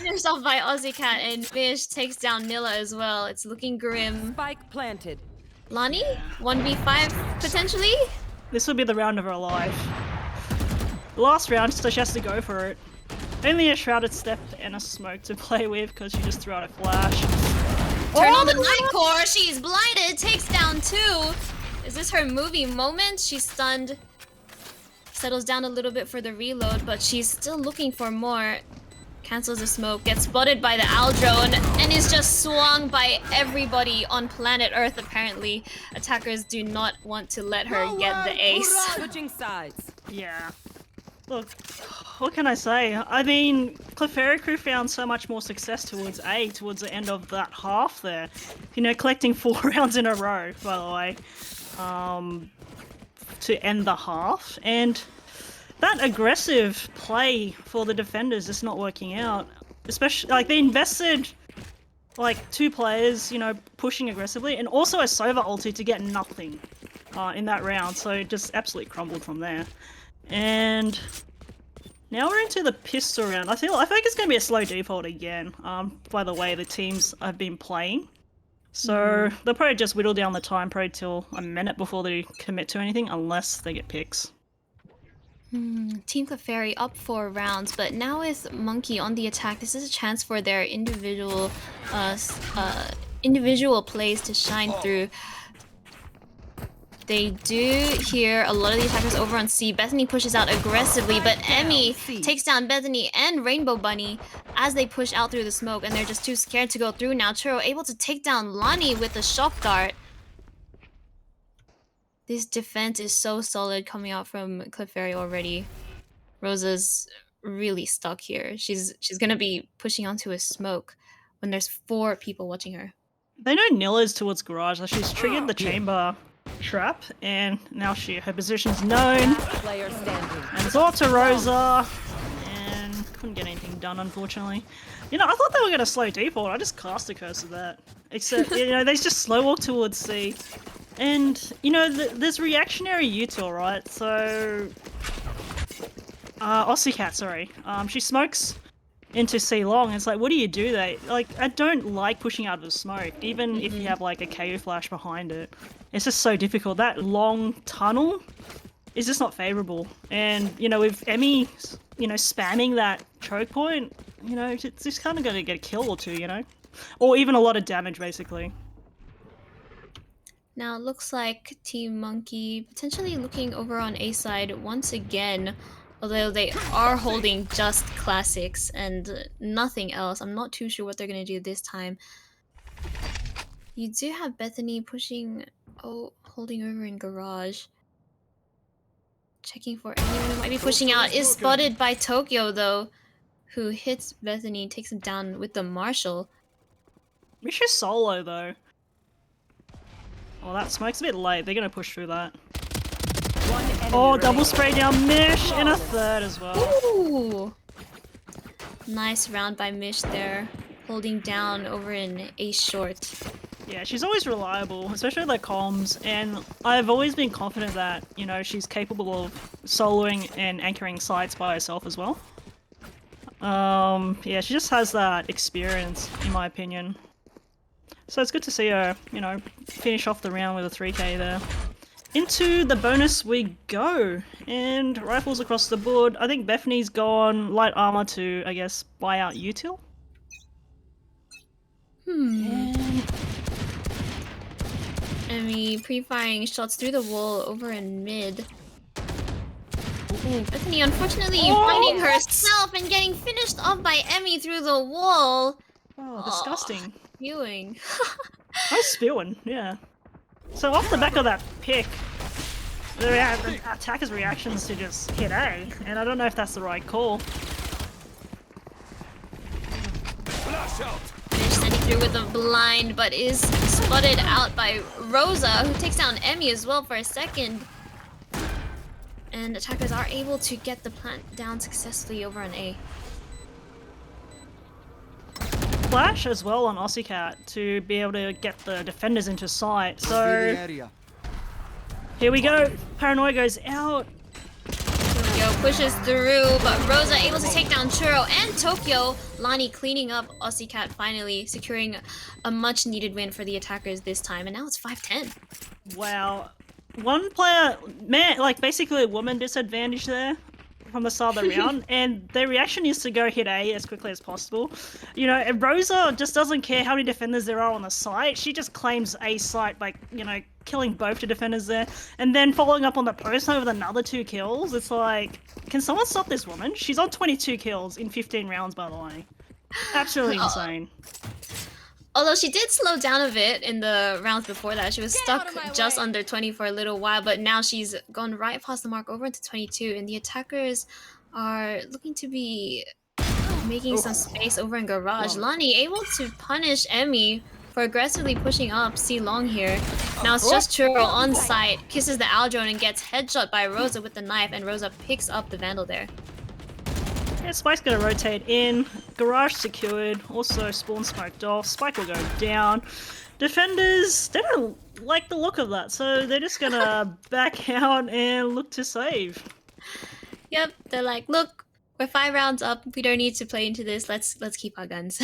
Finished off by Aussie Cat, and Mish takes down Nilla as well. It's looking grim. Spike planted. Lani, 1v5 potentially? This will be the round of her life. The last round, so she has to go for it. Only a Shrouded Step and a Smoke to play with because she just threw out a flash. Turn on the Night Core, she's blinded, takes down 2. Is this her movie moment? She's stunned. Settles down a little bit for the reload, but she's still looking for more. Cancels the smoke, gets spotted by the Owl drone, and is just swung by everybody on planet Earth apparently. Attackers do not want to let her get the ace. Switching sides. Yeah. Look, what can I say? I mean, Clefairy crew found so much more success towards A, towards the end of that half there. You know, collecting 4 rounds in a row, by the way, to end the half. And that aggressive play for the defenders is not working out. Especially, like, they invested, like, 2 players, you know, pushing aggressively, and also a Sova ulti to get nothing in that round. So it just absolutely crumbled from there. And now we're into the pistol round. I think it's going to be a slow default again, by the way the teams have been playing. So they'll probably just whittle down the time probably till a minute before they commit to anything, unless they get picks. Team Clefairy up 4 rounds, but now with Monke on the attack, this is a chance for their individual plays to shine through. They do hear a lot of the attackers over on C. Bethany pushes out aggressively, but Emmy takes down Bethany and Rainbow Bunny as they push out through the smoke, and they're just too scared to go through now. Churro able to take down Lani with a shock dart. This defense is so solid coming out from Clefairy already. Rosa's really stuck here. She's gonna be pushing onto a smoke when there's 4 people watching her. They know Nilla's towards garage. Like she's triggered the chamber trap, and now her position's known. Last player standing. And it's all to Rosa, and couldn't get anything done, unfortunately. You know, I thought they were gonna slow default. I just cast a curse of that. Except, you know, they just slow walk towards C. And, you know, there's reactionary util, right? So... Aussie Cat, sorry. She smokes into C long. It's like, what do you do there? Like, I don't like pushing out of the smoke, even if you have, like, a KO flash behind it. It's just so difficult. That long tunnel is just not favorable. And, you know, with Emmy, you know, spamming that choke point, you know, it's just kind of going to get a kill or 2, you know? Or even a lot of damage, basically. Now it looks like Team Monke potentially looking over on A side once again, although they are holding just classics and nothing else. I'm not too sure what they're gonna do this time. You do have Bethany pushing, holding over in garage. Checking for anyone who might be pushing out. Is spotted by Tokyo though, who hits Bethany, takes him down with the Marshall. Mish is solo though. Oh, that smoke's a bit late. They're gonna push through that. Oh, double spray down Mish and a third as well. Ooh! Nice round by Mish there, holding down over in A short. Yeah, she's always reliable, especially with her comms, and I've always been confident that, you know, she's capable of soloing and anchoring sites by herself as well. Yeah, she just has that experience, in my opinion. So it's good to see her, you know, finish off the round with a 3k there. Into the bonus we go, and rifles across the board. I think Bethany's gone light armor to, I guess, buy out util. Emmy pre-firing shots through the wall over in mid. Ooh, Bethany unfortunately finding herself and getting finished off by Emmy through the wall. Oh, disgusting. Spewing. I was spewing, yeah. So off the back of that pick, the attacker's reactions to just hit A, and I don't know if that's the right call. Finish sending through with a blind, but is spotted out by Rosa, who takes down Emmy as well for a second. And attackers are able to get the plant down successfully over on A. Flash as well on Aussie Cat to be able to get the defenders into sight. So here we go. Paranoia goes out. Tokyo pushes through, but Rosa able to take down Churro and Tokyo. Lani cleaning up Aussie Cat, finally securing a much needed win for the attackers this time, and now it's 5-10. Wow. One player, man, like basically a woman disadvantage there from the start of the round, and their reaction is to go hit A as quickly as possible. You know, and Rosa just doesn't care how many defenders there are on the site. She just claims A site by, you know, killing both the defenders there, and then following up on the post with another 2 kills. It's like, can someone stop this woman? She's on 22 kills in 15 rounds, by the way. Absolutely insane. Although she did slow down a bit in the rounds before that. She was stuck just under 20 for a little while, but now she's gone right past the mark over into 22, and the attackers are looking to be making some space over in garage. Lani able to punish Emmy for aggressively pushing up C long here. Now it's just Churro on site, kisses the Owl drone and gets headshot by Rosa with the knife, and Rosa picks up the Vandal there. Yeah, Spike's gonna rotate in. Garage secured. Also spawn smoked off. Spike will go down. Defenders, they don't like the look of that, so they're just gonna back out and look to save. Yep, they're like, look, we're 5 rounds up. We don't need to play into this. Let's keep our guns.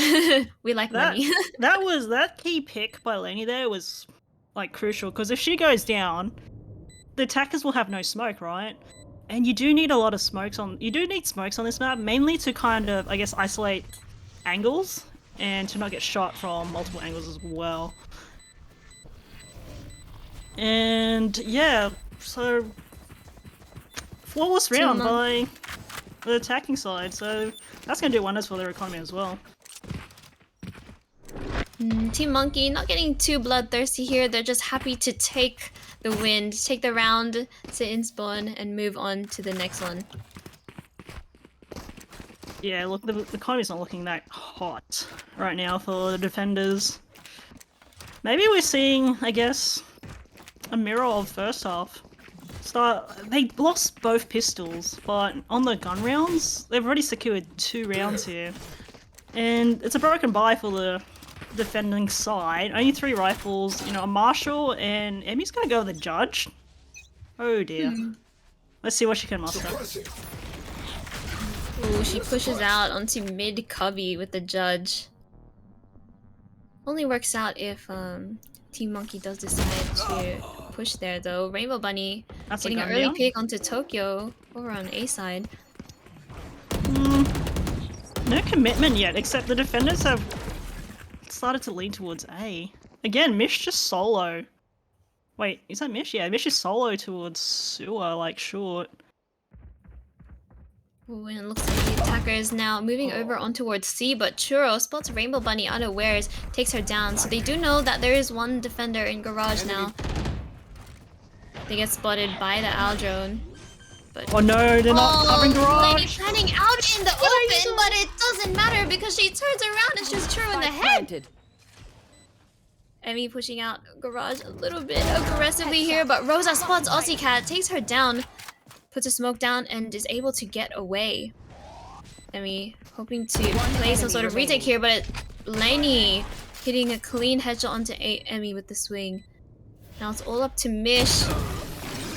We like money. that key pick by Lenny there was like crucial, because if she goes down, the attackers will have no smoke, right? And you do need a lot of smokes on. You do need smokes on this map, mainly to kind of, I guess, isolate angles and to not get shot from multiple angles as well. And yeah, so flawless round by the attacking side. So that's going to do wonders for their economy as well. Team Monkey not getting too bloodthirsty here. They're just happy to take the win, take the round, sit in spawn, and move on to the next one. Yeah, look, the economy's not looking that hot right now for the defenders. Maybe we're seeing, I guess, a mirror of first half. They lost both pistols, but on the gun rounds, they've already secured 2 rounds here. And it's a broken buy for the defending side. Only 3 rifles, you know, a marshal, and Emmy's gonna go with the judge. Oh dear. Let's see what she can muster. Ooh, she pushes out onto mid cubby with the judge. Only works out if Team Monkey does decide to push there though. Rainbow Bunny getting an early pick onto Tokyo over on A side. No commitment yet, except the defenders have started to lean towards A. Again, Mish just solo. Wait, is that Mish? Yeah, Mish is solo towards sewer, like short. Ooh, and it looks like the attacker is now moving over on towards C, but Churro spots Rainbow Bunny unawares, takes her down. So they do know that there is one defender in garage now. They get spotted by the Owl drone. But oh no, they're not covering garage! Lady planning out in the open, but it doesn't matter because she turns around and shoots Churro in the head! Emmy pushing out garage a little bit aggressively here, but Rosa spots Aussie Cat, takes her down. Puts a smoke down and is able to get away. Emmy hoping to play some sort of retake here, but Lainey hitting a clean headshot onto Emmy with the swing. Now it's all up to Mish.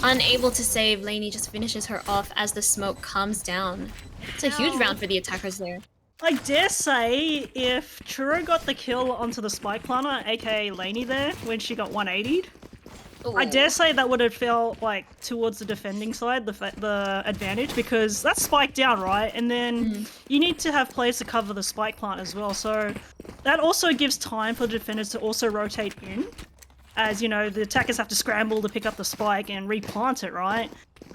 Unable to save, Lainey just finishes her off as the smoke comes down. It's a huge round for the attackers there. I dare say if Churro got the kill onto the spike planter, aka Lainey there, when she got 180'd, I dare say that would have felt like towards the defending side, the advantage, because that's spiked down, right? And then you need to have players to cover the spike plant as well. So that also gives time for the defenders to also rotate in, as you know, the attackers have to scramble to pick up the spike and replant it, right?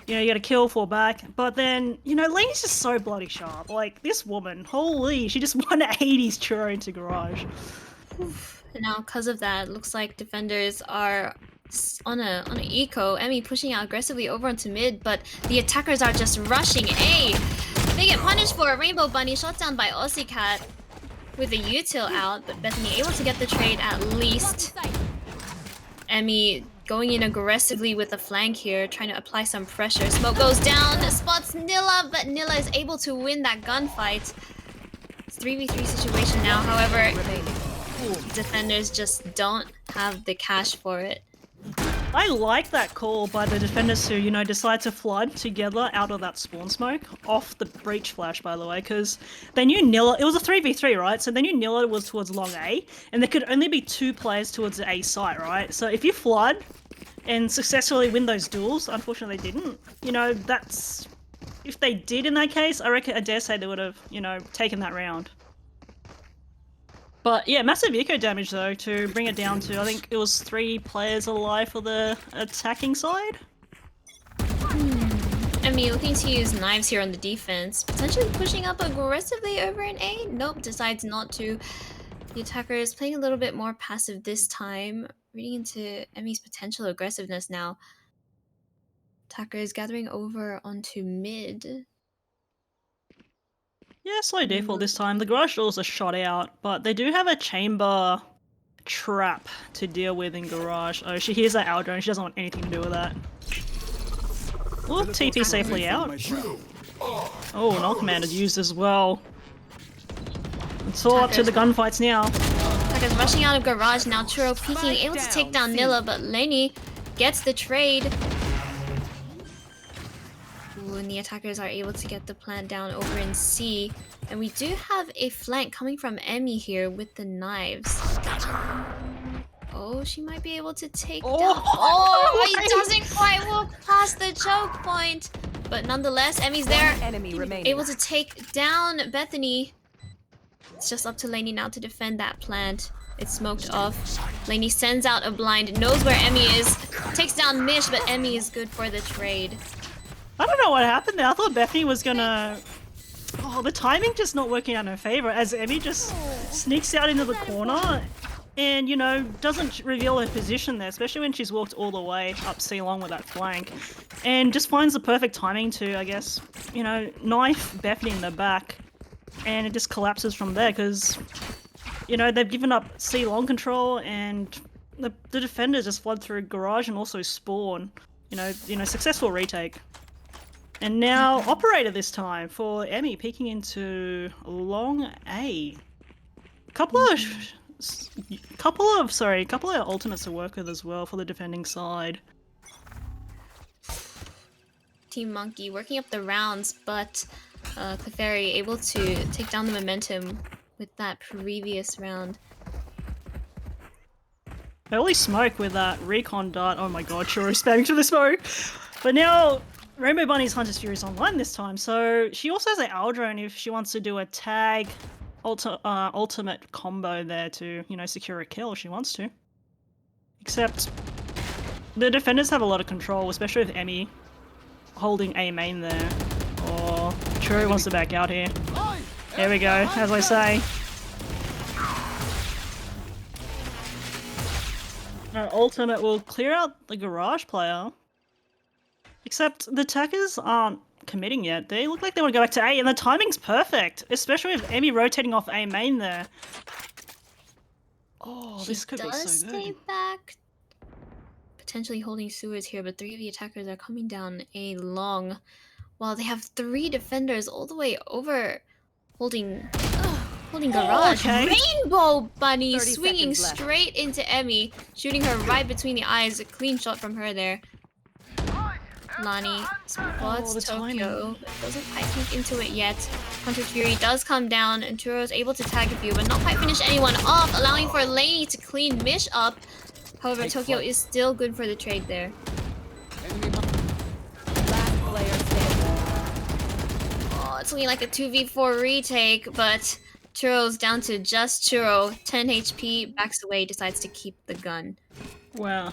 You know, you gotta kill, fall back. But then, you know, Lane's just so bloody sharp. Like, this woman, holy, she just 180's Churro into garage. And now, because of that, it looks like defenders are on a eco. Emmy pushing out aggressively over onto mid, but the attackers are just rushing A. They get punished for a Rainbow Bunny shot down by Aussie Cat with a util out, but Bethany able to get the trade at least. Emmy going in aggressively with the flank here, trying to apply some pressure. Smoke goes down, spots Nilla, but Nilla is able to win that gunfight. It's 3v3 situation now, however, defenders just don't have the cash for it. I like that call by the defenders who, you know, decide to flood together out of that spawn smoke, off the breach flash, by the way, because they knew Nilla, it was a 3v3, right? So they knew Nilla was towards long A, and there could only be 2 players towards the A site, right? So if you flood and successfully win those duels, unfortunately they didn't, you know, that's... If they did in that case, I dare say they would have, you know, taken that round. But yeah, massive eco damage though, to bring it down to, I think it was 3 players alive for the attacking side. Emmy looking to use knives here on the defense, potentially pushing up aggressively over an A. Nope, decides not to. The attacker is playing a little bit more passive this time, reading into Emmy's potential aggressiveness now. Attacker is gathering over onto mid. Yeah, slow default this time. The garage doors are shot out, but they do have a chamber trap to deal with in garage. Oh, she hears that owl drone. She doesn't want anything to do with that. Ooh, TP safely out. Oh, an ult command is used as well. It's all up to the gunfights now. Attacker's rushing out of garage now. Churro peeking, able to take down Nilla, but Lainey gets the trade. And the attackers are able to get the plant down over in C. And we do have a flank coming from Emmy here with the knives. Oh, she might be able to take down... Oh, he doesn't quite walk past the choke point. But nonetheless, Emmy's there, able to take down Bethany. It's just up to Lainey now to defend that plant. It's smoked off. Lainey sends out a blind, knows where Emmy is, takes down Mish, but Emmy is good for the trade. I don't know what happened there. I thought Bethany was gonna... Oh, the timing just not working out in her favor as Emmy just sneaks out into the corner and, you know, doesn't reveal her position there, especially when she's walked all the way up C long with that flank. And just finds the perfect timing to, I guess, you know, knife Bethany in the back. And it just collapses from there because, you know, they've given up C long control and the defenders just flood through garage and also spawn. You know, successful retake. And now operator this time for Emmy peeking into long A. Couple of alternates to work with as well for the defending side. Team Monke working up the rounds, but Clefairy able to take down the momentum with that previous round. Early smoke with that recon dart. Oh my god, sure, spamming through the smoke. But now Rainbow Bunny's Hunter's Fury is online this time, so she also has an owl drone if she wants to do a tag ultimate combo there to, you know, secure a kill if she wants to. Except the defenders have a lot of control, especially with Emmy holding A main there. Or True wants to back out here. There we go, as I say. Ultimate will clear out the garage player. Except the attackers aren't committing yet. They look like they want to go back to A, and the timing's perfect, especially with Emmy rotating off A main there. Oh, this could be so good. Stay back, potentially holding sewers here, but 3 of the attackers are coming down A long, while they have 3 defenders all the way over, holding garage. Okay. Rainbow Bunny 30 swinging seconds left. straight into Emmy, shooting her right between the eyes. A clean shot from her there. Lani spots the Tokyo, but doesn't quite peek into it yet. Hunter's Fury does come down, and Churro is able to tag a few, but not quite finish anyone off, allowing for Laney to clean Mish up. However, Tokyo is still good for the trade there. Last player standing. Oh, it's looking like a 2v4 retake, but Churro's down to just Churro. 10 HP, backs away, decides to keep the gun. Wow.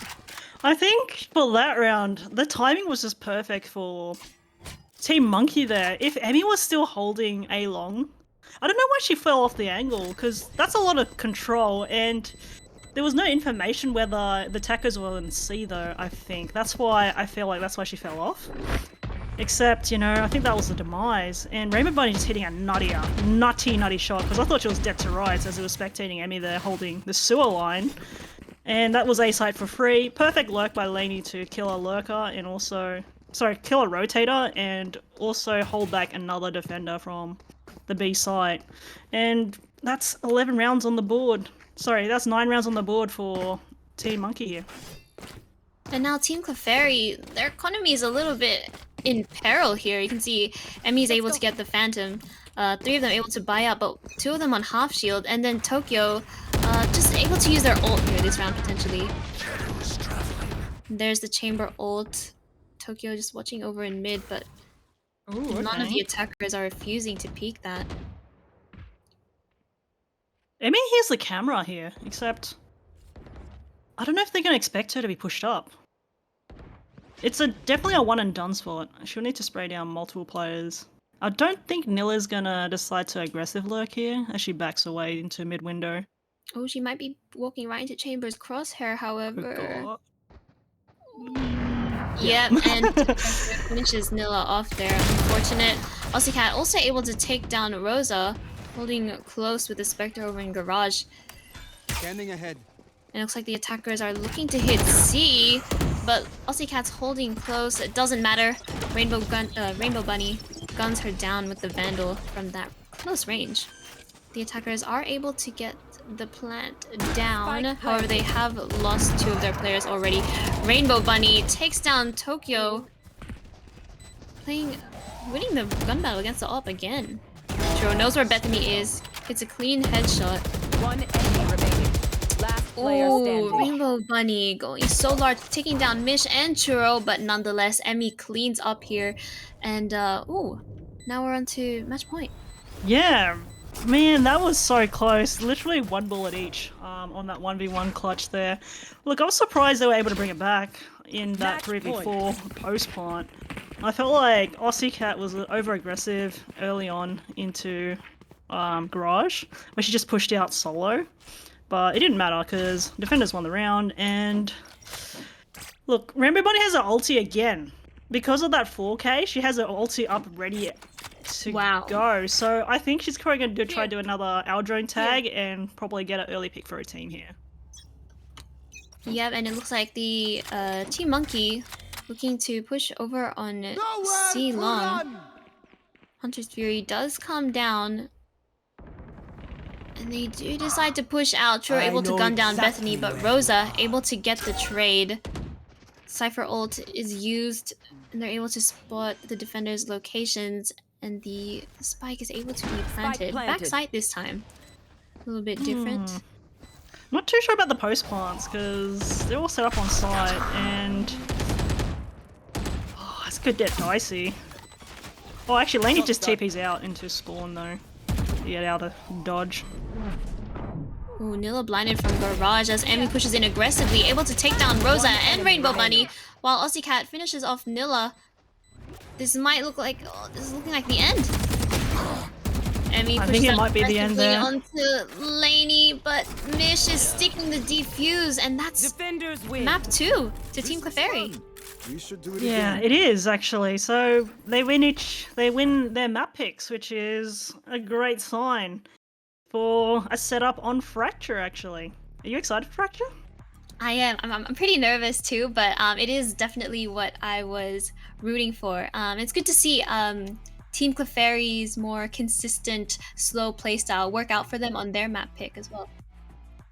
I think for that round, the timing was just perfect for Team Monke there. If Emmy was still holding A long, I don't know why she fell off the angle, because that's a lot of control, and there was no information whether the attackers were in C though, I think. That's why I feel like that's why she fell off. Except, you know, I think that was the demise, and Rainbow Bunny just hitting a nutty shot, because I thought she was dead to rights as it was spectating Emmy there holding the sewer line. And that was A site for free. Perfect lurk by Laney to kill a lurker and also, kill a rotator and also hold back another defender from the B site. And that's 11 rounds on the board. Sorry, that's 9 rounds on the board for Team Monke here. And now Team Clefairy, their economy is a little bit in peril here. You can see Emmy's able to get the Phantom. 3 of them able to buy out, but 2 of them on half shield. And then Tokyo just able to use their ult here this round potentially. There's the chamber ult. Tokyo just watching over in mid, but none of the attackers are refusing to peek that. Emmy hears the camera here, except I don't know if they're going to expect her to be pushed up. It's definitely a one and done spot. She'll need to spray down multiple players. I don't think Nilla's going to decide to aggressive lurk here as she backs away into mid window. Oh, she might be walking right into Chamber's crosshair, however. Yep, and finishes Nilla off there. Unfortunate. Cat also able to take down Rosa, holding close with the Spectre over in Garage. Standing ahead. And it looks like the attackers are looking to hit C, but Cat's holding close. It doesn't matter. Rainbow Bunny guns her down with the Vandal from that close range. The attackers are able to get the plant down. However, they have lost 2 of their players already. Rainbow Bunny takes down Tokyo, winning the gun battle against the AWP again. Churro knows where Bethany is. It's a clean headshot. 1 enemy remaining. Last player standing. Rainbow Bunny going so large, taking down Mish and Churro, but nonetheless, Emmy cleans up here. And, now we're on to match point. Yeah, man, that was so close. Literally 1 bullet each on that 1v1 clutch there. Look, I was surprised they were able to bring it back in that 3v4 post plant. I felt like Cat was over-aggressive early on into Garage, where she just pushed out solo. But it didn't matter because defenders won the round. And look, Rainbow Bunny has her ulti again. Because of that 4K, she has her ulti up ready to go. So I think she's probably going to try to do another Aldrone tag and probably get an early pick for her team here. Yep, and it looks like the Team Monkey looking to push over on C Long. Hunter's Fury does come down. And they do decide to push out. True able to gun down Bethany, but Rosa able to get the trade. Cypher ult is used, and they're able to spot the defender's locations, and the spike is able to be planted. Backside this time. A little bit different. I'm not too sure about the post plants, because they're all set up on site, and... Oh, this could get dicey. Oh, actually, Laney just TP's out into spawn, though. To get out of dodge. Ooh, Nilla blinded from Garage as Emmy pushes in aggressively, able to take down Rosa and Rainbow Bunny, while Aussie Cat finishes off Nilla. This might look like... Oh, this is looking like the end. Emmy I think it might be the end there. Onto Laney, but Mish is sticking the defuse, and that's map 2 to Team Clefairy. We should do it Yeah, it is actually. So they win their map picks, which is a great sign for a setup on Fracture. Actually, are you excited for Fracture? I am. I'm pretty nervous too, but it is definitely what I was rooting for. It's good to see Team Clefairy's more consistent, slow playstyle work out for them on their map pick as well.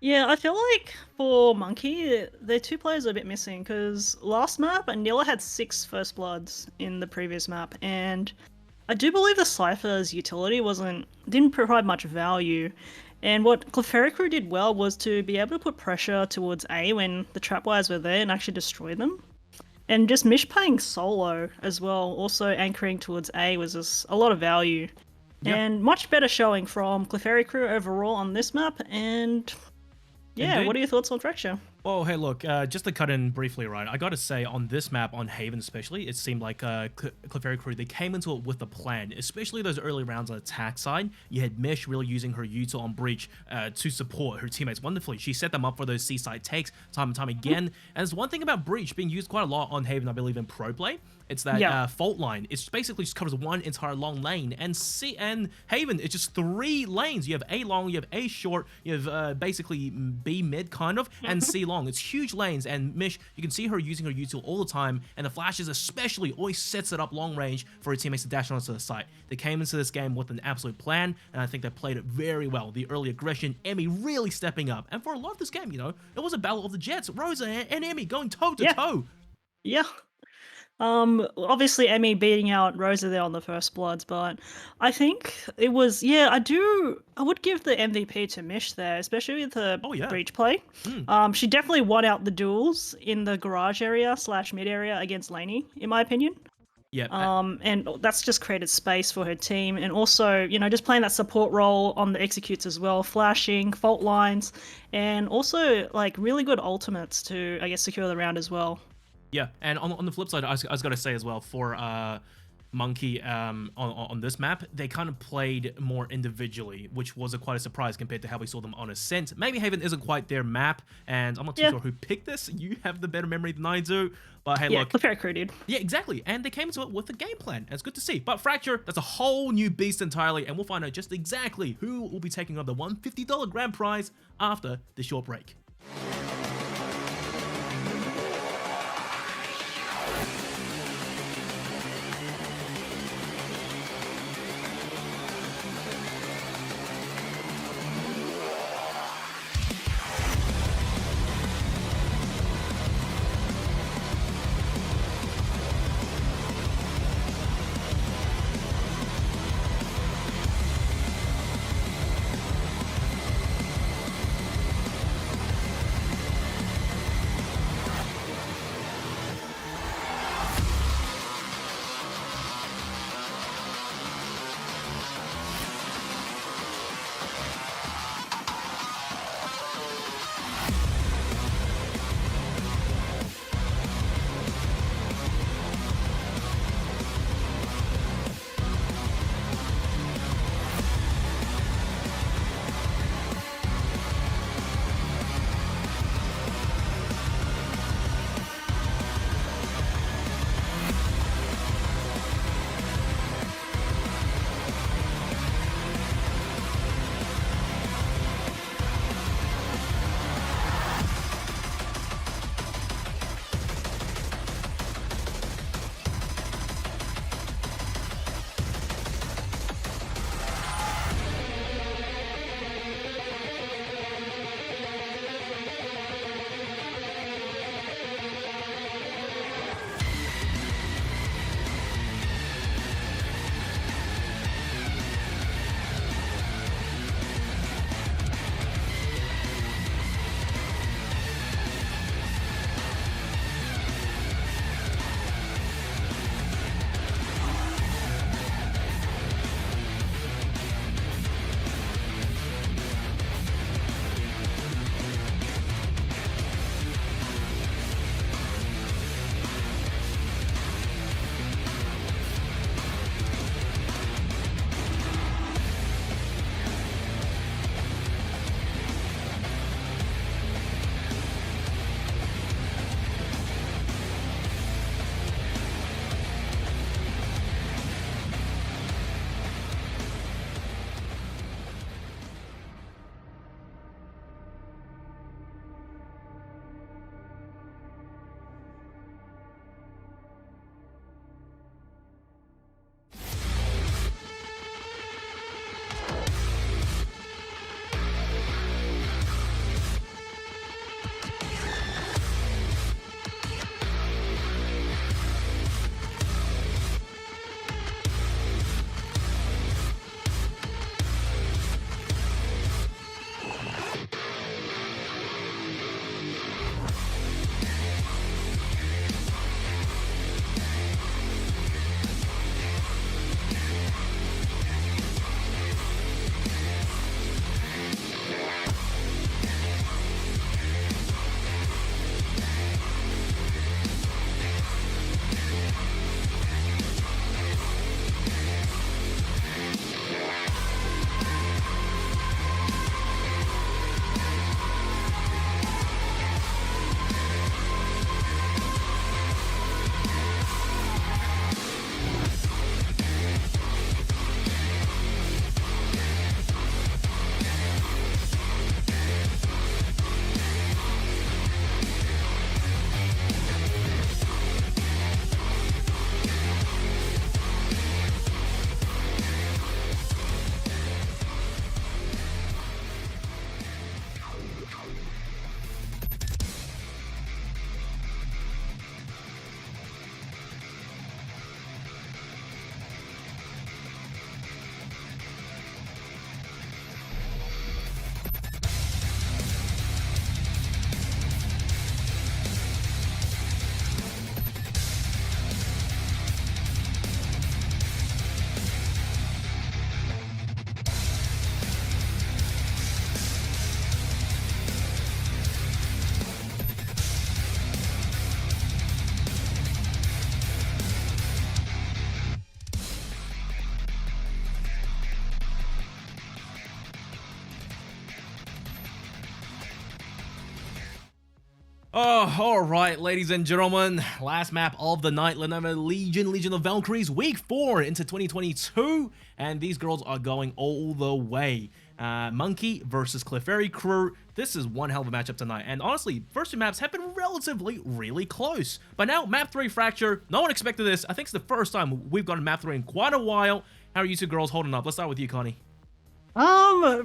Yeah, I feel like for Monke, their 2 players are a bit missing because last map, Nilla had 6 First Bloods in the previous map, and I do believe the Cypher's utility didn't provide much value. And what Clefairy crew did well was to be able to put pressure towards A when the trapwires were there and actually destroy them. And just Mish playing solo as well, also anchoring towards A, was just a lot of value. Yep. And much better showing from Clefairy crew overall on this map, and... Yeah, Indeed. What are your thoughts on Fracture? Oh, hey, look, just to cut in briefly, right, I gotta say, on this map, on Haven especially, it seemed like Clefairy crew, they came into it with a plan, especially those early rounds on the attack side. You had Mish really using her util on Breach to support her teammates wonderfully. She set them up for those C-side takes time and time again. And there's one thing about Breach being used quite a lot on Haven, I believe, in pro play. It's that fault line. It basically just covers one entire long lane. And Haven, it's just 3 lanes. You have A long, you have A short, you have basically B mid kind of, and C long. It's huge lanes, and Mish, you can see her using her util all the time, and the flashes especially always sets it up long range for her teammates to dash onto the site. They came into this game with an absolute plan, and I think they played it very well. The early aggression, Emmy really stepping up, and for a lot of this game, you know, it was a battle of the Jets. Rosa and Emmy going toe to toe. Yeah. Obviously Emmy beating out Rosa there on the First Bloods, but I think it was, I would give the MVP to Mish there, especially with the Breach play. She definitely won out the duels in the garage area / mid area against Laney, in my opinion. Yeah. And that's just created space for her team, and also, you know, just playing that support role on the executes as well, flashing, fault lines, and also like really good ultimates to, I guess, secure the round as well. Yeah, and on the flip side, I was going to say as well, for Monke on this map, they kind of played more individually, which was quite a surprise compared to how we saw them on Ascent. Maybe Haven isn't quite their map, and I'm not too sure who picked this. You have the better memory than I do. But hey, look. Clefairy crew did. Yeah, exactly. And they came into it with a game plan. And it's good to see. But Fracture, that's a whole new beast entirely, and we'll find out just exactly who will be taking on the $150 grand prize after the short break. Oh, alright, ladies and gentlemen. Last map of the night, Lenovo Legion of Valkyries, week 4 into 2022. And these girls are going all the way. Monke versus Clefairy crew. This is one hell of a matchup tonight. And honestly, first two maps have been relatively really close. But now, map 3 Fracture. No one expected this. I think it's the first time we've gotten map 3 in quite a while. How are you two girls holding up? Let's start with you, Connie.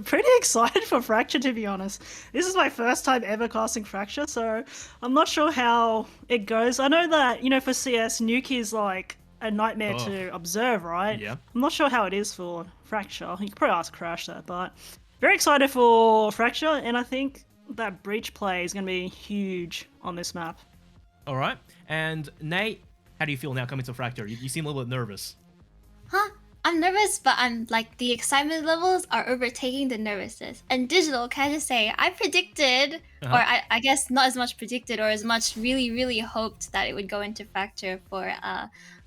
Pretty excited for Fracture, to be honest. This is my first time ever casting Fracture, so I'm not sure how it goes. I know that, you know, for CS, Nuke is like a nightmare to observe, right? Yeah. I'm not sure how it is for Fracture. You could probably ask Crash that, but very excited for Fracture, and I think that breach play is going to be huge on this map. Alright, and Nate, how do you feel now coming to Fracture? You seem a little bit nervous. Huh? I'm nervous, but I'm like, the excitement levels are overtaking the nervousness. And Digital, can I just say, I predicted, or I guess not as much predicted, or as much really hoped that it would go into Fracture for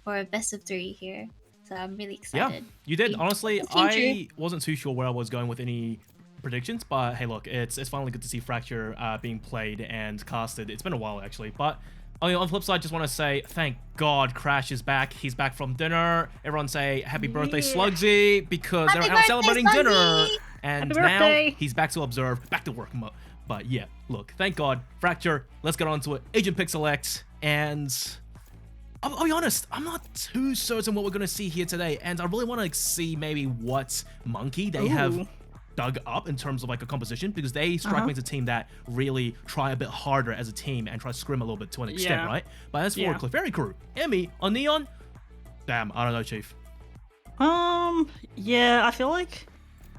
a best of 3 here. So I'm really excited. Yeah, you did. Honestly, I wasn't too sure where I was going with any predictions, but hey, look, it's finally good to see Fracture being played and casted. It's been a while, actually, but on the flip side, just want to say, thank God Crash is back. He's back from dinner. Everyone say happy birthday, Slugsy, because they're out celebrating dinner. And now he's back to observe, back to work mode. But yeah, look, thank God. Fracture, let's get on to it. Agent Pixel X, and I'll be honest, I'm not too certain what we're going to see here today. And I really want to see maybe what Monke they have dug up in terms of like a composition, because they strike me as a team that really try a bit harder as a team and try to scrim a little bit to an extent, right? But as for Clefairy crew, Emmy on Neon, damn, I don't know, Chief. Yeah, I feel like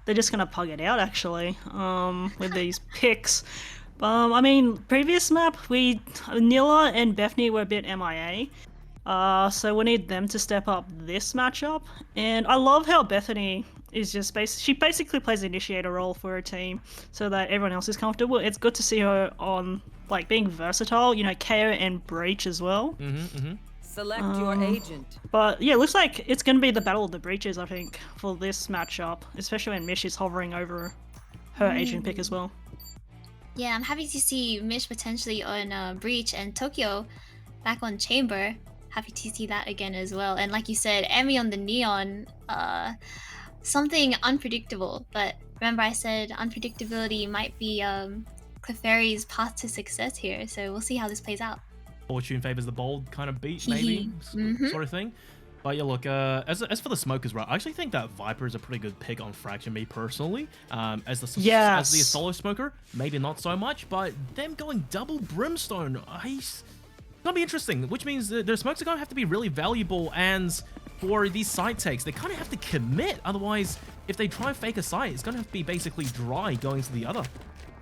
they're just gonna pug it out actually, with these picks. I mean, previous map, Nila and Bethany were a bit MIA. So we need them to step up this matchup. And I love how Bethany is just she basically plays the initiator role for her team so that everyone else is comfortable. It's good to see her on like being versatile, you know, KO and breach as well. Select your agent. But yeah, it looks like it's going to be the battle of the breaches, I think, for this matchup, especially when Mish is hovering over her agent pick as well. Yeah, I'm happy to see Mish potentially on breach and Tokyo back on chamber. Happy to see that again as well. And like you said, Emmy on the Neon, something unpredictable. But remember I said unpredictability might be Clefairy's path to success here. So we'll see how this plays out. Fortune favors the bold kind of beat, maybe, sort of thing. But yeah, look, as for the smokers, right, I actually think that Viper is a pretty good pick on Fracture, me personally. As the solo smoker, maybe not so much, but them going double Brimstone, it's gonna be interesting, which means that their smokes are gonna have to be really valuable, and for these side takes, they kind of have to commit, otherwise, if they try and fake a site, it's gonna have to be basically dry going to the other.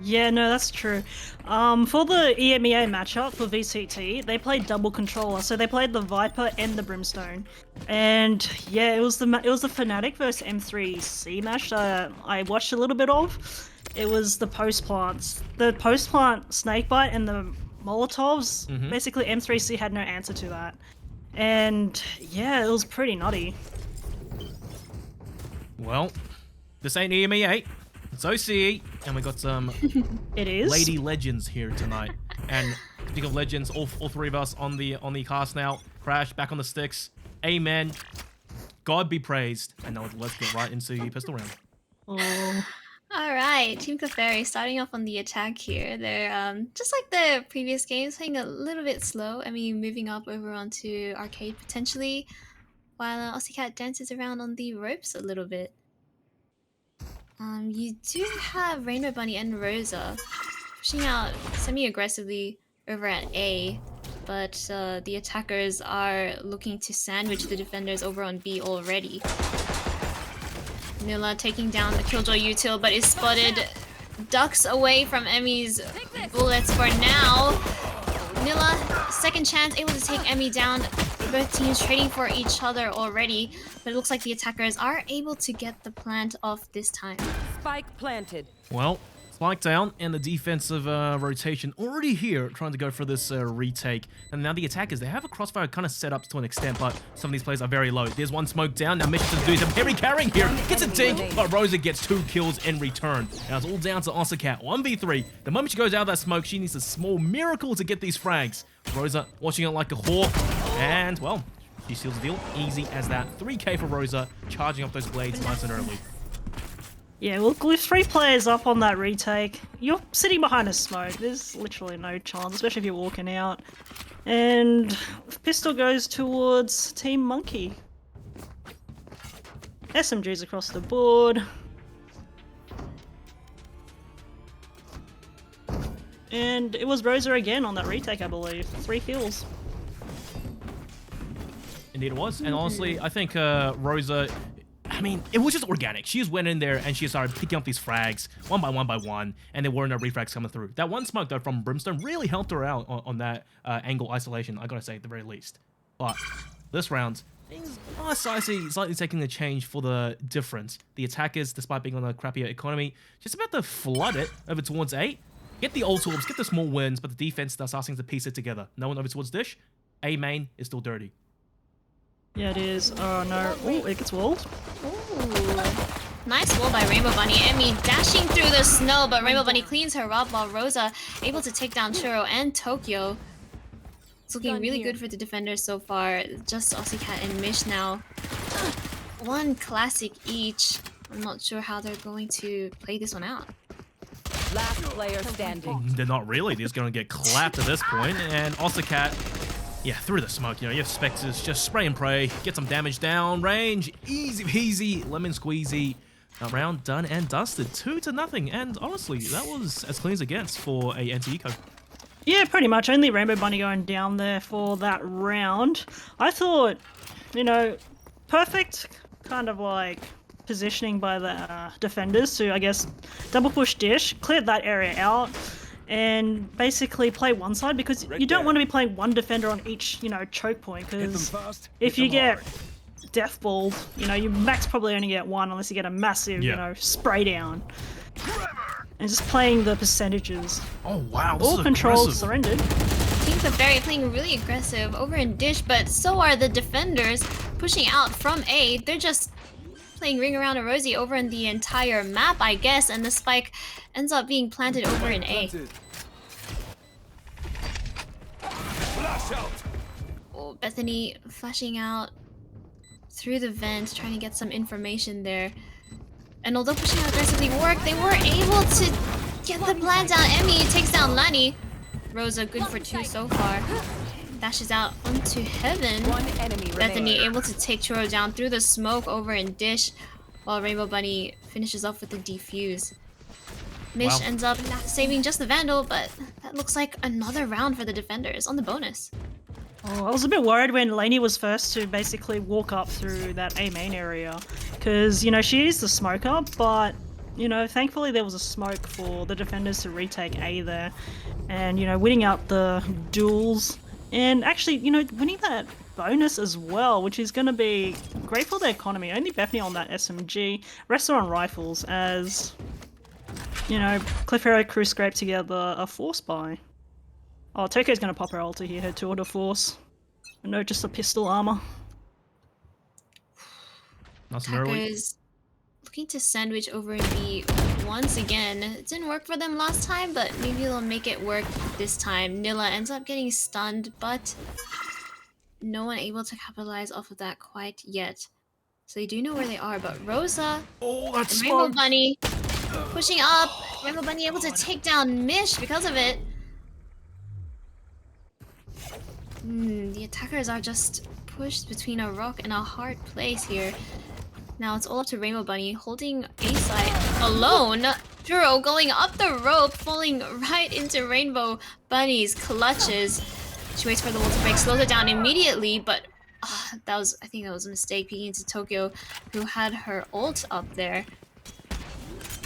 Yeah, no, that's true. For the EMEA matchup for VCT, they played double controller, so they played the Viper and the Brimstone. And yeah, it was the Fnatic versus M3C match that I watched a little bit of. It was the post plants, the post plant snakebite and the Molotovs. Basically, M3C had no answer to that, and yeah, it was pretty nutty. Well, this ain't EMEA. It's OCE, and we got some Lady Legends here tonight. And speaking of legends, all three of us on the cast now. Crash back on the sticks. Amen. God be praised. And now let's get right into the pistol round. Alright, Team Clefairy starting off on the attack here. They're just like the previous games, playing a little bit slow. I mean, moving up over onto arcade potentially, while Aussie dances around on the ropes a little bit. You do have Rainbow Bunny and Rosa pushing out semi-aggressively over at A, but the attackers are looking to sandwich the defenders over on B already. Nila taking down the Killjoy util, but is spotted. Ducks away from Emmy's bullets for now. Nila, second chance, able to take Emmy down. Both teams trading for each other already, but it looks like the attackers are able to get the plant off this time. Spike planted. Well, Spike down, and the defensive rotation already here, trying to go for this retake. And now the attackers, they have a crossfire kind of set up to an extent, but some of these players are very low. There's one smoke down. Now Mission to do some heavy carrying here. Gets a dink, but Rosa gets 2 kills in return. Now it's all down to Osicat. 1v3. The moment she goes out of that smoke, she needs a small miracle to get these frags. Rosa watching it like a hawk, and, well, she seals the deal. Easy as that. 3k for Rosa, charging up those blades nice and early. Yeah, look, with 3 players up on that retake, you're sitting behind a smoke. There's literally no chance, especially if you're walking out. And pistol goes towards Team Monke. SMGs across the board. And it was Rosa again on that retake, I believe. 3 kills. Indeed it was. And honestly, I think Rosa... I mean, it was just organic. She just went in there and she started picking up these frags one by one, and there were no refrags coming through. That one smoke, though, from Brimstone really helped her out on that angle isolation, I gotta say, at the very least. But this round, things are slightly taking a change for the difference. The attackers, despite being on a crappier economy, just about to flood it over towards 8. Get the ult orbs, get the small wins, but the defense starts asking to piece it together. No one over towards Dish. A main is still dirty. Yeah, it is. Oh no. Oh, it gets walled. Ooh. Nice wall by Rainbow Bunny. Emmy dashing through the snow, but Rainbow Bunny cleans her up while Rosa able to take down Churro and Tokyo. It's looking really good for the defenders so far. Just Osicat and Mish now. 1 classic each. I'm not sure how they're going to play this one out. Last player standing. They're not really. They're just going to get clapped at this point. And Osicat, yeah, through the smoke. You know, you have Spectres just spray and pray. Get some damage down. Range. Easy peasy. Lemon squeezy. That round done and dusted. 2-0. And honestly, that was as clean as it gets for a anti-eco. Yeah, pretty much. Only Rainbow Bunny going down there for that round. I thought, you know, perfect kind of like positioning by the defenders to, I guess, double push Dish, clear that area out, and basically play one side, because you don't want to be playing one defender on each, you know, choke point, because if you get deathballed, you know, you max probably only get 1 unless you get a massive, you know, spray down. And just playing the percentages. Oh wow, this all is controls aggressive. surrendered. Team Clefairy playing really aggressive over in Dish, but so are the defenders pushing out from A. They're just playing ring around a Rosie over in the entire map, I guess, and the spike ends up being planted over in A. Oh, Bethany flashing out through the vent, trying to get some information there. And although pushing out aggressively worked, they were able to get the plant down. Emmy takes down Lani. Rosa good for 2 so far. Dashes out onto Heaven. 1 enemy Bethany remaining. able to take Churro down through the smoke over in Dish, while Rainbow Bunny finishes off with the defuse. Mish ends up saving just the Vandal, but that looks like another round for the defenders on the bonus. Oh, I was a bit worried when Lainey was first to basically walk up through that A main area, because, you know, she is the smoker, but, you know, thankfully there was a smoke for the defenders to retake A there, and, you know, winning out the duels, and actually, you know, winning that bonus as well, which is going to be great for the economy. Only Bethany on that SMG, rest are on rifles, as, you know, Clefairy crew scrape together a force buy. Oh, Tokyo's gonna pop her ulti here, her tour de force. No, just a pistol armor. Nice and early. Attackers looking to sandwich over in B once again. It didn't work for them last time, but maybe they'll make it work this time. Nilla ends up getting stunned, but no one able to capitalize off of that quite yet. So they do know where they are, but Rosa Oh, that's and Rainbow smart. Bunny pushing up. Rainbow Bunny able to take down Mish because of it. The attackers are just pushed between a rock and a hard place here. Now it's all up to Rainbow Bunny holding A side alone. Churro going up the rope, falling right into Rainbow Bunny's clutches. She waits for the wall to break, slows it down immediately, but I think that was a mistake, peeking into Tokyo, who had her ult up there.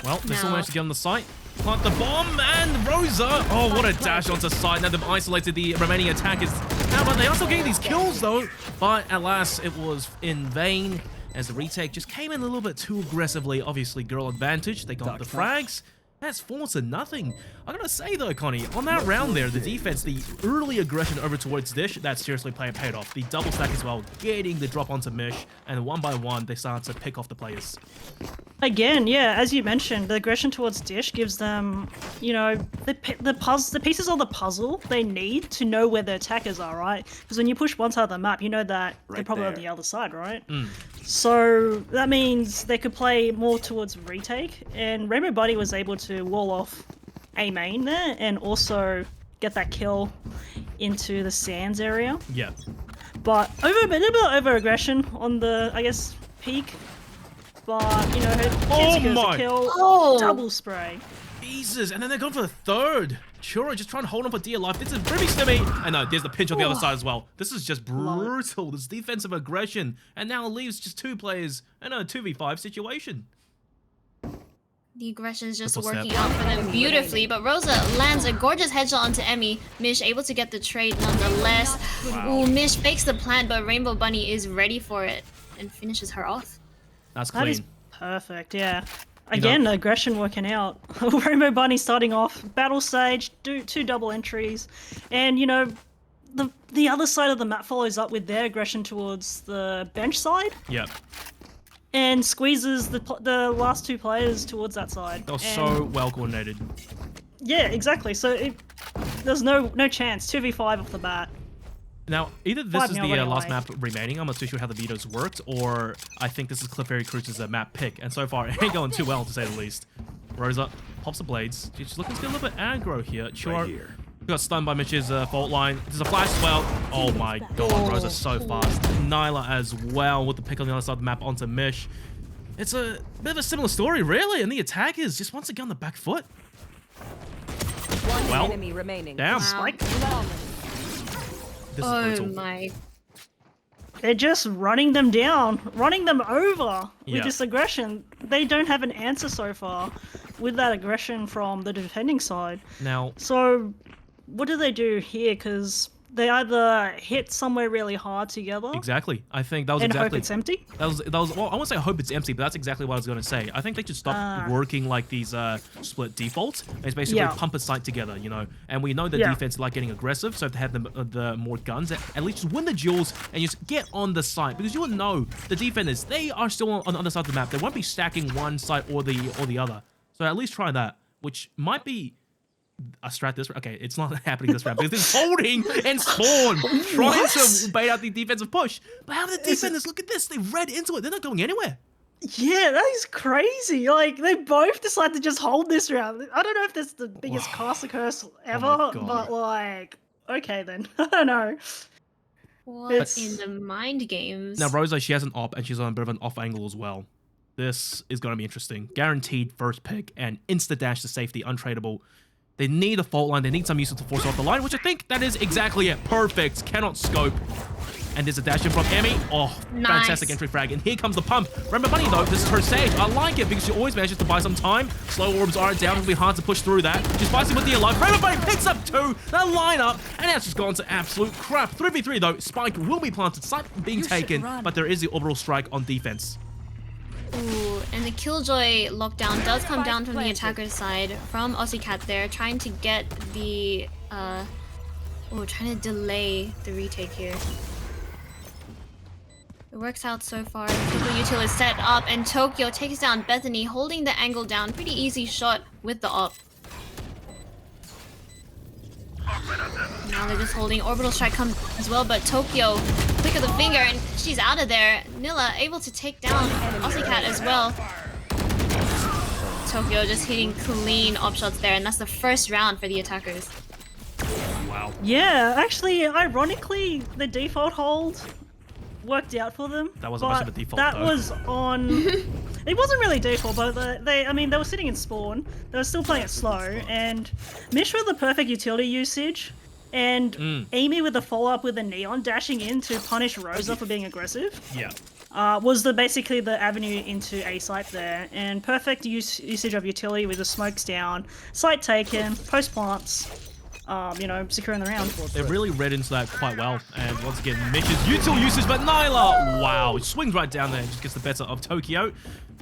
Well, they still managed to get on the site. Plant the bomb, and Rosa! Oh, what a dash onto site. Now they've isolated the remaining attackers. Now, but they are still getting these kills, though. But alas, it was in vain, as the retake just came in a little bit too aggressively. Obviously, girl advantage. They got the frags. That's 4-0. I gotta say though, Connie, on that round there, the defense, the early aggression over towards Dish, that seriously paid off. The double stack as well, getting the drop onto Mish, and one by one, they start to pick off the players. Again, yeah, as you mentioned, the aggression towards Dish gives them, you know, the pieces of the puzzle they need to know where the attackers are, right? Because when you push one side of the map, you know that they're probably on the other side, right? So that means they could play more towards retake, and Rainbow Buddy was able to wall off A main there, and also get that kill into the Sands area. Yeah. But a little bit of over aggression on the, I guess, peak. But, you know, her my! Kill, double spray. Jesus, and then they're going for the third. Churro just trying to hold on for dear life. This is pretty stimmy. And no, there's the pinch on the other side as well. This is just brutal. This defensive aggression. And now it leaves just 2 players in a 2v5 situation. The aggression is just working out for them beautifully, but Rosa lands a gorgeous headshot onto Emmy. Mish able to get the trade nonetheless. Wow. Ooh, Mish fakes the plant, but Rainbow Bunny is ready for it and finishes her off. That's clean. That is perfect, yeah. Again, aggression working out. Rainbow Bunny starting off, battle stage, 2 double entries, and you know, the other side of the map follows up with their aggression towards the bench side. Yep. And squeezes the last 2 players towards that side. That was so well coordinated. Yeah, exactly. So there's no chance. 2v5 off the bat. Now, either this is the last away. map remaining, I'm not too sure how the vetoes worked, or I think this is Clefairy Cruise's map pick, and so far it ain't going too well, to say the least. Rosa pops the blades. She's looking to get a little bit aggro here. Right here. Got stunned by Mitch's fault line. There's a flash as well. Oh my god, Rosa so fast. Nyla as well with the pick on the other side of the map onto Mish. It's a bit of a similar story, really, and the attackers just once again on the back foot. One enemy remaining. Damn. Spike. This is brutal. My. They're just running them down, running them over with Yeah. this aggression. They don't have an answer so far with that aggression from the defending side. Now, So what do they do here? Because they either hit somewhere really hard together exactly. I think that was and exactly. hope it's empty. That was well, I won't say I hope it's empty, but that's exactly what I was going to say. I think they should stop working like these split defaults. It's basically pump a site together, you know. And we know the defense is like getting aggressive, so if they have the more guns, at least just win the duels and just get on the site, because you will know the defenders, they are still on the other side of the map. They won't be stacking one site or the other. So at least try that, which might be a strat this round. Okay, it's not happening this round because it's holding and Spawn trying to bait out the defensive push. But how do the defenders look at this? They read into it. They're not going anywhere. Yeah, that is crazy. Like, they both decide to just hold this round. I don't know if that's the biggest caster curse ever, but like, okay then. I don't know. What in the mind games? Now, Rosa, she has an op, and she's on a bit of an off angle as well. This is going to be interesting. Guaranteed first pick and insta dash to safety, untradeable. They need a fault line. They need some usage to force off the line, which I think that is exactly it. Perfect. Cannot scope. And there's a dash in from Emmy. Oh, fantastic entry frag. And here comes the pump. Remember, Bunny, though, this is her stage. I like it because she always manages to buy some time. Slow orbs are down. It'll be hard to push through that. She's fighting with the alive. Remember, Bunny picks up 2. That line up. And now she's gone to absolute crap. 3v3, though. Spike will be planted. Site being taken. But there is the orbital strike on defense. Ooh, and the Killjoy lockdown does come down from the attacker's side from Cat there, trying to get the, trying to delay the retake here. It works out so far. The Tokyo Util is set up, and Tokyo takes down Bethany, holding the angle down. Pretty easy shot with the op. Now they're just holding. Orbital strike comes as well, but Tokyo, click of the finger, and she's out of there. Nilla able to take down Cat as well. Tokyo just hitting clean op shots there, and that's the first round for the attackers. Wow. Yeah, actually, ironically, the default hold worked out for them. That wasn't much of a default, that though. was on... It wasn't really default, but they were sitting in spawn. They were still playing it slow, and Mish with the perfect utility usage, and Amy with the follow-up with the Neon dashing in to punish Rosa for being aggressive. Yeah. Was basically the avenue into A site there, and perfect usage of utility with the smokes down, site taken, post plants, you know, securing the round. They really read into that quite well. And once again, Mish's util usage, but Nyla, wow, swings right down there and just gets the better of Tokyo.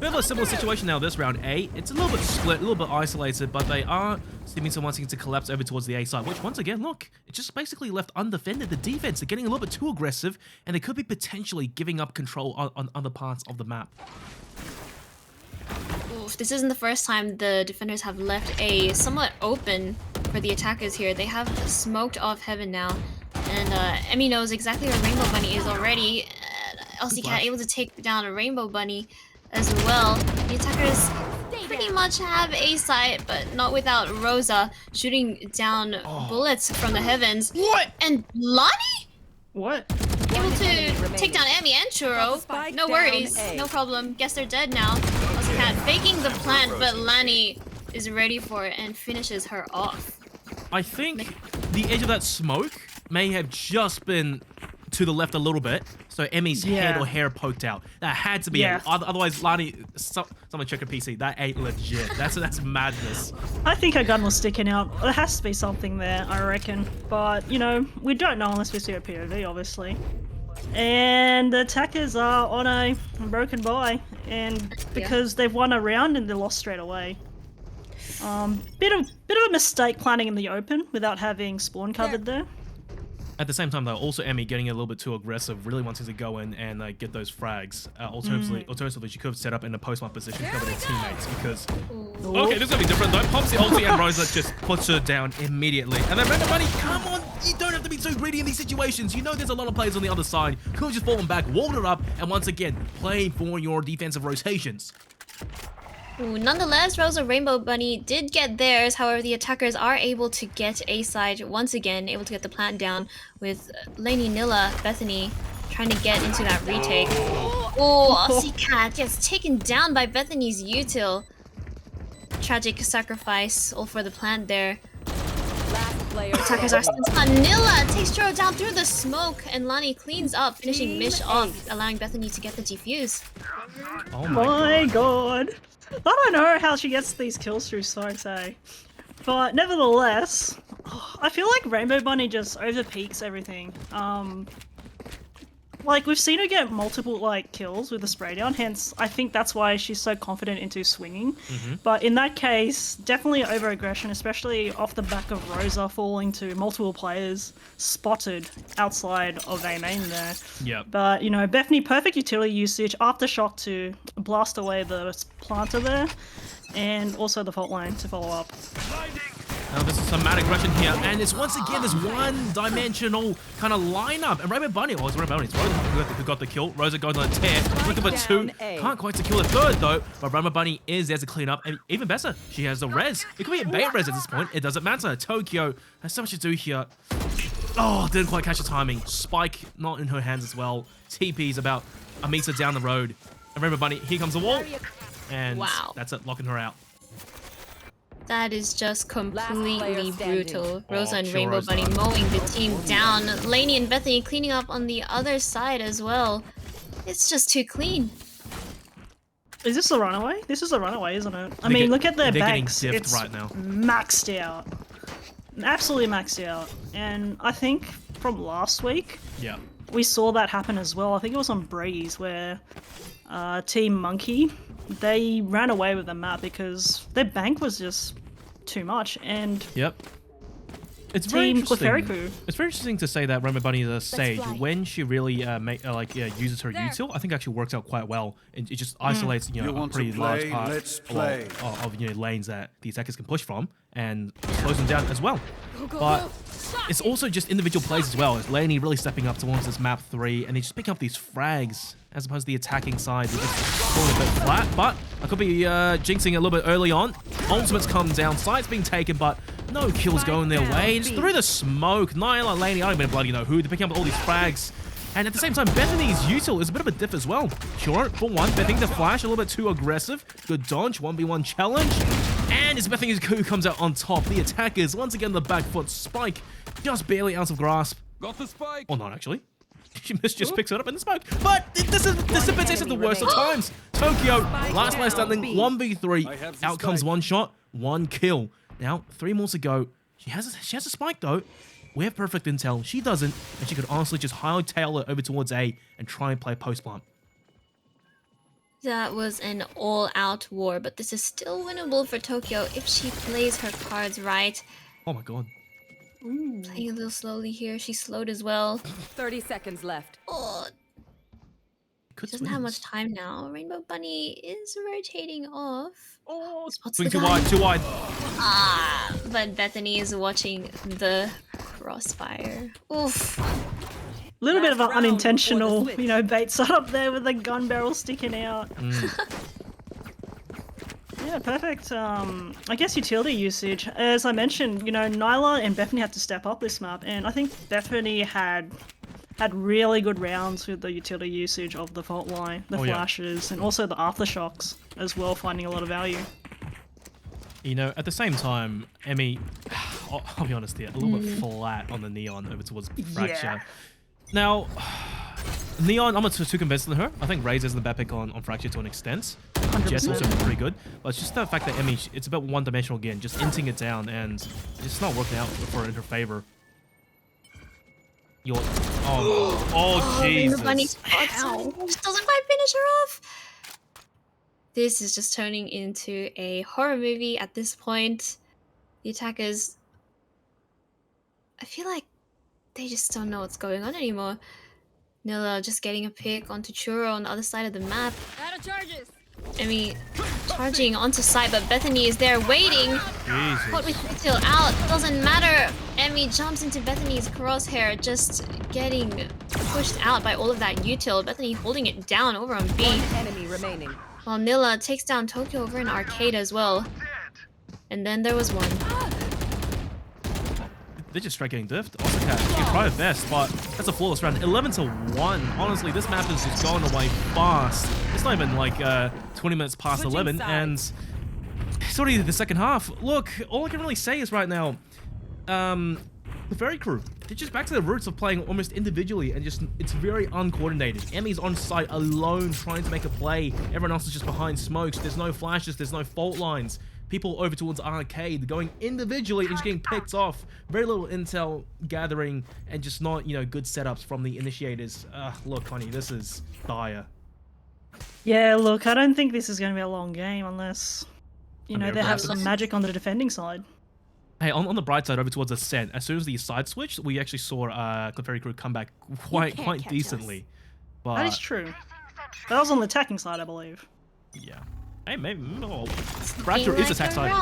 We have a similar situation now this round A. It's a little bit split, a little bit isolated, but they are seeming to wanting to collapse over towards the A side, which once again, look, it just basically left undefended. The defense are getting a little bit too aggressive, and they could be potentially giving up control on other parts of the map. Oof, this isn't the first time the defenders have left A somewhat open for the attackers here. They have smoked off heaven now, and Emmy knows exactly where Rainbow Bunny is already. LCCat able to take down a Rainbow Bunny as well. The attackers pretty much have A site, but not without Rosa shooting down bullets from the heavens. What? And Lonnie? What? Able to take down Emmy and Churro. No worries, no problem. Guess they're dead now. LCCat faking the plant, but Lani is ready for it and finishes her off. I think the edge of that smoke may have just been to the left a little bit, so Emmy's head or hair poked out. That had to be it. Otherwise, Lani, someone check a PC. That ain't legit. That's madness. I think her gun was sticking out. There has to be something there, I reckon. But, you know, we don't know unless we see a POV, obviously. And the attackers are on a broken bye, and because they've won a round and they lost straight away. Bit of a mistake planning in the open without having spawn covered there. At the same time, though, also Emmy getting a little bit too aggressive, really wanting to go in and get those frags. Alternatively, she could have set up in a post-mark position, cover their teammates, because... Okay, this is going to be different, though. Pops the ulti and Rosa just puts her down immediately. And then Rainbow Bunny, come on! You don't have to be so greedy in these situations. You know there's a lot of players on the other side. Could have just fallen back, walled her up, and once again, play for your defensive rotations. Ooh, nonetheless, Rosa Rainbow Bunny did get theirs. However, the attackers are able to get A side once again, able to get the plant down with Lainey, Nilla, Bethany trying to get into that retake. Oh, LCCat gets taken down by Bethany's util. Tragic sacrifice all for the plant there. Attackers are still on. Nilla takes Joro down through the smoke, and Lani cleans up, finishing Mish off, allowing Bethany to get the defuse. Oh my god. I don't know how she gets these kills through smokes, eh? But nevertheless, I feel like Rainbow Bunny just over-peaks everything. Like, we've seen her get multiple, like, kills with the spray down, hence, I think that's why she's so confident into swinging. But in that case, definitely over-aggression, especially off the back of Rosa falling to multiple players spotted outside of A main there. Yep. But, you know, Bethany, perfect utility usage, aftershock to blast away the planter there, and also the fault line to follow up. Now this is some mad aggression here, and it's once again this one-dimensional kind of lineup. And Rainbow Bunny, it's Rainbow Bunny, it's Rosa who got the kill. Rosa goes on a tear, looking for two. Can't quite secure the third though, but Rainbow Bunny is there to clean up, and even better, she has the res. It could be a bait res at this point, it doesn't matter. Tokyo has so much to do here. Oh, didn't quite catch the timing. Spike not in her hands as well. TP's about a meter down the road. And Rainbow Bunny, here comes the wall. And that's it, locking her out. That is just completely brutal. Rosa and Rainbow Bunny mowing the team down. Lainey and Bethany cleaning up on the other side as well. It's just too clean. Is this a runaway? This is a runaway, isn't it? I mean, look at their banks. It's right now. Maxed out. Absolutely maxed out. And I think from last week, we saw that happen as well. I think it was on Breeze where Team Monke, they ran away with the map because their bank was just too much. And it's very interesting. Clefairy. It's very interesting to say that Rainbow Bunny is a sage when she really uses her util. I think it actually works out quite well. It just isolates a pretty large part of lanes that the attackers can push from and slows them down as well. But it's also just individual plays as well. It's Lainey really stepping up towards this map 3, and they just pick up these frags as opposed to the attacking side. They're just falling a bit flat, but I could be jinxing a little bit early on. Ultimates come down, side's being taken, but no kills going their way. Just through the smoke, Nyla, Lainey, I don't even bloody know who, they're picking up all these frags. And at the same time, Bethany's util is a bit of a diff as well. Sure, for one, Bethany the flash, a little bit too aggressive. Good dodge, 1v1 challenge. And it's Bethany who comes out on top. The attackers, once again, the back foot spike, just barely out of grasp. Got the spike. Or not, actually. She just picks it up in the smoke. But this is the worst of times. Tokyo, last player standing, 1v3. Out comes one shot, one kill. Now, 3 more to go. She has a spike though. We have perfect intel. She doesn't, and she could honestly just hightail it over towards A and try and play post plant. That was an all-out war, but this is still winnable for Tokyo if she plays her cards right. Oh my god. Playing a little slowly here. She slowed as well. 30 seconds left. Oh, Could doesn't have much time now. Rainbow Bunny is rotating off. Oh, Spots swing the too gun. wide, too wide. Ah, but Bethany is watching the crossfire. Oof. A little bit of an Last round unintentional, before the switch. bait setup there with the gun barrel sticking out. Yeah, perfect. I guess utility usage. As I mentioned, Nyla and Bethany had to step up this map, and I think Bethany had really good rounds with the utility usage of the fault line, the flashes, and also the aftershocks as well, finding a lot of value. At the same time, Emmy, I'll be honest here, a little bit flat on the Neon over towards Fracture. Yeah. Now, Neon, I'm not too convinced on her. I think Raze is the bad pick on Fracture to an extent. Jess also pretty good. But it's just the fact that Emmy, it's about one-dimensional again, just inting it down, and it's not working out for her in her favor. Oh, Jesus. Rainbow Bunny spots her. Just doesn't quite finish her off. This is just turning into a horror movie at this point. The attackers, I feel like they just don't know what's going on anymore. Nilla just getting a pick onto Churro on the other side of the map. Out of charges. Emmy charging onto side, but Bethany is there waiting. What with Retail out, doesn't matter. Emmy jumps into Bethany's crosshair, just getting pushed out by all of that util. Bethany holding it down over on B. One enemy remaining. While Nilla takes down Tokyo over in arcade as well. And then there was one. They're just straight getting diffed. Also, you try your best, but that's a flawless round. 11-1. Honestly, this map is just going away fast. It's not even like 20 minutes past 11, and it's already the second half. Look, all I can really say is right now, the Fairy crew, they're just back to the roots of playing almost individually, and just it's very uncoordinated. Emmy's on site alone trying to make a play. Everyone else is just behind smokes. There's no flashes. There's no fault lines. People over towards arcade going individually and just getting picked off. Very little intel gathering and just not, good setups from the initiators. Look, honey, this is dire. Yeah, look, I don't think this is going to be a long game unless, they have some magic on the defending side. Hey, on the bright side, over towards Ascent, as soon as the side switched, we actually saw Clefairy crew come back quite decently. But that is true. That was on the attacking side, I believe. yeah. Hey, maybe Fracture is attack side.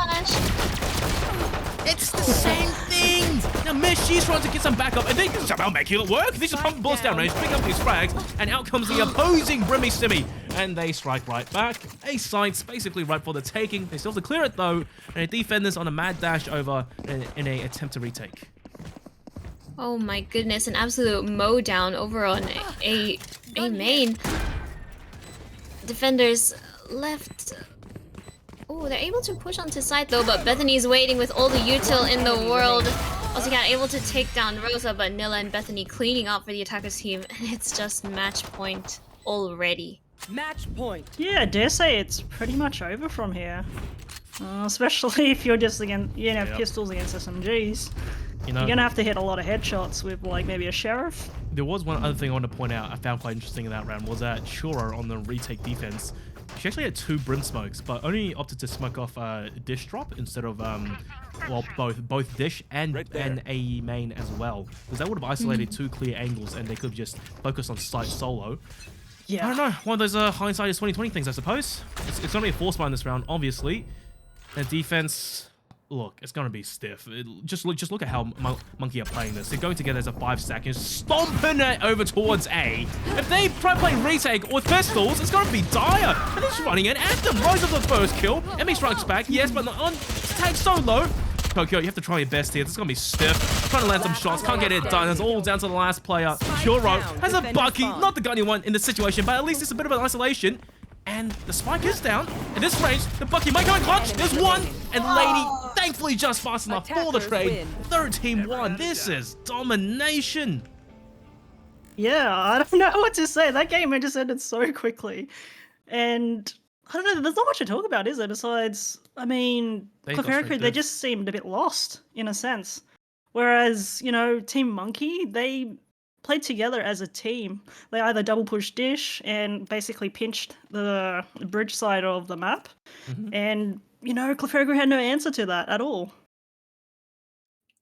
It's the same thing! Now Mish, she's trying to get some backup, and they can somehow make it work! They just pump bullets down range, pick up these frags, and out comes the opposing Brimmy Stimmy! And they strike right back. A site's basically right for the taking. They still have to clear it though, and the defenders on a mad dash over in a attempt to retake. Oh my goodness, an absolute mow down over on a main. Defenders left. Oh, they're able to push onto site though, but Bethany's waiting with all the util in the world. Also got able to take down Rosa, but Nilla and Bethany cleaning up for the attackers team, and it's just match point already. Match point. Yeah, I dare say it's pretty much over from here. Especially if you're just against, pistols against SMGs. You're gonna have to hit a lot of headshots with like maybe a sheriff. There was one other thing I want to point out I found quite interesting in that round was that Churro on the retake defense, she actually had 2 brim smokes, but only opted to smoke off dish drop instead of both dish and a main as well, because that would have isolated 2 clear angles and they could have just focused on site solo. Yeah. I don't know, one of those hindsight is 2020 things, I suppose. It's gonna be a force bind this round, obviously. And defense, look, it's gonna be stiff. Just look at how Monke are playing this. They're going together as a 5-stack and stomping it over towards A. If they try playing retake with pistols, it's gonna be dire. And he's running in at them. Rise of the first kill. Emmy strikes back, yes, but on tag so low. Tokyo, you have to try your best here. This is gonna be stiff. Trying to land some shots, can't get it done. It's all down to the last player. Churro has a Bucky, not the gunny one in this situation, but at least it's a bit of an isolation. And the spike is down. In this range, the Bucky might go in clutch. There's one, and Lady, thankfully, just fast enough for the trade. Third team won. This is domination. Yeah, I don't know what to say. That game just ended so quickly. And I don't know. There's not much to talk about, is there? Besides, I mean, They got Clefairy, straight they div. just seemed a bit lost in a sense. Whereas, you know, Team Monke, they played together as a team. They either double pushed dish and basically pinched the bridge side of the map, and you know, Clefairy had no answer to that at all.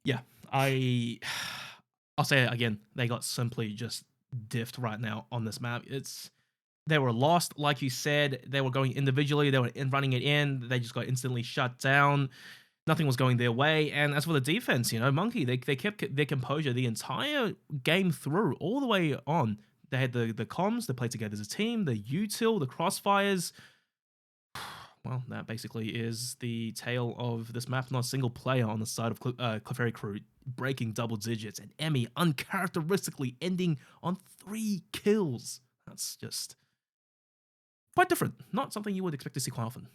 Yeah, I'll say it again. They got simply just diffed right now on this map. They were lost, like you said. They were going individually. They were running it in. They just got instantly shut down. Nothing was going their way. And as for the defense, you know, Monke, they kept their composure the entire game through, all the way on. They had the comms. They played together as a team. The util, the crossfires. Well, that basically is the tale of this map. Not a single player on the side of Clefairy crew breaking double digits, and Emmy uncharacteristically ending on 3 kills. That's just quite different. Not something you would expect to see quite often.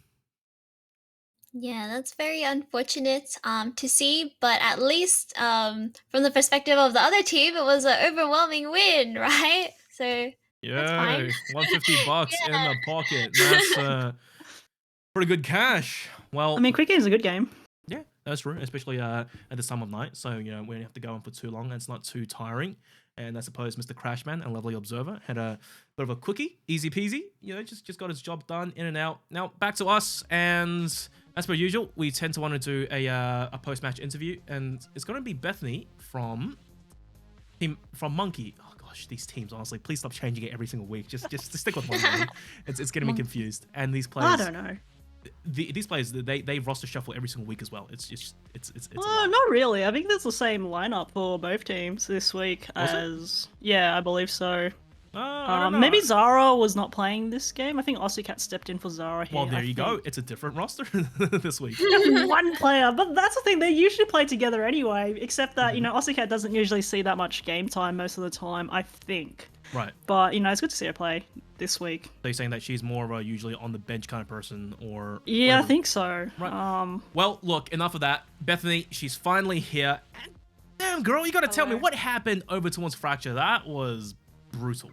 Yeah, that's very unfortunate to see, but at least from the perspective of the other team, it was an overwhelming win, right? So that's fine. Yay, $150 in the pocket. That's pretty good cash. Well, I mean, Quick Game's a good game. yeah, that's true, especially at this time of night. So, you know, we don't have to go on for too long and it's not too tiring. And I suppose Mr. Crashman and Lovely Observer had a bit of a quickie, easy peasy, you know, just got his job done, in and out. Now, back to us, and as per usual, we tend to want to do a post-match interview, and it's going to be Bethany from Monke. Oh gosh, these teams, honestly, please stop changing it every single week. Just stick with one name. It's getting me confused. And these players, I don't know. These players, they roster shuffle every single week as well. It's a Oh, lot. not really. I think there's the same lineup for both teams this week yeah, I believe so. I don't know. Maybe Zara was not playing this game. I think Ozzycat stepped in for Zara here. Well, there I you think. go. It's a different roster this week. One player, but that's the thing. They usually play together anyway. Except that you know, Ozzycat doesn't usually see that much game time most of the time. I think. Right. But you know, it's good to see her play this week. So you're saying that she's more of a usually on the bench kind of person, or Yeah, whatever. I think so. Right. Well, look, enough of that. Bethany, she's finally here. And damn, girl, you got to tell me what happened over towards Fracture. That was brutal.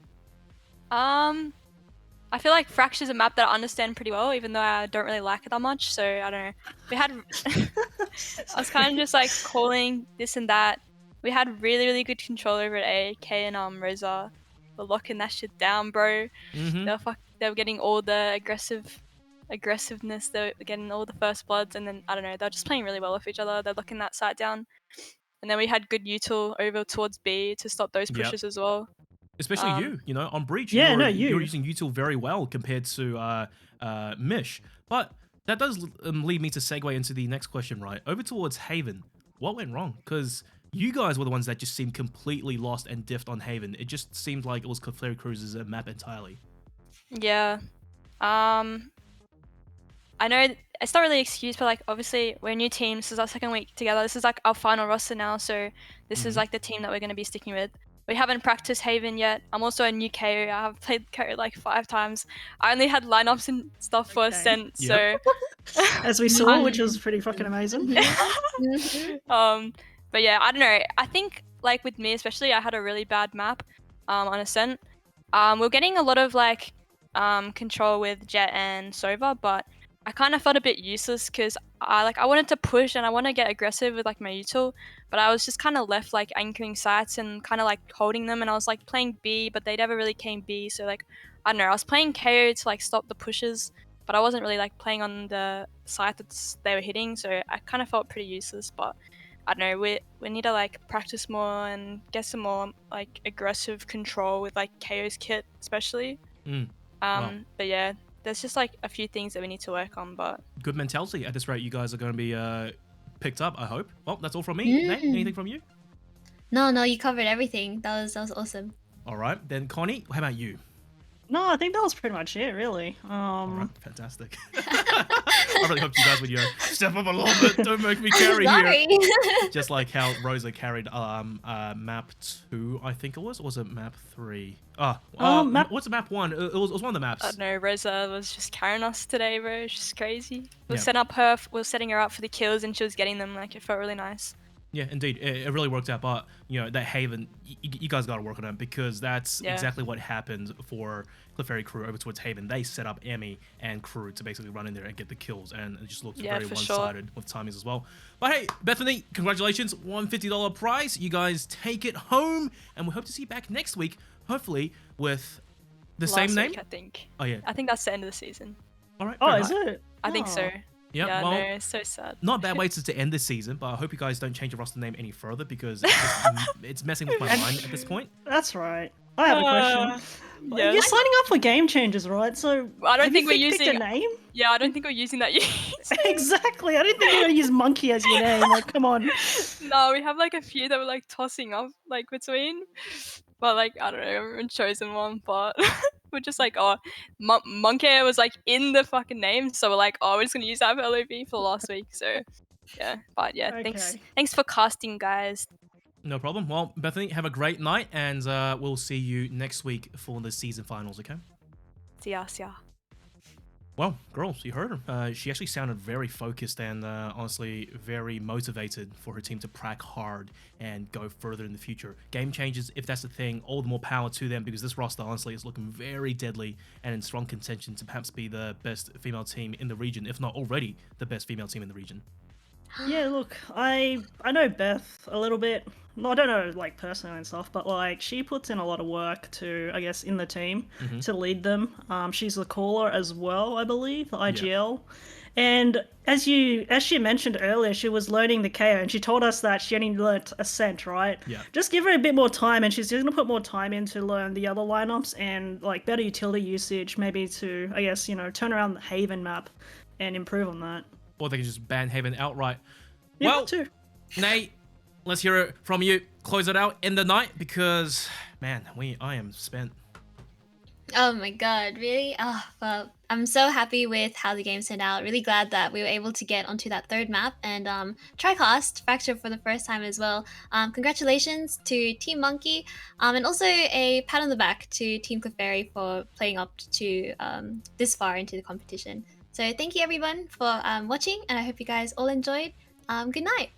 I feel like Fracture's a map that I understand pretty well, even though I don't really like it that much. So I don't know. We had, I was kind of just like calling this and that. We had really good control over it. AK and Rosa were locking that shit down, bro. They were getting all the aggressiveness. They were getting all the first bloods, and then I don't know. They're just playing really well with each other. They're locking that site down, and then we had good util over towards B to stop those pushes as well. Especially you know, on Breach, Yeah, you were using util very well compared to Mish. But that does lead me to segue into the next question, right? Over towards Haven, what went wrong? Because you guys were the ones that just seemed completely lost and diffed on Haven. It just seemed like it was Clefairy Cruz's map entirely. Yeah. I know it's not really an excuse, but like obviously we're a new team. This is our second week together. This is like our final roster now, so this is like the team that we're going to be sticking with. We haven't practiced Haven yet. I'm also a new KO. I have played KO like 5 times. I only had lineups and stuff for Ascent, so as we saw, which was pretty fucking amazing. But yeah, I don't know. I think like with me especially, I had a really bad map on Ascent. We're getting a lot of like control with Jet and Sova, but I kind of felt a bit useless because I wanted to push and I want to get aggressive with like my util, but I was just kind of left like anchoring sites and kind of like holding them, and I was like playing B, but they never really came B. So like I don't know, I was playing KO to like stop the pushes, but I wasn't really like playing on the site that they were hitting. So I kind of felt pretty useless. But I don't know, we need to like practice more and get some more like aggressive control with like KO's kit especially. Wow. But yeah. There's just like a few things that we need to work on, but good mentality. At this rate, you guys are going to be picked up, I hope. Well, that's all from me. Nate, anything from you? No, you covered everything. That was awesome. All right, then Connie, how about you? No, I think that was pretty much it, really. All right, fantastic. I really hope you guys would, you know, step up a little bit. Don't make me carry here. Just like how Rosa carried map 2, I think it was, or was it map 3? What's map 1? It was one of the maps. I don't know. Rosa was just carrying us today, bro. It's just crazy. We were setting her up for the kills, and she was getting them. Like it felt really nice. Yeah, indeed, it really worked out. But you know that Haven, you guys got to work on it because that's exactly what happened for Clefairy crew over towards Haven. They set up Emmy and crew to basically run in there and get the kills, and it just looked very one-sided with timings as well. But hey, Bethany, congratulations, $150 prize. You guys take it home, and we hope to see you back next week, hopefully with the same name. I think. Oh yeah. I think that's the end of the season. All right. Oh, is it? I think so. Yeah, Yeah, well, no, it's so sad. Not a bad way to end this season, but I hope you guys don't change your roster name any further because it's messing with my mind at this point. That's right. I have a question. Yeah. You're signing up for game changers, right? So I don't have think you we're picked using a name. Yeah, I don't think we're using that. Exactly. I didn't think you were gonna use Monkey as your name. Like, come on. No, we have like a few that we're like tossing up like between, but like I don't know, we haven't chosen one, but we're just like, oh, Monke was like in the fucking name, so we're like, oh, we're just gonna use that for LOB for last week. So yeah, but yeah, Okay. thanks for casting, guys. No problem. Well, Bethany, have a great night, and we'll see you next week for the season finals, okay? See ya. Well, girls, you heard her. She actually sounded very focused and honestly very motivated for her team to prac hard and go further in the future. Game changes, if that's the thing, all the more power to them because this roster honestly is looking very deadly and in strong contention to perhaps be the best female team in the region, if not already the best female team in the region. Yeah, look, I know Beth a little bit. I don't know, like, personally and stuff, but, like, she puts in a lot of work to, I guess, in the team to lead them. She's the caller as well, I believe, the IGL. Yeah. And as she mentioned earlier, she was learning the KO, and she told us that she only learnt Ascent, right? Yeah. Just give her a bit more time, and she's going to put more time in to learn the other lineups and, like, better utility usage, maybe to, I guess, you know, turn around the Haven map and improve on that. Or they can just ban Haven outright. Yeah, well, too. Nate, let's hear it from you. Close it out in the night because, man, I am spent. Oh my god, really? Oh, well, I'm so happy with how the game turned out. Really glad that we were able to get onto that third map and tri-cast Fracture for the first time as well. Congratulations to Team Monkey, and also a pat on the back to Team Clefairy for playing up to this far into the competition. So thank you everyone for watching, and I hope you guys all enjoyed. Good night.